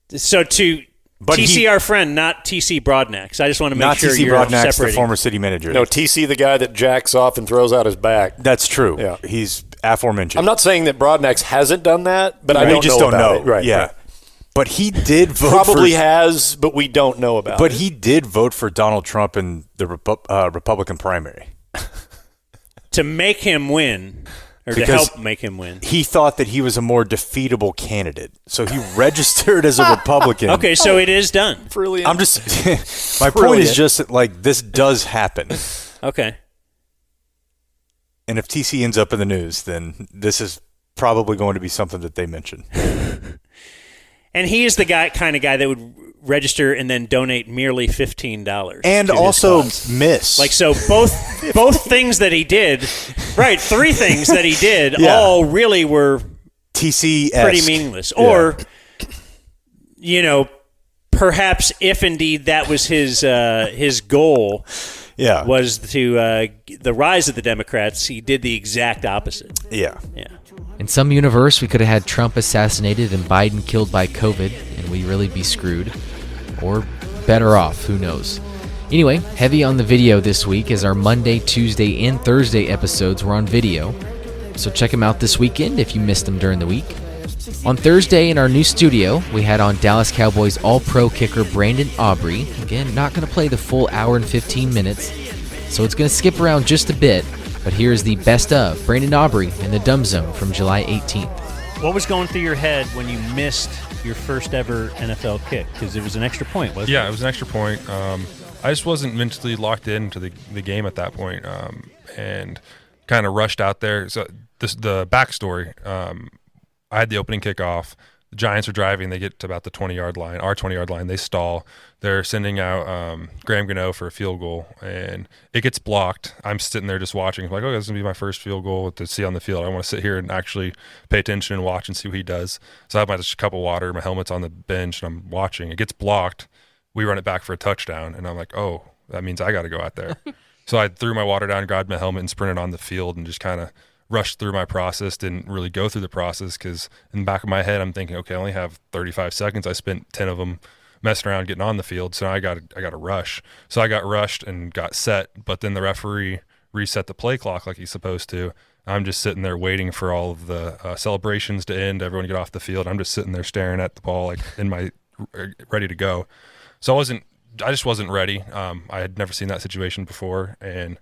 So TC, our friend, not TC Broadnax. I just want to make sure you're not TC Broadnax, separating. the former city manager. No, TC, the guy that jacks off and throws out his back. That's true. Yeah. He's aforementioned. I'm not saying that Broadnax hasn't done that, but we just don't know. It. Right. Yeah. Right. But he did vote Probably has, but we don't know about it. But he did vote for Donald Trump in the Republican primary. To make him win, or to help make him win. He thought that he was a more defeatable candidate. So he registered as a Republican. Okay, so it is done. Brilliant. I'm just my point is just that, this does happen. Okay. And if TC ends up in the news, then this is probably going to be something that they mention. And he is the kind of guy that would register and then donate merely $15 and to also his cause. miss. So both things that he did, right? 3 things that he did, all really were TC pretty meaningless. Or perhaps if indeed that was his goal, was to the rise of the Democrats, he did the exact opposite. Yeah. In some universe, we could have had Trump assassinated and Biden killed by COVID, and we'd really be screwed. Or better off, who knows. Anyway, heavy on the video this week as our Monday, Tuesday, and Thursday episodes were on video. So check them out this weekend if you missed them during the week. On Thursday in our new studio, we had on Dallas Cowboys All-Pro kicker Brandon Aubrey. Again, not going to play the full hour and 15 minutes, so it's going to skip around just a bit. But here's the best of Brandon Aubrey in the Dumb Zone from July 18th. What was going through your head when you missed your first ever NFL kick? Because it was an extra point, wasn't it? Yeah, it was an extra point. I just wasn't mentally locked into the game at that point, and kind of rushed out there. So the backstory, I had the opening kickoff. The Giants are driving. They get to about the 20-yard line, our 20-yard line. They stall. They're sending out Graham Gano for a field goal, and it gets blocked. I'm sitting there just watching. I'm like, this is going to be my first field goal to see on the field. I want to sit here and actually pay attention and watch and see what he does. So I have my cup of water. My helmet's on the bench, and I'm watching. It gets blocked. We run it back for a touchdown, and I'm like, that means I got to go out there. So I threw my water down, grabbed my helmet, and sprinted on the field and just kind of rushed through my process. Didn't really go through the process because in the back of my head I'm thinking, okay, I only have 35 seconds. I spent 10 of them messing around getting on the field, so I got to rush. So I got rushed and got set, but then the referee reset the play clock like he's supposed to. I'm just sitting there waiting for all of the celebrations to end, everyone to get off the field. I'm just sitting there staring at the ball like ready to go. So I just wasn't ready. I had never seen that situation before, and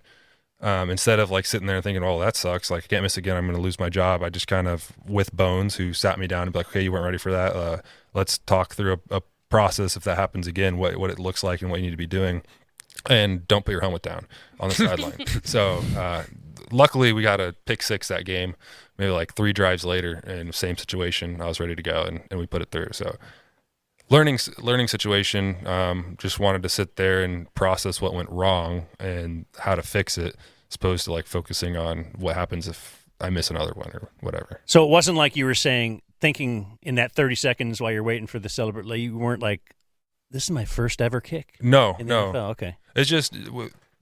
instead of like sitting there and thinking, that sucks, like I can't miss again, I'm going to lose my job, I just kind of, with Bones, who sat me down and be like, okay, you weren't ready for that. Let's talk through a process if that happens again, what it looks like and what you need to be doing, and don't put your helmet down on the sideline. So luckily we got a pick six that game, maybe like 3 drives later, and same situation, I was ready to go, and we put it through. So learning situation, just wanted to sit there and process what went wrong and how to fix it, as opposed to like focusing on what happens if I miss another one or whatever. So it wasn't like you were thinking in that 30 seconds while you're waiting for the celebrate, like you weren't like, this is my first ever kick? No. NFL. Okay. It's just,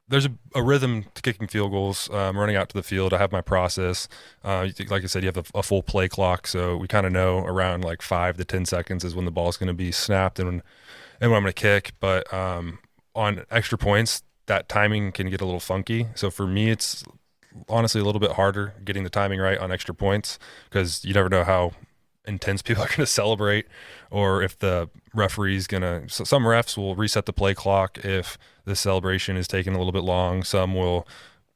there's a rhythm to kicking field goals, running out to the field. I have my process. Like I said, you have a full play clock, so we kind of know around like 5 to 10 seconds is when the ball's going to be snapped and when I'm going to kick. But on extra points, that timing can get a little funky. So for me, it's honestly a little bit harder getting the timing right on extra points, because you never know how intense people are going to celebrate, or if the referee's going to. So some refs will reset the play clock if the celebration is taking a little bit long. Some will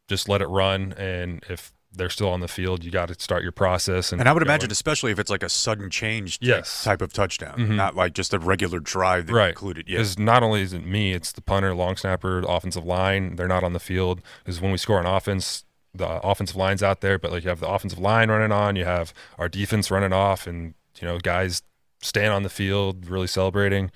just let it run, and if they're still on the field, you got to start your process. And I would imagine, especially if it's like a sudden change type of touchdown, not like just a regular drive that included. Because not only is it me, it's the punter, long snapper, the offensive line. They're not on the field, because when we score on offense, the offensive line's out there, but like you have the offensive line running on, you have our defense running off, and guys staying on the field really celebrating.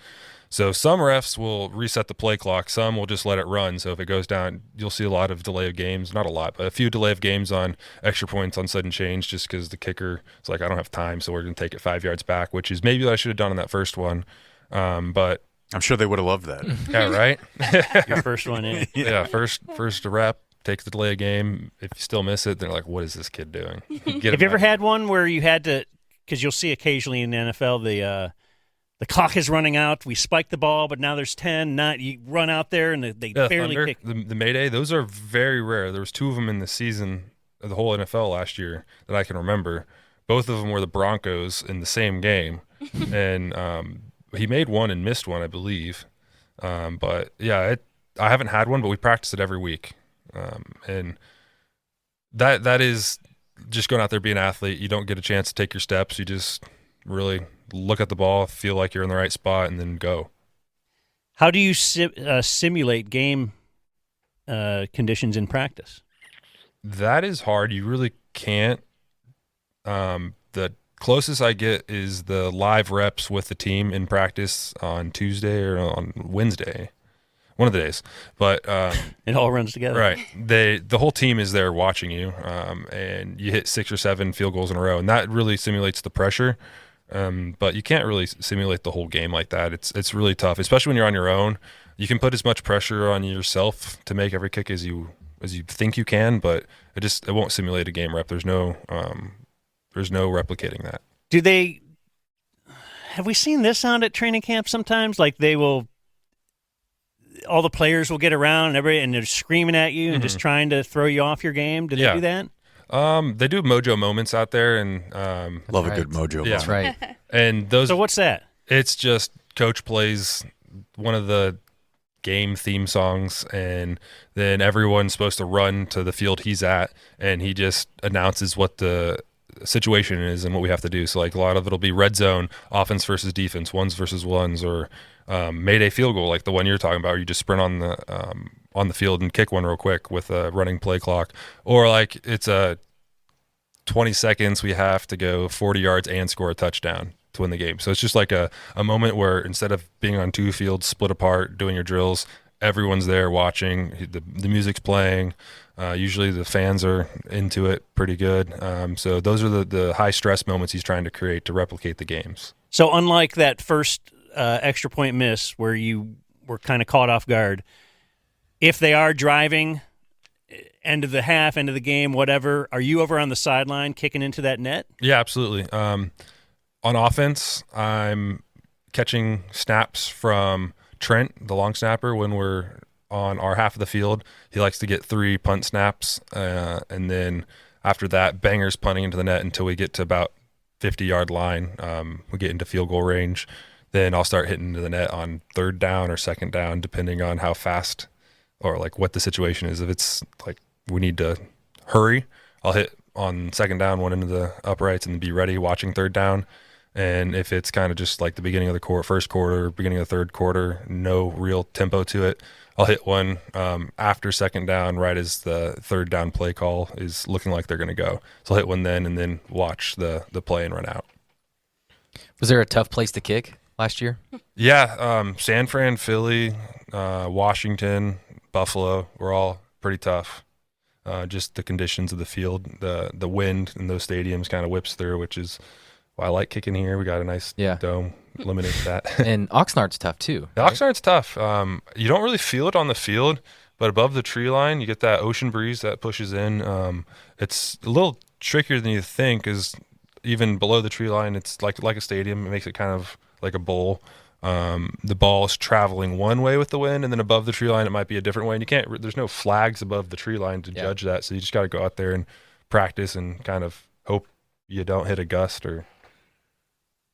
So some refs will reset the play clock, some will just let it run. So if it goes down, you'll see a lot of delay of games, not a lot, but a few delay of games on extra points on sudden change, just because the kicker is like, I don't have time, so we're going to take it 5 yards back, which is maybe what I should have done on that first one. But I'm sure they would have loved that. Yeah, right? Your first one in. Yeah, first rep. Take the delay of game. If you still miss it, they're like, what is this kid doing? Have you ever had one where you had to, because you'll see occasionally in the NFL, the clock is running out, we spike the ball, but now there's 10, not you run out there and they barely Thunder, kick. The Mayday, those are very rare. There was 2 of them in the season of the whole NFL last year that I can remember. Both of them were the Broncos in the same game. And he made one and missed one, I believe. But yeah, I haven't had one, but we practice it every week. And that is just going out there being an athlete. You don't get a chance to take your steps. You just really look at the ball, feel like you're in the right spot, and then go. How do you simulate game conditions in practice? That is hard. You really can't. The closest I get is the live reps with the team in practice on Tuesday or on Wednesday. One of the days, but it all runs together, right? The whole team is there watching you, and you hit 6 or 7 field goals in a row, and that really simulates the pressure. But you can't really simulate the whole game like that. It's really tough, especially when you're on your own. You can put as much pressure on yourself to make every kick as you think you can, but it won't simulate a game rep. There's no replicating that. Have we seen this on at training camp sometimes? Like all the players will get around and they're screaming at you and just trying to throw you off your game. Do they do that? They do mojo moments out there, and love a good mojo moment. That's right. And those. So what's that? It's just coach plays one of the game theme songs, and then everyone's supposed to run to the field he's at, and he just announces what the situation is and what we have to do. So like a lot of it'll be red zone, offense versus defense, ones versus ones, or Mayday field goal, like the one you're talking about, where you just sprint on the field and kick one real quick with a running play clock, or like it's a 20 seconds, we have to go 40 yards and score a touchdown to win the game. So it's just like a moment where instead of being on two fields split apart doing your drills, everyone's there watching. The music's playing. Usually the fans are into it pretty good. So those are the high stress moments he's trying to create to replicate the games. So unlike that first extra point miss where you were kind of caught off guard, if they are driving end of the half, end of the game, whatever, are you over on the sideline kicking into that net? Yeah, absolutely. On offense, I'm catching snaps from Trent, the long snapper, when we're on our half of the field. He likes to get 3 punt snaps, and then after that, bangers punting into the net until we get to about 50-yard line. We get into field goal range. Then I'll start hitting into the net on third down or second down, depending on how fast or like what the situation is. If it's like we need to hurry, I'll hit on second down, one into the uprights, and be ready watching third down. And if it's kind of just like the beginning of the first quarter, beginning of the third quarter, no real tempo to it, I'll hit one after second down, right as the third down play call is looking like they're going to go. So I'll hit one then and then watch the play and run out. Was there a tough place to kick last year? Yeah, San Fran, Philly, Washington, Buffalo were all pretty tough. Just the conditions of the field, the wind in those stadiums kind of whips through, which is why I like kicking here. We got a nice dome, eliminates that. And Oxnard's tough too. The Oxnard's tough. You don't really feel it on the field, but above the tree line, you get that ocean breeze that pushes in. It's a little trickier than you think, because even below the tree line, it's like a stadium. It makes it kind of like a bowl. The ball is traveling one way with the wind, and then above the tree line, it might be a different way. And you can't. There's no flags above the tree line to judge that, so you just got to go out there and practice and kind of hope you don't hit a gust or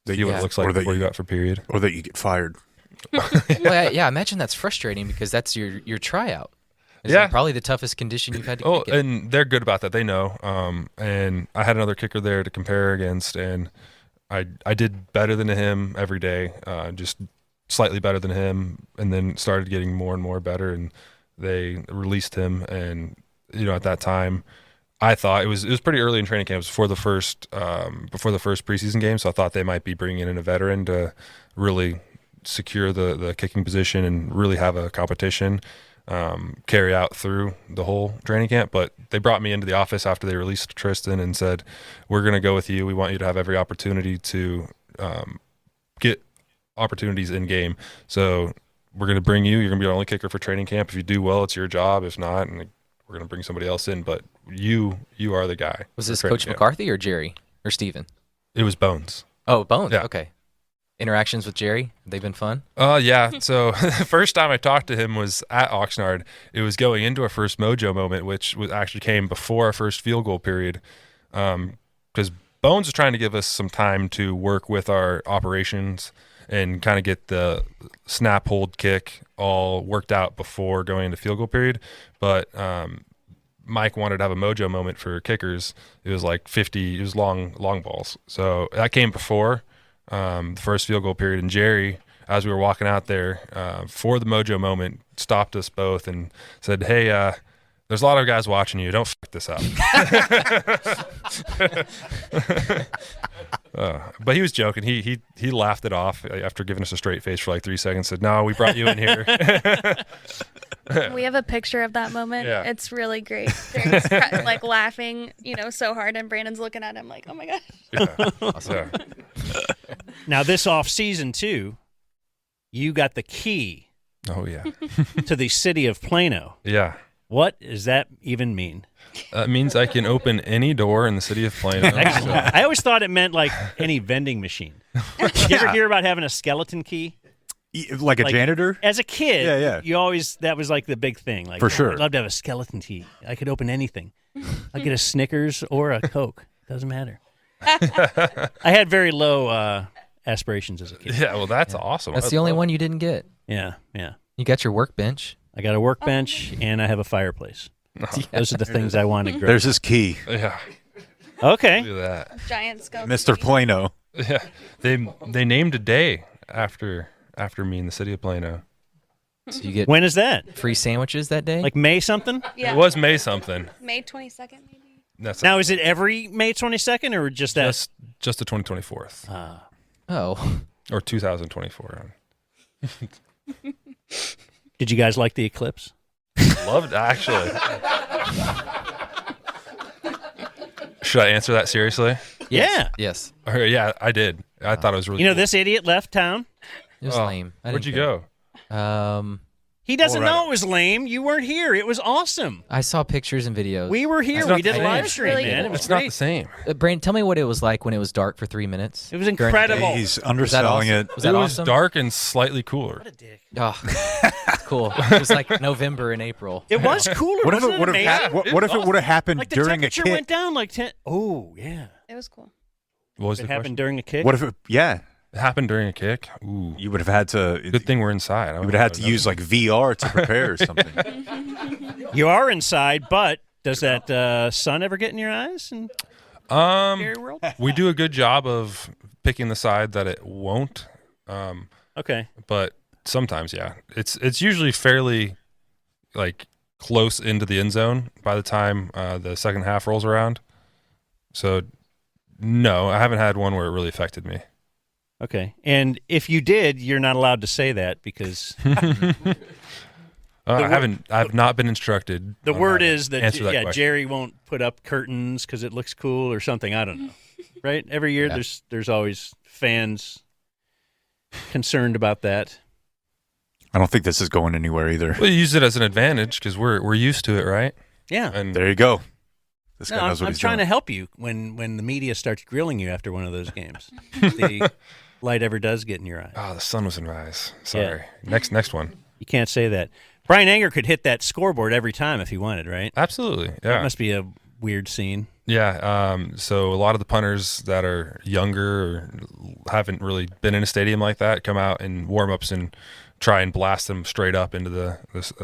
see what it looks like before you go out for period, or that you get fired. Well, yeah, I imagine that's frustrating because that's your tryout. It's probably the toughest condition you've had to kick in. And they're good about that. They know. And I had another kicker there to compare against, and I did better than him every day, just slightly better than him, and then started getting more and more better, and they released him. And at that time, I thought it was pretty early in training camps before the first preseason game, so I thought they might be bringing in a veteran to really secure the kicking position and really have a competition carry out through the whole training camp. But they brought me into the office after they released Tristan and said, "We're going to go with you. We want you to have every opportunity to get opportunities in game. So we're going to bring you. You're going to be our only kicker for training camp. If you do well, it's your job. If not, and we're going to bring somebody else in. But you are the guy." Was this Coach McCarthy or Jerry or Steven? It was Bones. Oh, Bones. Yeah. Okay. Interactions with Jerry, they've been fun? Yeah. So the first time I talked to him was at Oxnard. It was going into our first mojo moment, which actually came before our first field goal period, because Bones was trying to give us some time to work with our operations and kind of get the snap, hold, kick all worked out before going into field goal period. But Mike wanted to have a mojo moment for kickers. It was like 50, it was long balls. So that came before the first field goal period, and Jerry, as we were walking out there for the mojo moment, stopped us both and said, "Hey, there's a lot of guys watching you. Don't fuck this up." But he was joking. He laughed it off after giving us a straight face for like 3 seconds. Said, "No, we brought you in here." We have a picture of that moment. Yeah. It's really great. They're just like laughing, so hard, and Brandon's looking at him like, "Oh my gosh." Yeah. Awesome. Now this off season too, you got the key. Oh yeah. To the city of Plano. Yeah. What does that even mean? That means I can open any door in the city of Plano. I always thought it meant like any vending machine. Did you ever hear about having a skeleton key? Like a janitor? As a kid, Yeah. you always, that was like the big thing. Like, For sure. I'd love to have a skeleton key. I could open anything. I'd get a Snickers or a Coke. Doesn't matter. I had very low aspirations as a kid. Yeah, well, that's awesome. That's the only one you didn't get. Yeah. You got your workbench. I got a workbench and I have a fireplace. Those are the things I wanted. There's his key. Yeah. Okay. Do that. Giant scope. Mr. Plano. Yeah. They named a day after me in the city of Plano. So you get when is that? Free sandwiches that day? Like May something? Yeah. It was May something. May 22nd, maybe. That's now, is it every May 22nd or just that? Just the 2024th. Oh. Or 2024. Did you guys like the eclipse? Loved it, actually. Should I answer that seriously? Yeah. Yes. Okay, yeah, I did. I thought it was really You know, cool. this idiot left town. It was lame. I Where'd didn't you care. go? He doesn't Colorado. know it was lame. You weren't here. It was awesome. I saw pictures and videos. We were here. It's not We did the a live same. stream, man. It was It's great. not the same. Brandon, tell me what it was like when it was dark for 3 minutes. It was during the incredible. day. He's Was that underselling awesome? it. Was that It was awesome? dark and slightly cooler. Oh, it's cool. It was like November and April. It was cooler. What if wasn't it would have amazing? what if it would have happened Like the during a temperature kick? went down like 10. Oh, yeah. It was cool. What was It the happened question? during a kick. What if it? Yeah, It happened during a kick. Ooh, you would have had to. good thing we're inside. You would have had to use like VR to prepare or something. You are inside, but does that sun ever get in your eyes? And Scary world? We do a good job of picking the side that it won't. Okay. But sometimes, yeah, it's usually fairly like close into the end zone by the time the second half rolls around. So, no, I haven't had one where it really affected me. Okay. And if you did, you're not allowed to say that because I've not been instructed. the on word how to is that, answer that question. Jerry won't put up curtains because it looks cool or something. I don't know. Right? Every year there's always fans concerned about that. I don't think this is going anywhere either. We use it as an advantage because we're used to it, right? Yeah. And There you go. This No, guy knows what I'm he's trying doing. to help you when the media starts grilling you after one of those games. The light ever does get in your eye. oh, the sun was in my eyes. Sorry. Next one. You can't say that. Brian Anger could hit that scoreboard every time if he wanted, right? Absolutely. That Yeah. must be a weird scene. Yeah. So a lot of the punters that are younger or haven't really been in a stadium like that come out in warm-ups and try and blast them straight up into the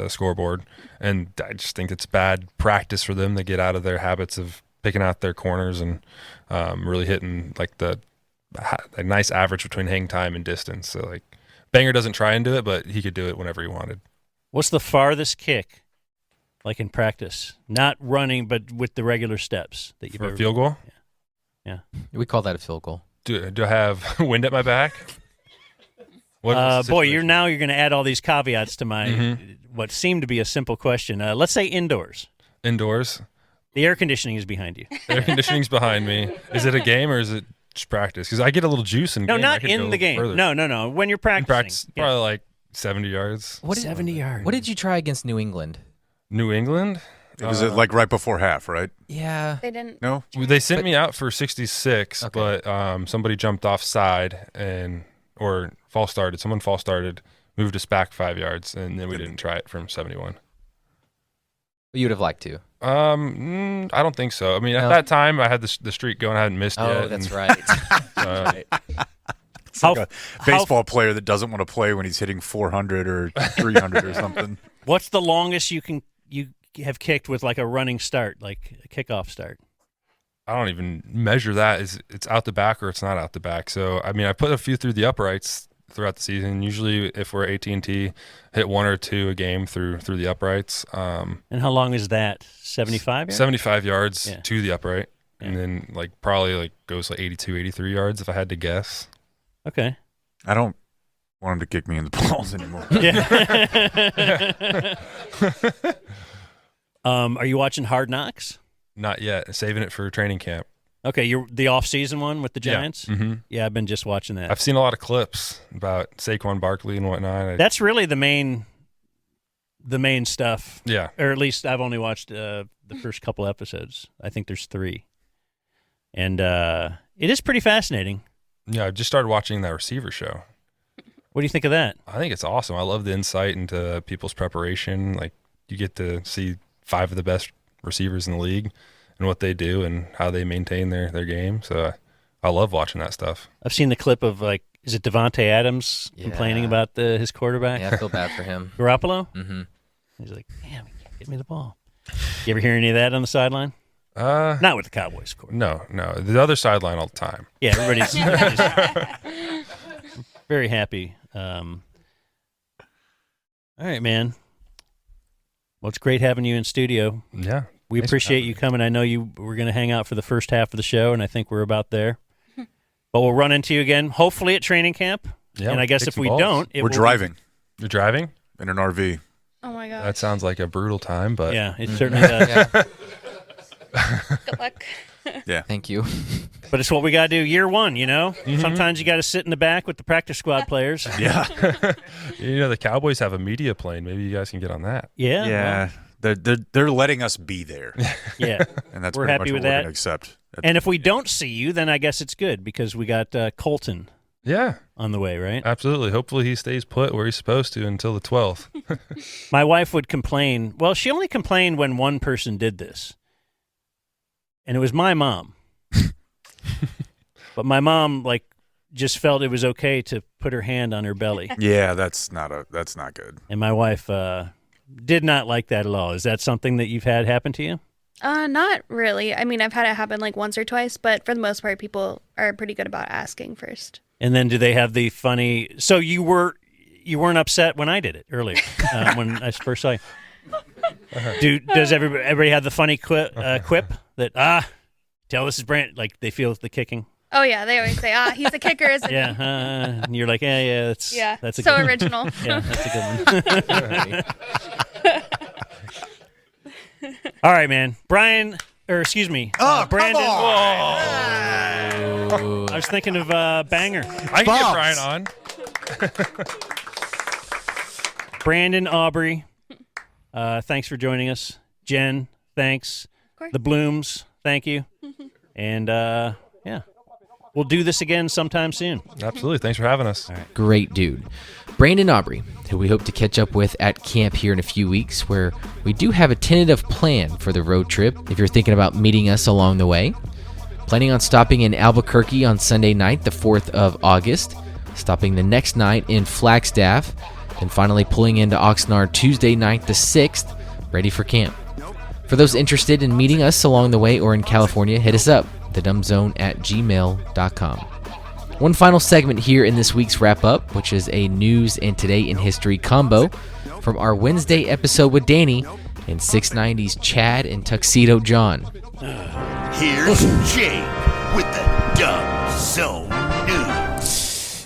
scoreboard. And I just think it's bad practice for them to get out of their habits of picking out their corners and really hitting like a nice average between hang time and distance. So like Banger doesn't try and do it, but he could do it whenever he wanted. What's the farthest kick, like in practice? Not running, but with the regular steps that you've For ever a field goal? Yeah. We call that a field goal. Do I have wind at my back? What is the Boy, situation? you're going to add all these caveats to my what seemed to be a simple question. Let's say indoors. Indoors. The air conditioning is behind you. Air conditioning's behind me. Is it a game or is it just practice? Because I get a little juice in No, game. I not could in go the game. further. No. When you're In practicing. practice, Yeah. probably like 70 yards. 70 yards. What did you try against New England? New England? Was it like right before half, right? Yeah. They didn't. No? They sent me out for 66, Okay. but somebody jumped offside or false started. Someone false started, moved us back 5 yards, and then we didn't try it from 71. You'd have liked to. I don't think so. I mean, No. at that time, I had the streak going. I hadn't missed yet. Oh, that's and- right. It's like a baseball player that doesn't want to play when he's hitting 400 or 300 or something. What's the longest you have kicked with like a running start, like a kickoff start? I don't even measure that. It's out the back or it's not out the back. So I mean, I put a few through the uprights throughout the season. Usually, if we're AT&T, hit one or two a game through the uprights. And how long is that? 75 yards? 75 yards Yeah. to the upright, and then like probably like goes like 82, 83 yards if I had to guess. Okay. I don't want him to kick me in the balls anymore. Yeah. Are you watching Hard Knocks? Not yet. Saving it for training camp. Okay, you're the off-season one with the Yeah. Giants? Mhm. Yeah, I've been just watching that. I've seen a lot of clips about Saquon Barkley and whatnot. That's really the main stuff. Yeah. Or at least I've only watched the first couple episodes. I think there's 3. And it is pretty fascinating. Yeah, I just started watching that receiver show. What do you think of that? I think it's awesome. I love the insight into people's preparation. Like you get to see 5 of the best receivers in the league and what they do and how they maintain their game. So I love watching that stuff. I've seen the clip of like, is it Devontae Adams complaining about his quarterback? Yeah, I feel bad for him. Garoppolo? Mm-hmm. He's like, damn, he can't get me the ball. You ever hear any of that on the sideline? Not with the Cowboys, of course. No. The other sideline all the time. Yeah, everybody's very happy. All right, man. Well, it's great having you in studio. Yeah. We Thanks for appreciate having you coming. I know you were going to hang out for the first half of the show, and I think we're about there. But we'll run into you again, hopefully at training camp. Yeah, and I guess kick if some we balls. don't, We're driving. You're driving in an RV. Oh my gosh. That sounds like a brutal time, but Yeah, it certainly does. Good luck. Yeah. Thank you. But it's what we got to do year one, you know? Sometimes you got to sit in the back with the practice squad players. Yeah. The Cowboys have a media plane. Maybe you guys can get on that. Yeah. Yeah. They're letting us be there. Yeah. And that's we're pretty happy much with what we're that. gonna accept. And if we don't see you, then I guess it's good because we got Colton on the way, right? Absolutely. Hopefully he stays put where he's supposed to until the 12th. My wife would complain. Well, she only complained when one person did this. And it was my mom. But my mom, just felt it was okay to put her hand on her belly. Yeah, that's not good. And my wife did not like that at all. Is that something that you've had happen to you? Not really. I mean, I've had it happen once or twice, but for the most part, people are pretty good about asking first. And then do they have the funny? So you weren't upset when I did it earlier when I first saw you. Does everybody have the funny quip that tell this is Brand, they feel the kicking? Oh yeah, they always say, he's a kicker, isn't he? Yeah, and you're like, yeah, that's a so good original. Yeah, that's a good one. All right, man. Brandon. Come Whoa. I was thinking of Banger. I can get Brian on. Brandon Aubrey, thanks for joining us. Jen, thanks. The Blooms, thank you. And we'll do this again sometime soon. Absolutely. Thanks for having us. Great dude. Brandon Aubrey, who we hope to catch up with at camp here in a few weeks, where we do have a tentative plan for the road trip if you're thinking about meeting us along the way. Planning on stopping in Albuquerque on Sunday night, the 4th of August, stopping the next night in Flagstaff, and finally pulling into Oxnard Tuesday night, the 6th, ready for camp. For those interested in meeting us along the way or in California, hit us up, thedumbzone@gmail.com. One final segment here in this week's wrap-up, which is a News and Today in History combo from our Wednesday episode with Danny and 690's Chad and Tuxedo John. Here's Jake with the Dumb Zone News.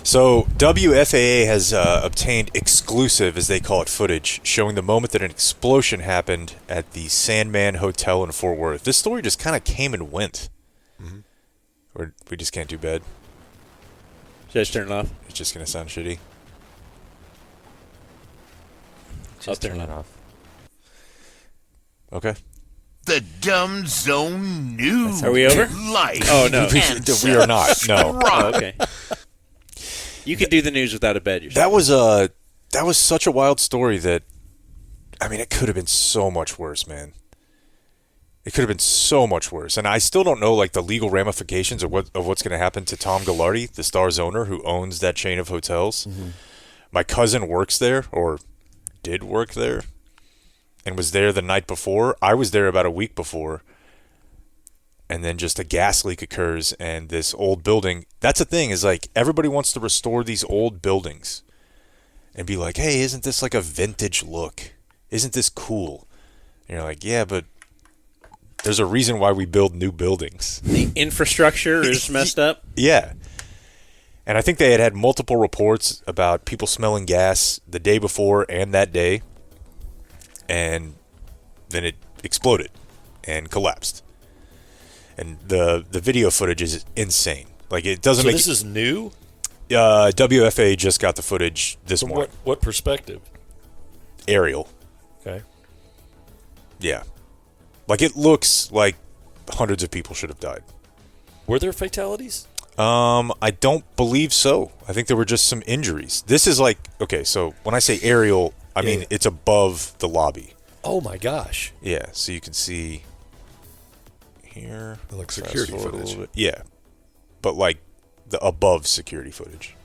So WFAA has obtained exclusive, as they call it, footage showing the moment that an explosion happened at the Sandman Hotel in Fort Worth. This story just kind of came and went. Or we just can't do bad. Should I just turn it off? It's just going to sound shitty. I'll turn it off. Okay. The Dumb Zone News. Are we over? Life. Oh, no. We are not. No. Oh, okay. You could do the news without a bed yourself. That was such a wild story that, I mean, it could have been so much worse, man. It could have been so much worse. And I still don't know, the legal ramifications of what's going to happen to Tom Ghilardi, the Star's owner, who owns that chain of hotels. Mm-hmm. My cousin works there, or did work there, and was there the night before. I was there about a week before. And then just a gas leak occurs, and this old building. That's the thing, is everybody wants to restore these old buildings and be like, hey, isn't this a vintage look? Isn't this cool? And you're like, yeah, but there's a reason why we build new buildings. The infrastructure is messed up? Yeah. And I think they had multiple reports about people smelling gas the day before and that day. And then it exploded and collapsed. And the video footage is insane. It doesn't so make this is new? WFA just got the footage this From morning. what perspective? Aerial. Okay. Yeah. It looks like hundreds of people should have died. Were there fatalities? I don't believe so. I think there were just some injuries. This is okay, so when I say aerial, I mean it's above the lobby. Oh my gosh. Yeah, so you can see here. Security footage. Yeah. But the above security footage.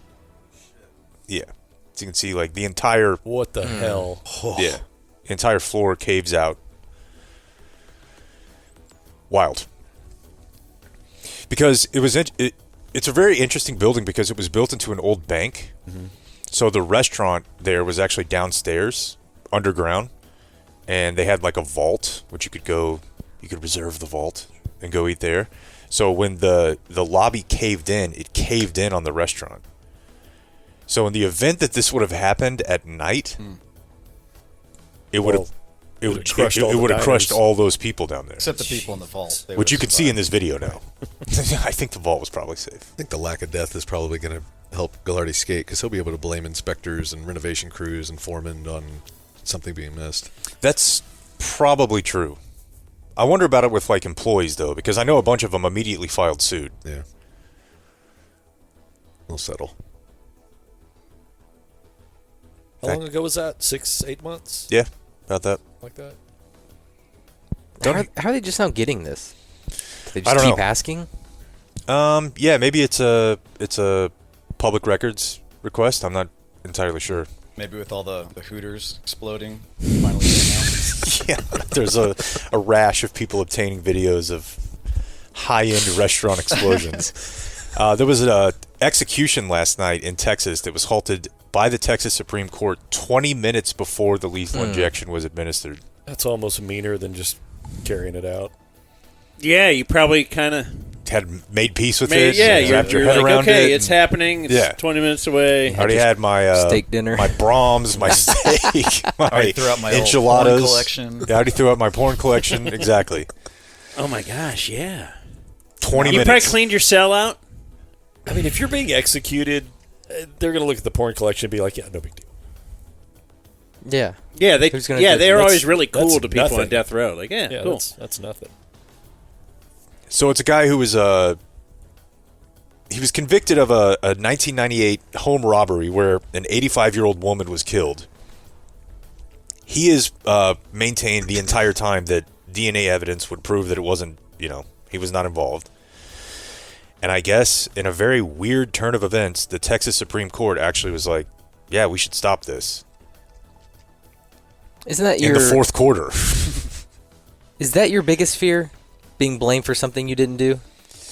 Yeah. So you can see the entire... What the hell? Yeah. The entire floor caves out. Wild. Because it's a very interesting building because it was built into an old bank. Mm-hmm. So the restaurant there was actually downstairs, underground, and they had a vault, which you could reserve the vault and go eat there. So when the lobby caved in, it caved in on the restaurant. So in the event that this would have happened at night, it would have crushed all those people down there. Except the people in the vault. They Which you would've can see in this video now. I think the vault was probably safe. I think the lack of death is probably going to help Ghilardi skate because he'll be able to blame inspectors and renovation crews and foremen on something being missed. That's probably true. I wonder about it with like employees though, because I know a bunch of them immediately filed suit. Yeah. We'll settle. How long ago was that? 6-8 months? Yeah, about that. Like that? How are they just now getting this? Do they I just don't keep know. asking? Yeah, maybe it's a public records request. I'm not entirely sure. Maybe with all the Hooters exploding, finally came out. Yeah, there's a rash of people obtaining videos of high-end restaurant explosions. There was an execution last night in Texas that was halted by the Texas Supreme Court 20 minutes before the lethal injection was administered. That's almost meaner than just carrying it out. Yeah, you probably kind of had made peace with it. Yeah, wrapped your you're head like, around okay, it. it's happening. It's 20 minutes away. I already had my steak dinner, my Brahms, my steak, my already threw out my old enchiladas porn collection. Yeah, I already threw out my porn collection. Exactly. Oh my gosh, yeah. 20 you minutes. probably cleaned your cell out. I mean, if you're being executed, they're going to look at the porn collection and be like, yeah, no big deal. Yeah. Yeah, they're always really cool to people nothing. on death row. Like, yeah, cool. That's nothing. So it's a guy who was he was convicted of a 1998 home robbery where an 85-year-old woman was killed. He has maintained the entire time that DNA evidence would prove that it wasn't, he was not involved. And I guess in a very weird turn of events, the Texas Supreme Court actually was like, yeah, we should stop this. Isn't that in the fourth quarter? Is that your biggest fear? Being blamed for something you didn't do?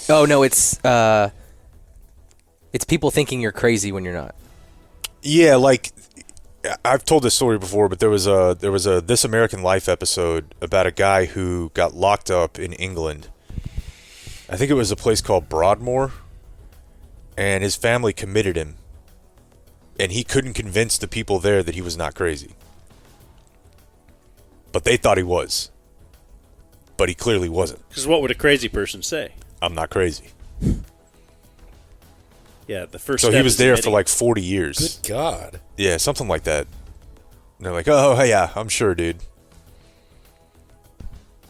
Oh no, it's people thinking you're crazy when you're not. Yeah, like I've told this story before, but there was a This American Life episode about a guy who got locked up in England. I think it was a place called Broadmoor, and his family committed him, and he couldn't convince the people there that he was not crazy. But they thought he was. But he clearly wasn't. Because what would a crazy person say? I'm not crazy. Yeah, the first So step he was is there admitting. for like 40 years. Good God. Yeah, something like that. And they're like, oh, yeah, I'm sure, dude.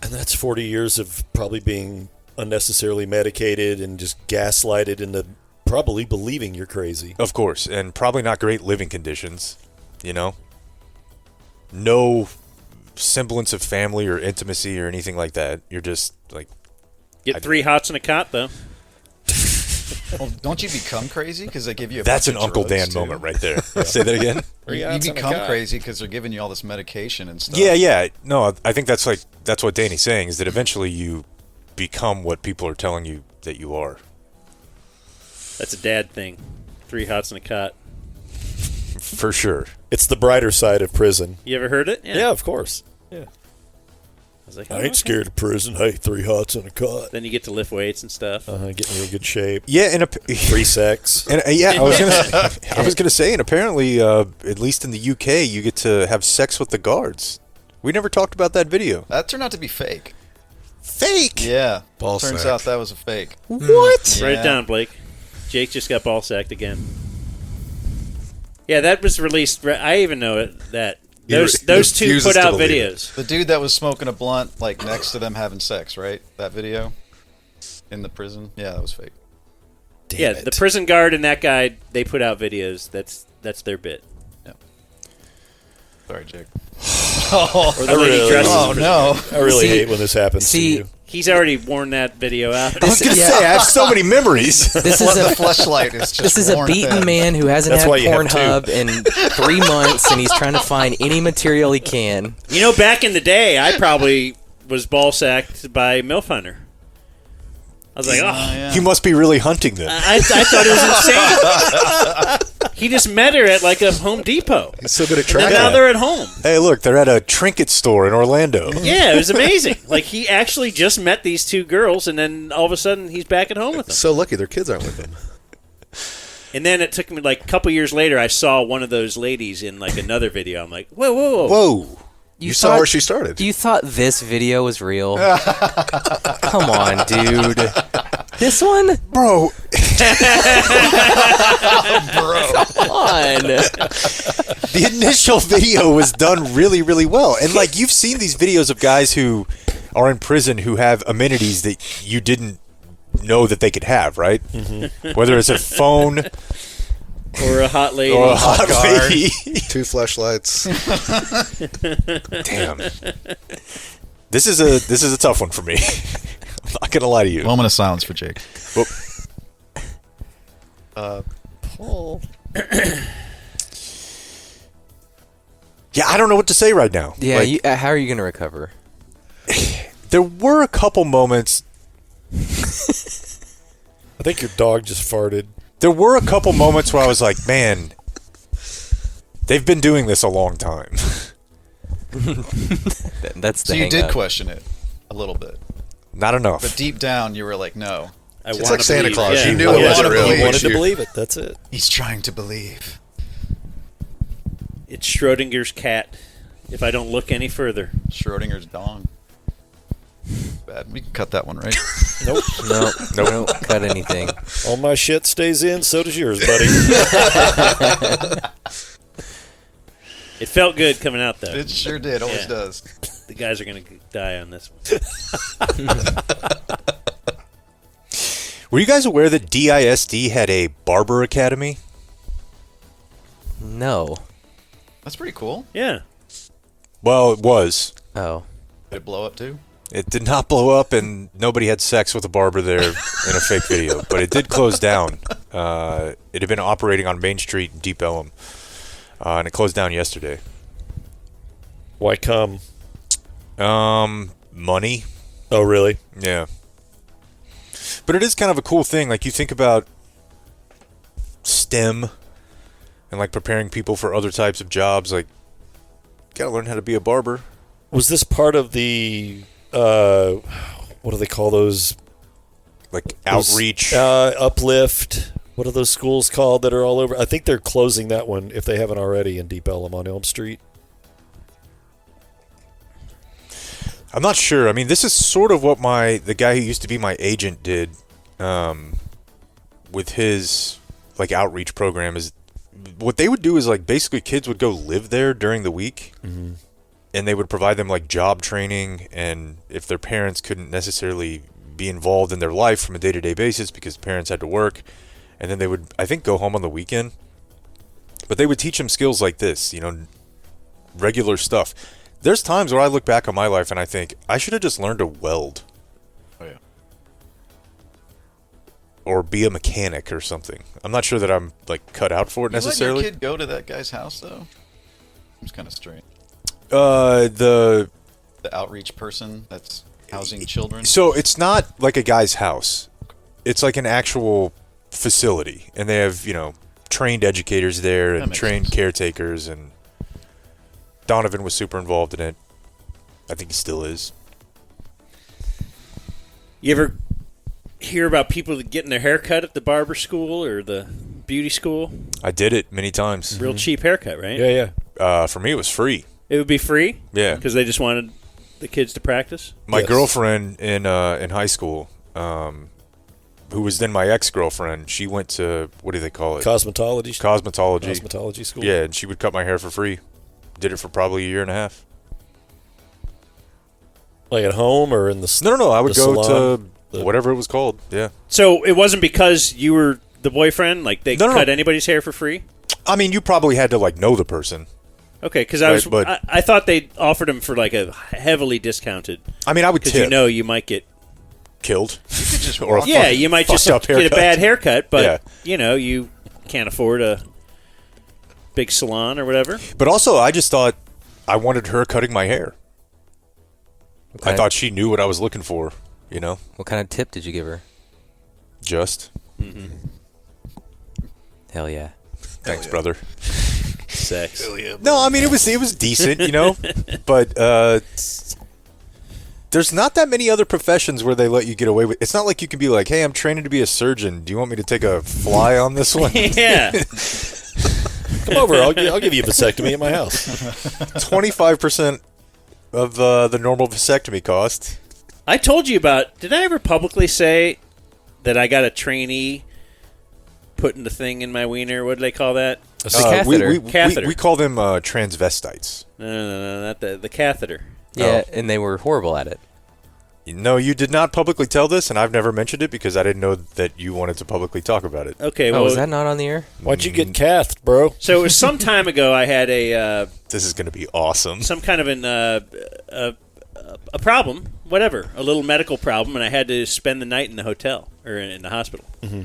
And that's 40 years of probably being unnecessarily medicated and just gaslighted into probably believing you're crazy. Of course. And probably not great living conditions, No semblance of family or intimacy or anything like that. You're just like... Get 3 hots in a cot, though. Well, don't you become crazy because they give you a That's bunch an of Uncle drugs, Dan too? moment right there. Say that again? You become crazy because they're giving you all this medication and stuff. Yeah. No, I think that's what Danny's saying, is that eventually you become what people are telling you that you are. That's a dad thing. 3 hots in a cot. For sure. It's the brighter side of prison. You ever heard it? Yeah, of course. Yeah. I was like, I ain't scared of prison. Hey, 3 hots in a cot. Then you get to lift weights and stuff. Get in real good shape. Yeah, and free sex. And I was gonna say, and apparently, at least in the UK, you get to have sex with the guards. We never talked about that video. That turned out to be fake. Fake? Yeah. Ball Turns sack. out that was a fake. What? Write it down, Blake. Jake just got ball sacked again. Yeah, that was released. I even know it. That those two put out videos. The dude that was smoking a blunt, like next to them having sex, right? That video in the prison. Yeah, that was fake. Damn it. The prison guard and that guy, they put out videos. That's their bit. Yeah. Sorry, Jake. Or the lady dresses as a prison guard. I really hate when this happens to you. He's already worn that video out. I was going to say, I have so many memories. This is the fleshlight is just This is a worn beaten thin. man who hasn't That's had why you have Pornhub in 3 months, and he's trying to find any material he can. Back in the day, I probably was ball sacked by MILF Hunter. I was like, oh. You must be really hunting them. I thought it was insane. He just met her at like a Home Depot. He's so good at And tracking. now they're at home. Hey, look, they're at a trinket store in Orlando. Yeah, it was amazing. Like, he actually just met these two girls, and then all of a sudden he's back at home with them. So lucky their kids aren't with them. And then it took me like a couple years later, I saw one of those ladies in like another video. I'm like, whoa, whoa, whoa. Whoa. You saw where she started. You thought this video was real? Come on, dude. This one? Bro. Come on. The initial video was done really, really well. And, like, you've seen these videos of guys who are in prison who have amenities that you didn't know that they could have, right? Mm-hmm. Whether it's a phone or a hot lady. Or a hot lady. 2 flashlights. Damn. This is a tough one for me. I'm not gonna lie to you. Moment of silence for Jake. Paul. Yeah, I don't know what to say right now. Yeah, Like, how are you going to recover? there were a couple moments. I think your dog just farted. There were a couple moments where I was like, man, they've been doing this a long time. That's the So you hang did up. question it a little bit. Not enough. But deep down, you were like, no. It's like Santa Claus. Yeah. You knew it wasn't real. He wanted to You- believe it. That's it. He's trying to believe. It's Schrodinger's cat. If I don't look any further. Schrodinger's dong. Bad. We can cut that one, right? Nope. No, don't cut anything. All my shit stays in, so does yours, buddy. It felt good coming out, though. It sure did. Always does. The guys are going to die on this one. Were you guys aware that DISD had a barber academy? No. That's pretty cool. Yeah. Well, it was. Oh. Did it blow up too? It did not blow up, and nobody had sex with a barber there in a fake video. But it did close down. It had been operating on Main Street in Deep Ellum, and it closed down yesterday. Why come? Money. Oh, really? Yeah. But it is kind of a cool thing. Like, you think about STEM and, like, preparing people for other types of jobs. Like, gotta learn how to be a barber. Was this part of the, what do they call those? Like, outreach? Uplift. What are those schools called that are all over? I think they're closing that one, if they haven't already, in Deep Ellum on Elm Street. I'm not sure. I mean, this is sort of what the guy who used to be my agent did with his, like, outreach program. Is what they would do is, like, basically kids would go live there during the week, and they would provide them, like, job training, and if their parents couldn't necessarily be involved in their life from a day-to-day basis because parents had to work, and then they would, I think, go home on the weekend. But they would teach them skills like this, you know, regular stuff. There's times where I look back on my life and I think, I should have just learned to weld. Oh, yeah. Or be a mechanic or something. I'm not sure that I'm, like, cut out for it necessarily. You let your kid go to that guy's house, though? It's kind of strange. The outreach person that's housing children? So it's not like a guy's house. It's like an actual facility. And they have, you know, trained educators there and trained caretakers, and Donovan was super involved in it. I think he still is. You ever hear about people getting their hair cut at the barber school or the beauty school? I did it many times. Real cheap haircut, right? Yeah, yeah. For me, it was free. It would be free? Yeah. Because they just wanted the kids to practice? My girlfriend in high school, who was then my ex-girlfriend, she went to, what do they call it? Cosmetology school. Yeah, and she would cut my hair for free. Did it for probably a year and a half. Like at home or in the No. I would go salon? to whatever it was called. Yeah. So it wasn't because you were the boyfriend? Like they cut anybody's hair for free? I mean, you probably had to, like, know the person. Okay, because I thought they offered them for like a heavily discounted. I mean, I would because tip. you know you might get killed. You could just or you might just get a bad haircut, but Yeah. you know you can't afford a big salon or whatever. But also, I just thought I wanted her cutting my hair. Okay. I thought she knew what I was looking for, you know? What kind of tip did you give her? Just. Hell yeah. Thanks, brother. Sex. No, I mean it was decent, you know, but there's not that many other professions where they let you get away with. It's not like you can be like, "Hey, I'm training to be a surgeon. Do you want me to take a fly on this one?" Yeah. Come over. I'll give you a vasectomy at my house. 25% of the normal vasectomy cost. I told you about. Did I ever publicly say that I got a trainee putting the thing in my wiener? What do they call that? The catheter. Catheter. We call them transvestites. No, not the catheter. Yeah, and they were horrible at it. No, you did not publicly tell this, and I've never mentioned it because I didn't know that you wanted to publicly talk about it. Okay, well, was that not on the air? Why'd you get cathed, bro? So it was some time ago. I had a. This is going to be awesome. Some kind of a problem, whatever, a little medical problem, and I had to spend the night in the hotel or in the hospital. Mm-hmm.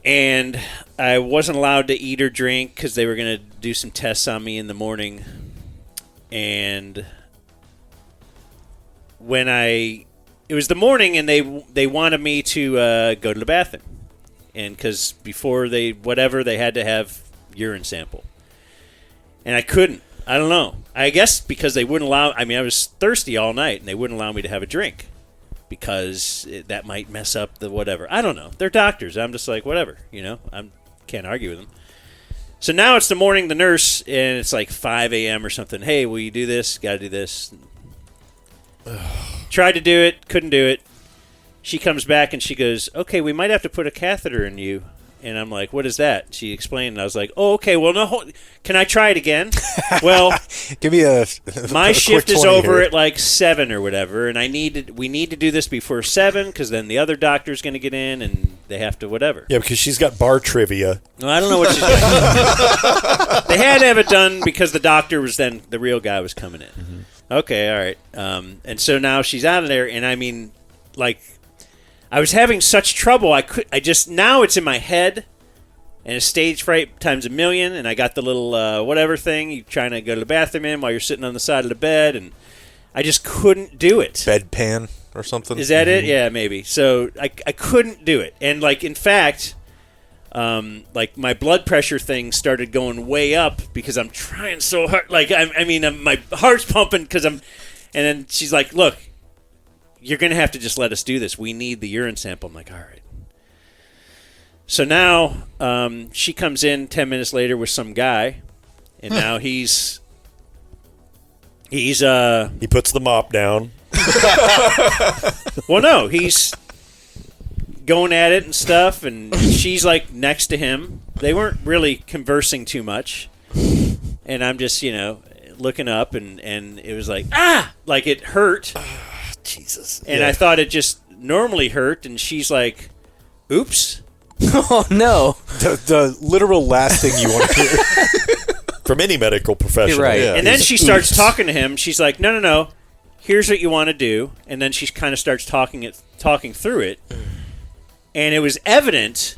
And I wasn't allowed to eat or drink because they were going to do some tests on me in the morning. And when it was the morning, and they wanted me to go to the bathroom, and because before they had to have urine sample, and I couldn't. I don't know. I guess because they wouldn't allow. I mean, I was thirsty all night, and they wouldn't allow me to have a drink because that might mess up the whatever. I don't know. They're doctors. I'm just like whatever. You know, I can't argue with them. So now it's the morning. The nurse, and it's like 5 a.m. or something. Hey, will you do this? Got to do this. Tried to do it, couldn't do it. She comes back and she goes, "Okay, we might have to put a catheter in you." And I'm like, "What is that?" She explained, and I was like, "Oh, okay. Well, no, can I try it again?" Well, give me my a shift quick is 20 over here. at like 7 or whatever, and we need to do this before 7 because then the other doctor's going to get in and they have to whatever. Yeah, because she's got bar trivia. No, I don't know what she's doing. They had to have it done because the doctor was then the real guy was coming in. Mm-hmm. Okay, all right. And so now she's out of there, and I mean, like, I was having such trouble. Now it's in my head, and it's stage fright times a million, and I got the little whatever thing you're trying to go to the bathroom in while you're sitting on the side of the bed, and I just couldn't do it. Bedpan or something. Is that it? Yeah, maybe. So I couldn't do it, and like in fact. Like my blood pressure thing started going way up because I'm trying so hard. Like my heart's pumping because I'm. And then she's like, "Look, you're gonna have to just let us do this. We need the urine sample." I'm like, "All right." So now she comes in 10 minutes later with some guy, and now he puts the mop down. Well, no, he's going at it and stuff, and she's like next to him. They weren't really conversing too much, and I'm just looking up, and it was like like it hurt. Jesus. And I thought it just normally hurt, and she's like, "Oops." Oh no. The literal last thing you want to hear from any medical professional. Right. Yeah. And then she starts talking to him. She's like, "No. Here's what you want to do," and then she kind of starts talking through it. And it was evident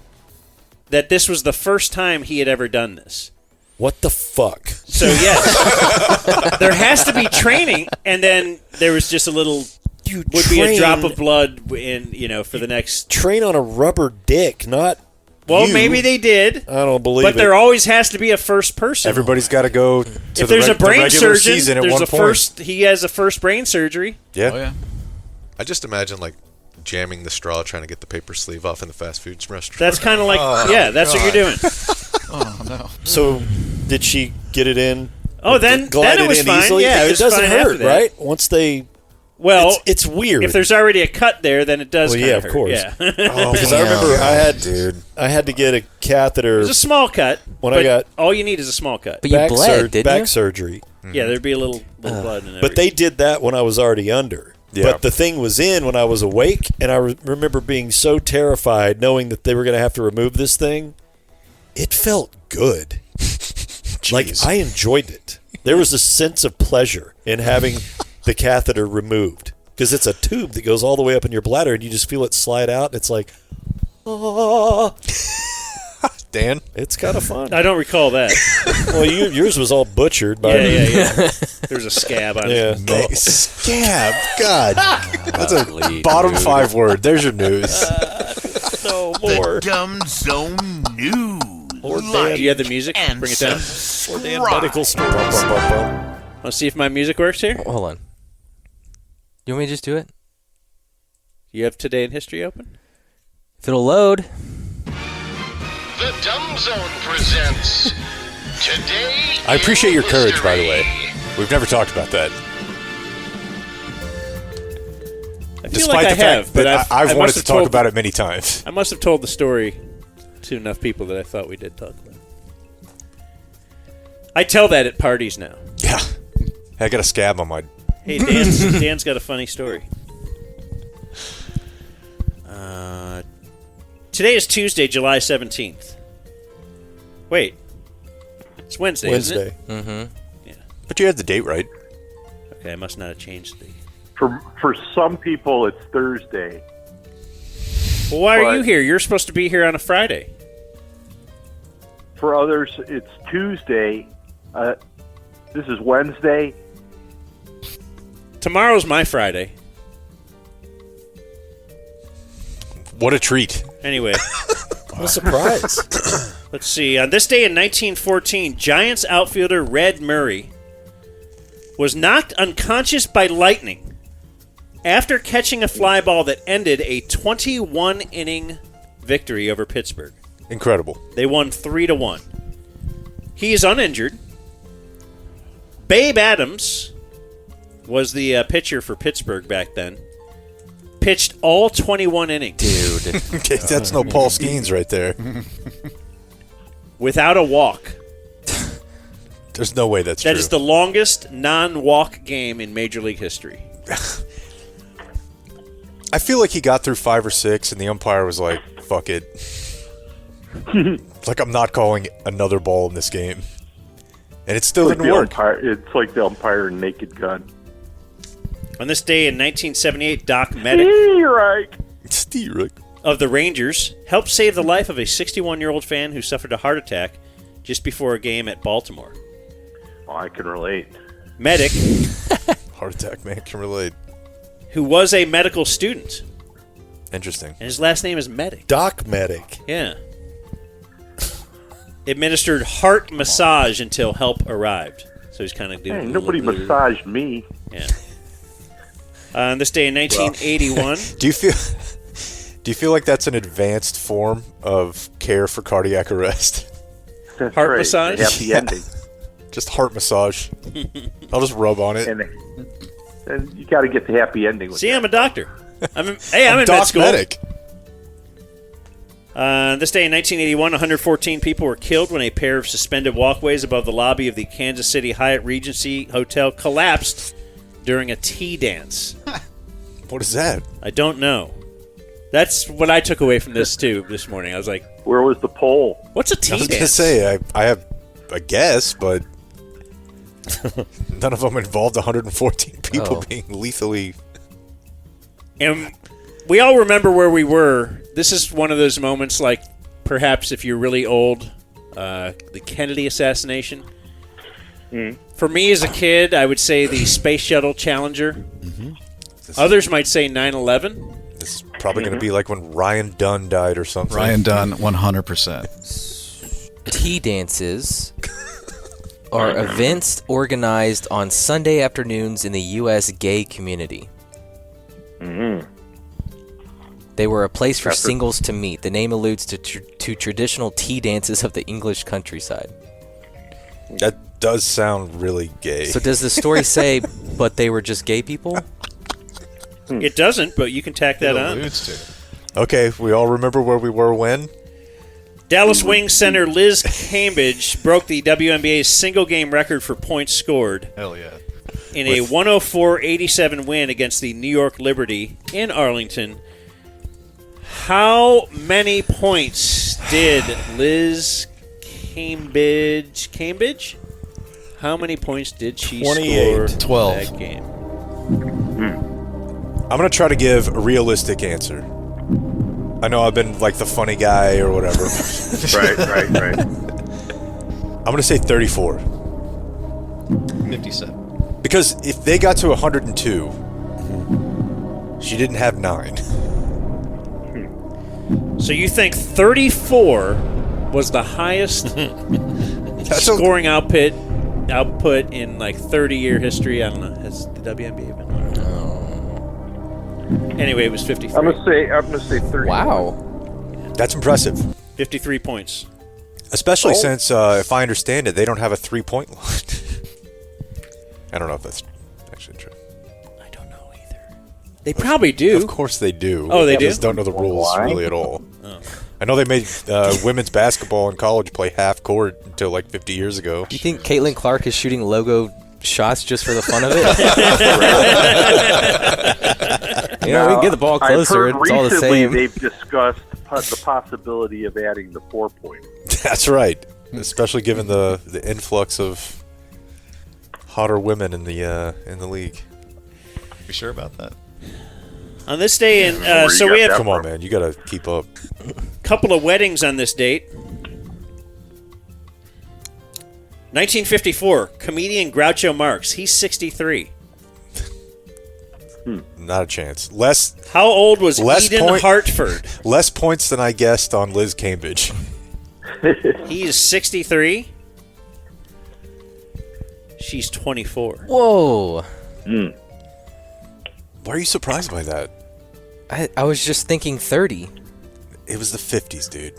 that this was the first time he had ever done this. What the fuck? So, yes, there has to be training, and then there was just a little, be a drop of blood for the next. Train on a rubber dick, not. Well, you. maybe they did. I don't believe it. But there always has to be a first person. Everybody's got to go to if there's a brain regular surgeon, season at there's one a point. first. He has a first brain surgery. Yeah. Oh, yeah. I just imagine like jamming the straw trying to get the paper sleeve off in the fast food restaurant. That's kind of like, that's what you're doing. Oh, no. So, did she get it in? Then it was fine. Easily? Yeah, it doesn't hurt, right? Once they. Well, it's weird. If there's already a cut there, then it does. Well, yeah, of hurt. course. Yeah. Because I remember I had to get a catheter. It was a small cut. When I got all you need is a small cut. But you bled, didn't back you? surgery. Yeah, there'd be a little blood in it. But they did that when I was already under. Yeah. But the thing was in when I was awake, and I remember being so terrified knowing that they were going to have to remove this thing. It felt good. Like, I enjoyed it. There was a sense of pleasure in having the catheter removed. Because it's a tube that goes all the way up in your bladder, and you just feel it slide out. It's like, oh. Dan? It's kind of fun. I don't recall that. Well, yours was all butchered. By yeah. There's a scab on it. Scab? God. That's a bottom 5 word. There's your news. No more. The Dumb Zone News. Or Do you have the music? Bring it down. Or damn medical stories. Let's see if my music works here. Hold on. You want me to just do it? You have Today in History open? If it'll load. The Dumb Zone presents Today. I appreciate your courage, by the way. We've never talked about that. I feel like I have, but I've wanted to talk about it many times. I must have told the story to enough people that I thought we did talk about it. I tell that at parties now. Yeah. I got a scab on my... Hey, Dan's got a funny story. Today is Tuesday, July 17th. Wait. It's Wednesday, isn't it? Mm-hmm. Yeah. But you had the date right. Okay, I must not have changed the... For some people, it's Thursday. Well, why are you here? You're supposed to be here on a Friday. For others, it's Tuesday. This is Wednesday. Tomorrow's my Friday. What a treat. Anyway. What a surprise. Let's see. On this day in 1914, Giants outfielder Red Murray was knocked unconscious by lightning after catching a fly ball that ended a 21-inning victory over Pittsburgh. Incredible. They won 3-1. He is uninjured. Babe Adams was the pitcher for Pittsburgh back then. Pitched all 21 innings. Dude. That's no Paul Skeens right there. Without a walk. There's no way that's true. That is the longest non-walk game in Major League history. I feel like he got through 5 or 6, and the umpire was like, fuck it. It's like, I'm not calling another ball in this game. And it still didn't work. It's like the umpire in Naked Gun. On this day in 1978, Doc Medic of the Rangers helped save the life of a 61-year-old fan who suffered a heart attack just before a game at Baltimore. Oh, I can relate. Medic, heart attack, man, can relate. Who was a medical student. Interesting. And his last name is Medic. Doc Medic. Yeah. Administered heart massage until help arrived. So he's kind of doing. Hey, nobody massaged me. Yeah. On this day in 1981, do you feel like that's an advanced form of care for cardiac arrest? That's heart right. massage? Happy ending. Just heart massage. I'll just rub on it. And you got to get the happy ending. With See, that. I'm a doctor. I'm in med school. Medic. This day in 1981, 114 people were killed when a pair of suspended walkways above the lobby of the Kansas City Hyatt Regency Hotel collapsed during a tea dance. What is that? I don't know. That's what I took away from this, too, this morning. I was like... Where was the pole? What's a tea dance? I was going to say, I have a guess, but none of them involved 114 people being lethally... And we all remember where we were. This is one of those moments, like, perhaps if you're really old, the Kennedy assassination. For me as a kid, I would say the Space Shuttle Challenger. Mm-hmm. Others might say 9/11. This is probably going to be like when Ryan Dunn died or something. Ryan Dunn, 100%. Tea dances are events organized on Sunday afternoons in the U.S. gay community. They were a place for singles to meet. The name alludes to traditional tea dances of the English countryside. That does sound really gay. So does the story say, but they were just gay people? It doesn't, but you can tack that on. Okay, we all remember where we were when? Dallas Wings center Liz Cambridge broke the WNBA's single-game record for points scored. Hell yeah. In a 104-87 win against the New York Liberty in Arlington. How many points did Liz Cambridge? How many points did she 28. score 12. that game? I'm going to try to give a realistic answer. I know I've been like the funny guy or whatever. Right. I'm going to say 34. 57. Because if they got to 102, she didn't have 9. So you think 34 was the highest scoring output in like 30-year history? I don't know. Has the WNBA been one? No. Anyway, it was 53. I'm gonna say 30. Wow. That's impressive. 53 points. Especially since, if I understand it, they don't have a 3-point line. I don't know if that's actually true. They probably do. Of course they do. Oh, they I do? just don't know the rules really at all. Oh. I know they made women's basketball in college play half court until like 50 years ago. Do you think Caitlin Clark is shooting logo shots just for the fun of it? We can get the ball closer. I've heard It's all the recently same. they've discussed the possibility of adding the 4-point. That's right. Especially given the influx of hotter women in the league. You sure about that? On this day, and so we have. Come on, man, you got to keep up. Couple of weddings on this date. 1954, comedian Groucho Marx. He's 63. Not a chance. How old was Eden Hartford? Less points than I guessed on Liz Cambridge. He is 63. She's 24. Whoa. Why are you surprised by that? I was just thinking 30. It was the 50s, dude.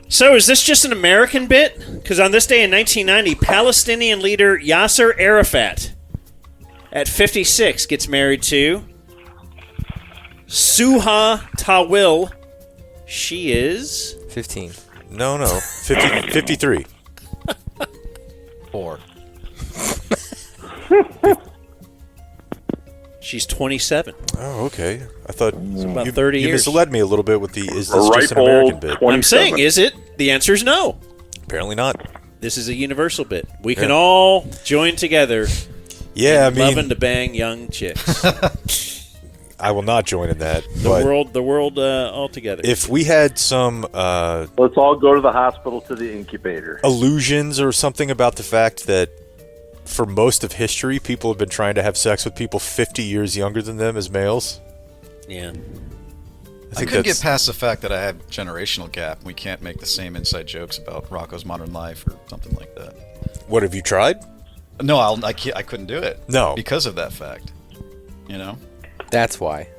So is this just an American bit? Because on this day in 1990, Palestinian leader Yasser Arafat, at 56, gets married to Suha Tawil. She is 15. No, 53. 4. She's 27. Oh, okay. I thought about 30 you years. misled me a little bit with the is this just an American bit? I'm saying, is it? The answer is no. Apparently not. This is a universal bit. We can all join together. Yeah, I mean, loving to bang young chicks. I will not join in that. The world all together. If we had some let's all go to the hospital to the incubator. Illusions or something about the fact that for most of history, people have been trying to have sex with people 50 years younger than them as males. Yeah. I couldn't get past the fact that I have generational gap. We can't make the same inside jokes about Rocco's Modern Life or something like that. What, have you tried? No, I couldn't do it. No. Because of that fact. You know? That's why.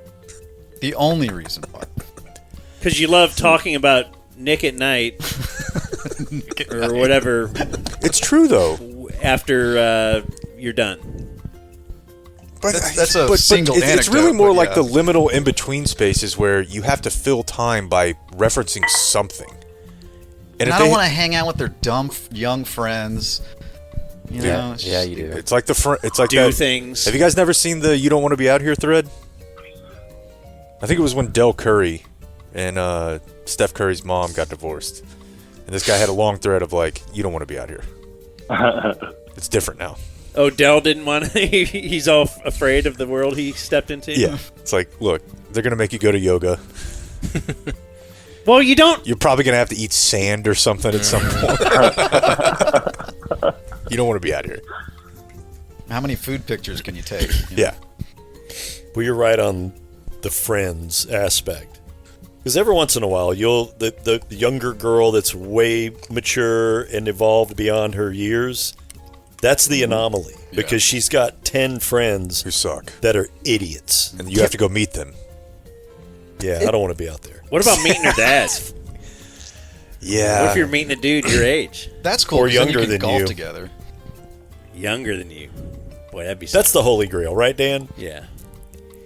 The only reason why. Because you love talking about Nick at Night or whatever. It's true, though. After you're done. But that's a single anecdote. It's really more like the liminal in-between spaces where you have to fill time by referencing something. And I don't want to hang out with their dumb young friends. You know, yeah, you do. It's like it's like do that, things. Have you guys never seen the "You Don't Want to Be Out Here" thread? I think it was when Del Curry and Steph Curry's mom got divorced, and this guy had a long thread of like, "You don't want to be out here." It's different now. Oh, Del didn't want to. He's all afraid of the world he stepped into. Yeah, it's like, look, they're gonna make you go to yoga. Well, you don't. You're probably gonna have to eat sand or something at some point. You don't want to be out here. How many food pictures can you take? Yeah. Well, you're right on the friends aspect. Because every once in a while, the younger girl that's way mature and evolved beyond her years, that's the anomaly. Yeah. Because she's got 10 friends who suck, that are idiots. And you have to go meet them. Yeah, I don't want to be out there. What about meeting her dad? Yeah. What if you're meeting a dude your age? That's cool. Or younger than golf you. Together. Younger than you. Boy, that'd be something. That's the holy grail, right, Dan? Yeah.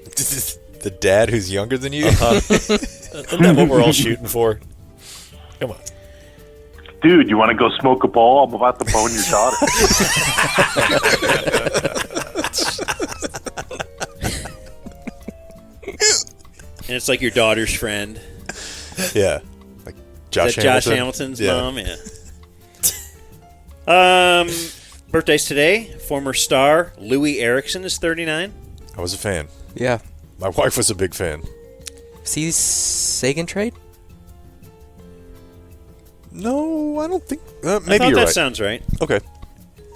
The dad who's younger than you? Isn't that what we're all shooting for? Come on. Dude, you want to go smoke a ball? I'm about to bone your daughter. And it's like your daughter's friend. Yeah. Like Josh Hamilton's mom? Yeah. Birthdays today. Former star Louis Erickson is 39. I was a fan. Yeah. My wife was a big fan. See Sagan trade? No, I don't think. Maybe I thought you're that right. sounds right. Okay.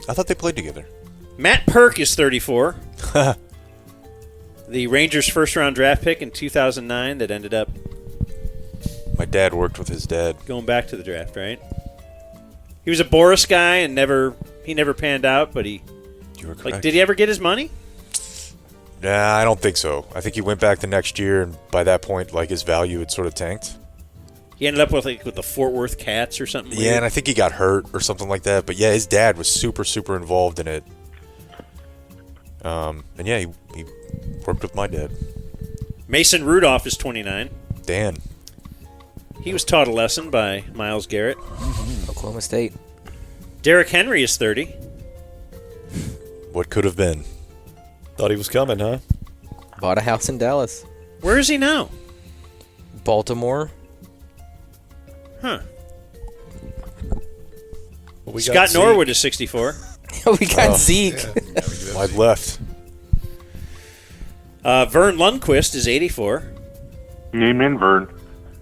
I thought they played together. Matt Perk is 34. The Rangers' first-round draft pick in 2009 that ended up My dad worked with his dad. going back to the draft, right? He was a Boris guy and never panned out, but You were correct. like, did he ever get his money? Nah, I don't think so. I think he went back the next year, and by that point, like, his value had sort of tanked. He ended up with the Fort Worth Cats or something. Yeah, weird. and I think he got hurt or something like that. But yeah, his dad was super, super involved in it. And yeah, he worked with my dad. Mason Rudolph is 29. Dan. He was taught a lesson by Myles Garrett. Oklahoma State. Derrick Henry is 30. What could have been? Thought he was coming, huh? Bought a house in Dallas. Where is he now? Baltimore. Huh. Well, we got Scott Zeke. Norwood is 64. We got Zeke. Wide left. Vern Lundquist is 84. Name in Vern.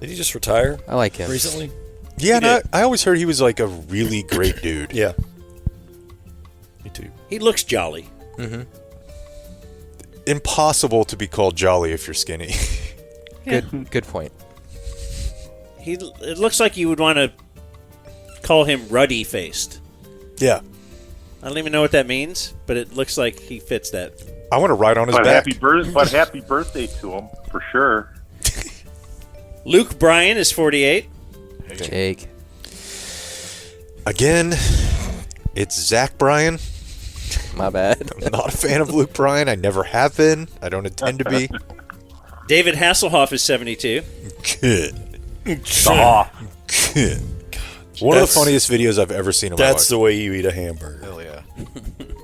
Did he just retire? I like him. Recently? Yeah, and I always heard he was like a really great dude. Yeah. Me too. He looks jolly. Mm-hmm. Impossible to be called jolly if you're skinny. Good point. It looks like you would want to call him ruddy-faced. Yeah. I don't even know what that means, but it looks like he fits that. I want to ride on his But back. happy birthday to him, for sure. Luke Bryan is 48. Jake. Again, it's Zach Bryan. My bad. I'm not a fan of Luke Bryan. I never have been. I don't intend to be. David Hasselhoff is 72. One of the funniest videos I've ever seen in my life. That's the way you eat a hamburger. Hell yeah.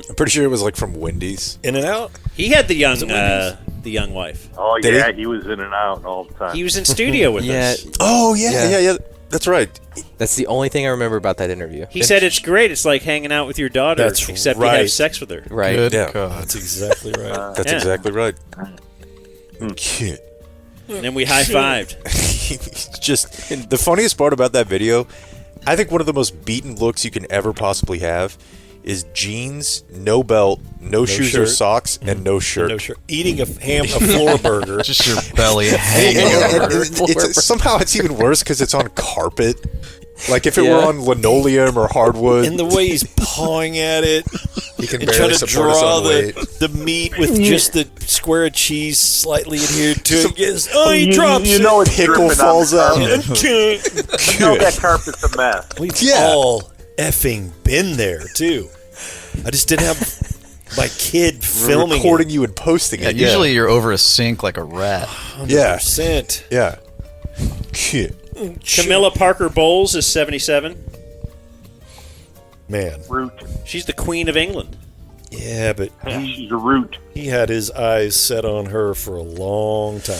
I'm pretty sure it was like from Wendy's. In and out? He had the young wife. Oh, Did yeah, he was in and out all the time. He was in studio with us. Oh, yeah. That's right. That's the only thing I remember about that interview. He said it's great. It's like hanging out with your daughter, That's except you right. have sex with her. Right. Good Yeah. God. That's exactly right. That's Yeah. exactly right. And then we high-fived. Just the funniest part about that video, I think one of the most beaten looks you can ever possibly have is jeans, no belt, no shoes or shirt. socks, and no shirt. No shirt. Eating a floor burger. Just your belly hanging And over. somehow it's even worse because it's on carpet. Like if it Yeah. were on linoleum or hardwood. And the way he's pawing at it. He can And barely trying to support his draw own weight. the meat with just the square of cheese slightly adhered to it. Yes. Oh, he You- drops you it. know it's Pickle dripping on falls the out. carpet. You know that carpet's a mess. We've Yeah. all effing been there, too. I just didn't have my kid filming recording it. you and posting Yeah, it. usually you're over a sink like a rat. 100%. Yeah. Camilla Parker Bowles is 77. Man. Root. She's the Queen of England. Yeah, but She's a root. he had his eyes set on her for a long time.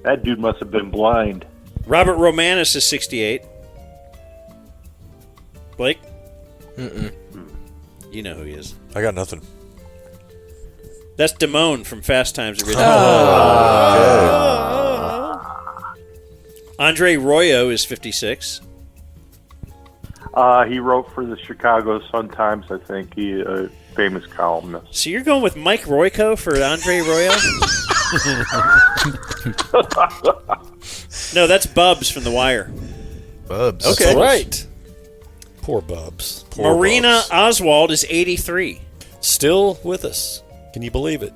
That dude must have been blind. Robert Romanus is 68. Blake? Mm-mm. You know who he is. I got nothing. That's Damone from Fast Times at Ridgemont. Andre Royo is 56. He wrote for the Chicago Sun-Times, I think. He a famous columnist. So you're going with Mike Royko for Andre Royo? No, that's Bubs from The Wire. Bubs. Okay. That's right. Poor Bubs. Marina Oswald is 83. Still with us. Can you believe it?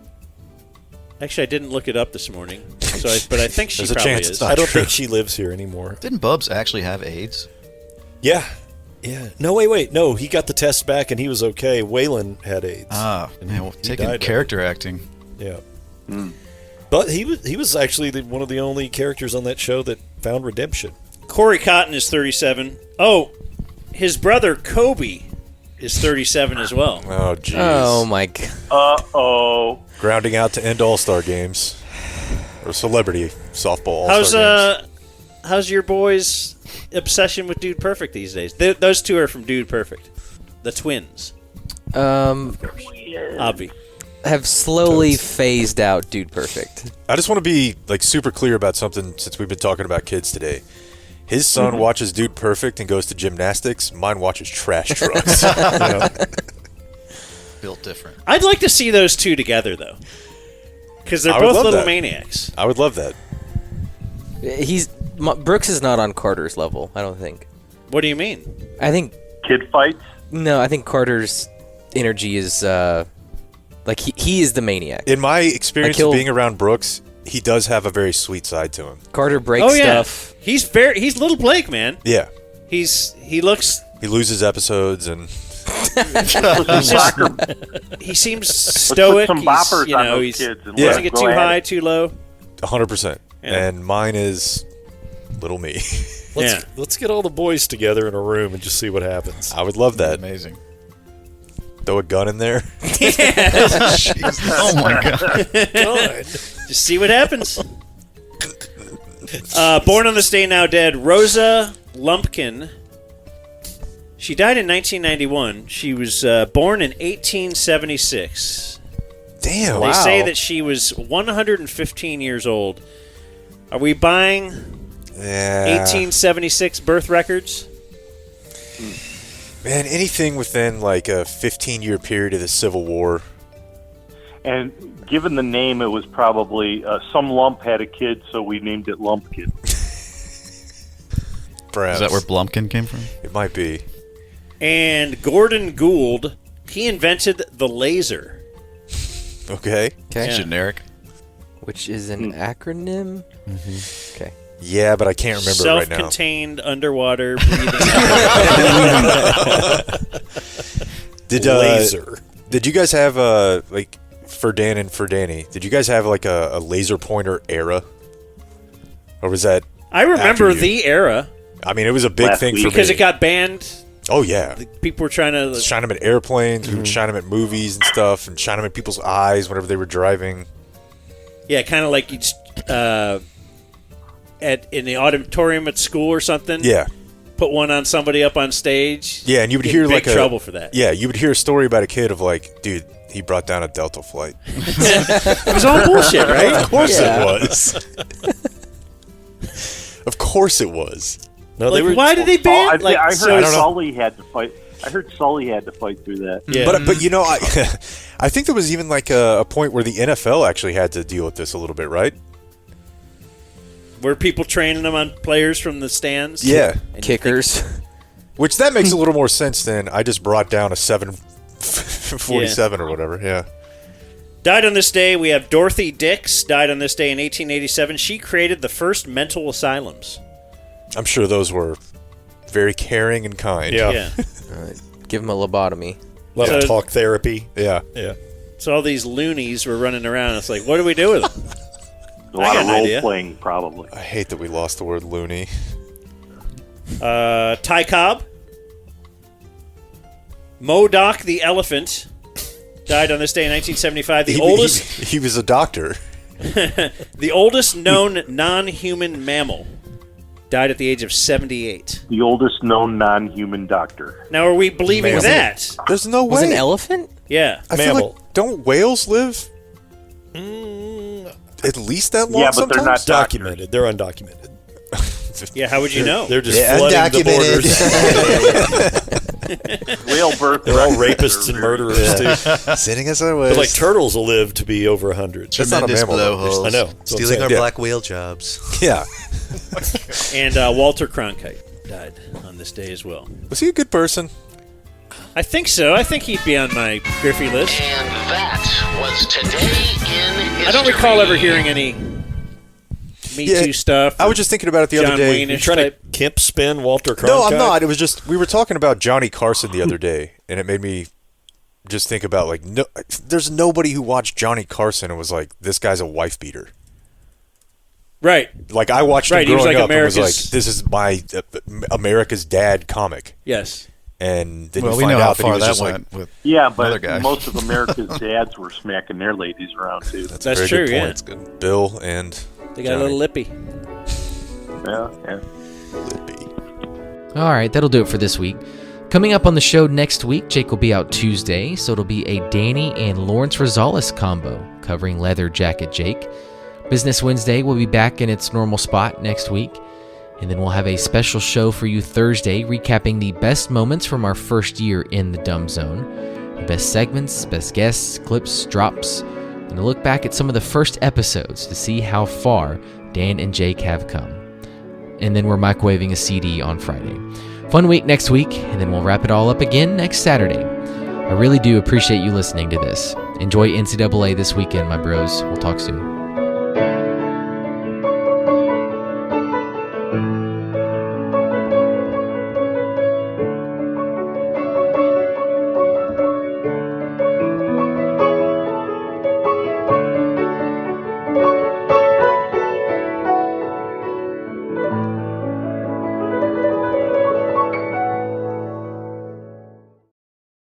Actually, I didn't look it up this morning, but I think she There's a probably chance is. it's not I don't true. think she lives here anymore. Didn't Bubs actually have AIDS? Yeah. Yeah. No, wait. No, he got the test back and he was okay. Waylon had AIDS. Ah, And man, well, he taking died of it. character acting. Yeah. But he was actually one of the only characters on that show that found redemption. Corey Cotton is 37. Oh, his brother Kobe is 37 as well. Oh, jeez. Oh, my God. Uh-oh. Grounding out to end All-Star games. Or celebrity softball All-Star games. How's your boys' obsession with Dude Perfect these days? Those two are from Dude Perfect. The twins. Obvi. Have slowly phased out Dude Perfect. I just want to be like super clear about something since we've been talking about kids today. His son watches Dude Perfect and goes to gymnastics. Mine watches trash trucks. Built different. I'd like to see those two together, though. Because they're I would both love little that. maniacs. I would love that. Brooks is not on Carter's level, I don't think. What do you mean? I think Kid fights? No, I think Carter's energy is like he is the maniac. In my experience Like of being around Brooks, he does have a very sweet side to him. Carter breaks stuff. He's little Blake, man. Yeah. He loses episodes and he seems stoic. some boppers He's, on know, those he's kids and doesn't let get them too go at high, it. too low. 100%. Yeah. And mine is little me. Let's get all the boys together in a room and just see what happens. I would love that. Amazing. Throw a gun in there. Oh my god. Just see what happens. Born on this day, now dead, Rosa Lumpkin. She died in 1991. She was born in 1876. Damn. They say that she was 115 years old. Are we buying 1876 birth records? Man, anything within like a 15-year period of the Civil War. And given the name, it was probably some lump had a kid, so we named it Lumpkin. Perhaps. Is that where Blumpkin came from? It might be. And Gordon Gould, he invented the laser. Okay. Okay. Generic. Which is an acronym. Okay. Yeah, but I can't remember it right now. Self-contained underwater breathing. Laser. Did you guys have like for Dan and for Danny? Did you guys have like a laser pointer era, or was that? I remember after you? the era. I mean, it was a big thing for me because it got banned. Oh yeah, People were trying to shine them at airplanes. We would shine them at movies and stuff, and shine them at people's eyes whenever they were driving. Yeah, kind of like you'd in the auditorium at school or something. Yeah. Put one on somebody up on stage. Yeah, and you would Get hear in big like trouble for that. Yeah, you would hear a story about a kid of like, dude, he brought down a Delta flight. It was all bullshit, right? Of course Yeah. it was. Of course it was. No, Like, why did they ban? I Like, heard so- I don't know. Sully had to fight. I heard Sully had to fight through that. But you know, I think there was even like a point where the NFL actually had to deal with this a little bit, right? Were people training them on players from the stands? Yeah, And kickers. Which that makes a little more sense than I just brought down a 747 or whatever. Yeah. Died on this day, we have Dorothy Dix, died on this day in 1887. She created the first mental asylums. I'm sure those were very caring and kind. Yeah. Give him a lobotomy. Love So- talk therapy. Yeah. Yeah. So all these loonies were running around. It's like, what do we do with them? A lot I of got an role idea. playing, probably. I hate that we lost the word loony. Ty Cobb. Modoc the elephant died on this day in 1975. The oldest He was a doctor. the oldest known non-human mammal died at the age of 78. The oldest known non-human doctor. Now, are we believing Mammal. that? There's no way. Was an elephant? Yeah. I feel like, don't whales live at least that long Yeah, but they're not sometimes? Documented. They're undocumented. Yeah, how would you know? They're just flooding the borders. Whale birth. They're all records rapists are and very murderers too. Sitting as I was. But like turtles will live to be over 100. That's not a Tremendous mammal, though. blowholes. I know. That's what I'm Stealing saying. our Yeah. black whale jobs. Yeah. And Walter Cronkite died on this day as well. Was he a good person? I think so. I think he'd be on my Griffey list. And that was Today in History. I don't recall ever hearing any Me Too stuff. I was just thinking about it the John other day. Wayne-ish You're trying type. to Kemp spin Walter Cronkite? No, I'm not. It was just we were talking about Johnny Carson the other day, and it made me just think about like no, there's nobody who watched Johnny Carson and was like, this guy's a wife beater. Right. Like I watched Right, him he was growing like up and was like, America's- this is my America's Dad comic. Yes. And then Well, you we find know how out that he far was that just went like, with Yeah, another but guy. most of America's dads were smacking their ladies around too. That's very true, good yeah. point. It's good. Bill and They got Johnny. a little lippy. Yeah. All right, that'll do it for this week. Coming up on the show next week, Jake will be out Tuesday, so it'll be a Danny and Lawrence Rosales combo covering Leather Jacket Jake. Business Wednesday will be back in its normal spot next week, and then we'll have a special show for you Thursday recapping the best moments from our first year in the Dumb Zone. Best segments, best guests, clips, drops, and a look back at some of the first episodes to see how far Dan and Jake have come. And then we're microwaving a CD on Friday. Fun week next week, and then we'll wrap it all up again next Saturday. I really do appreciate you listening to this. Enjoy NCAA this weekend, my bros. We'll talk soon.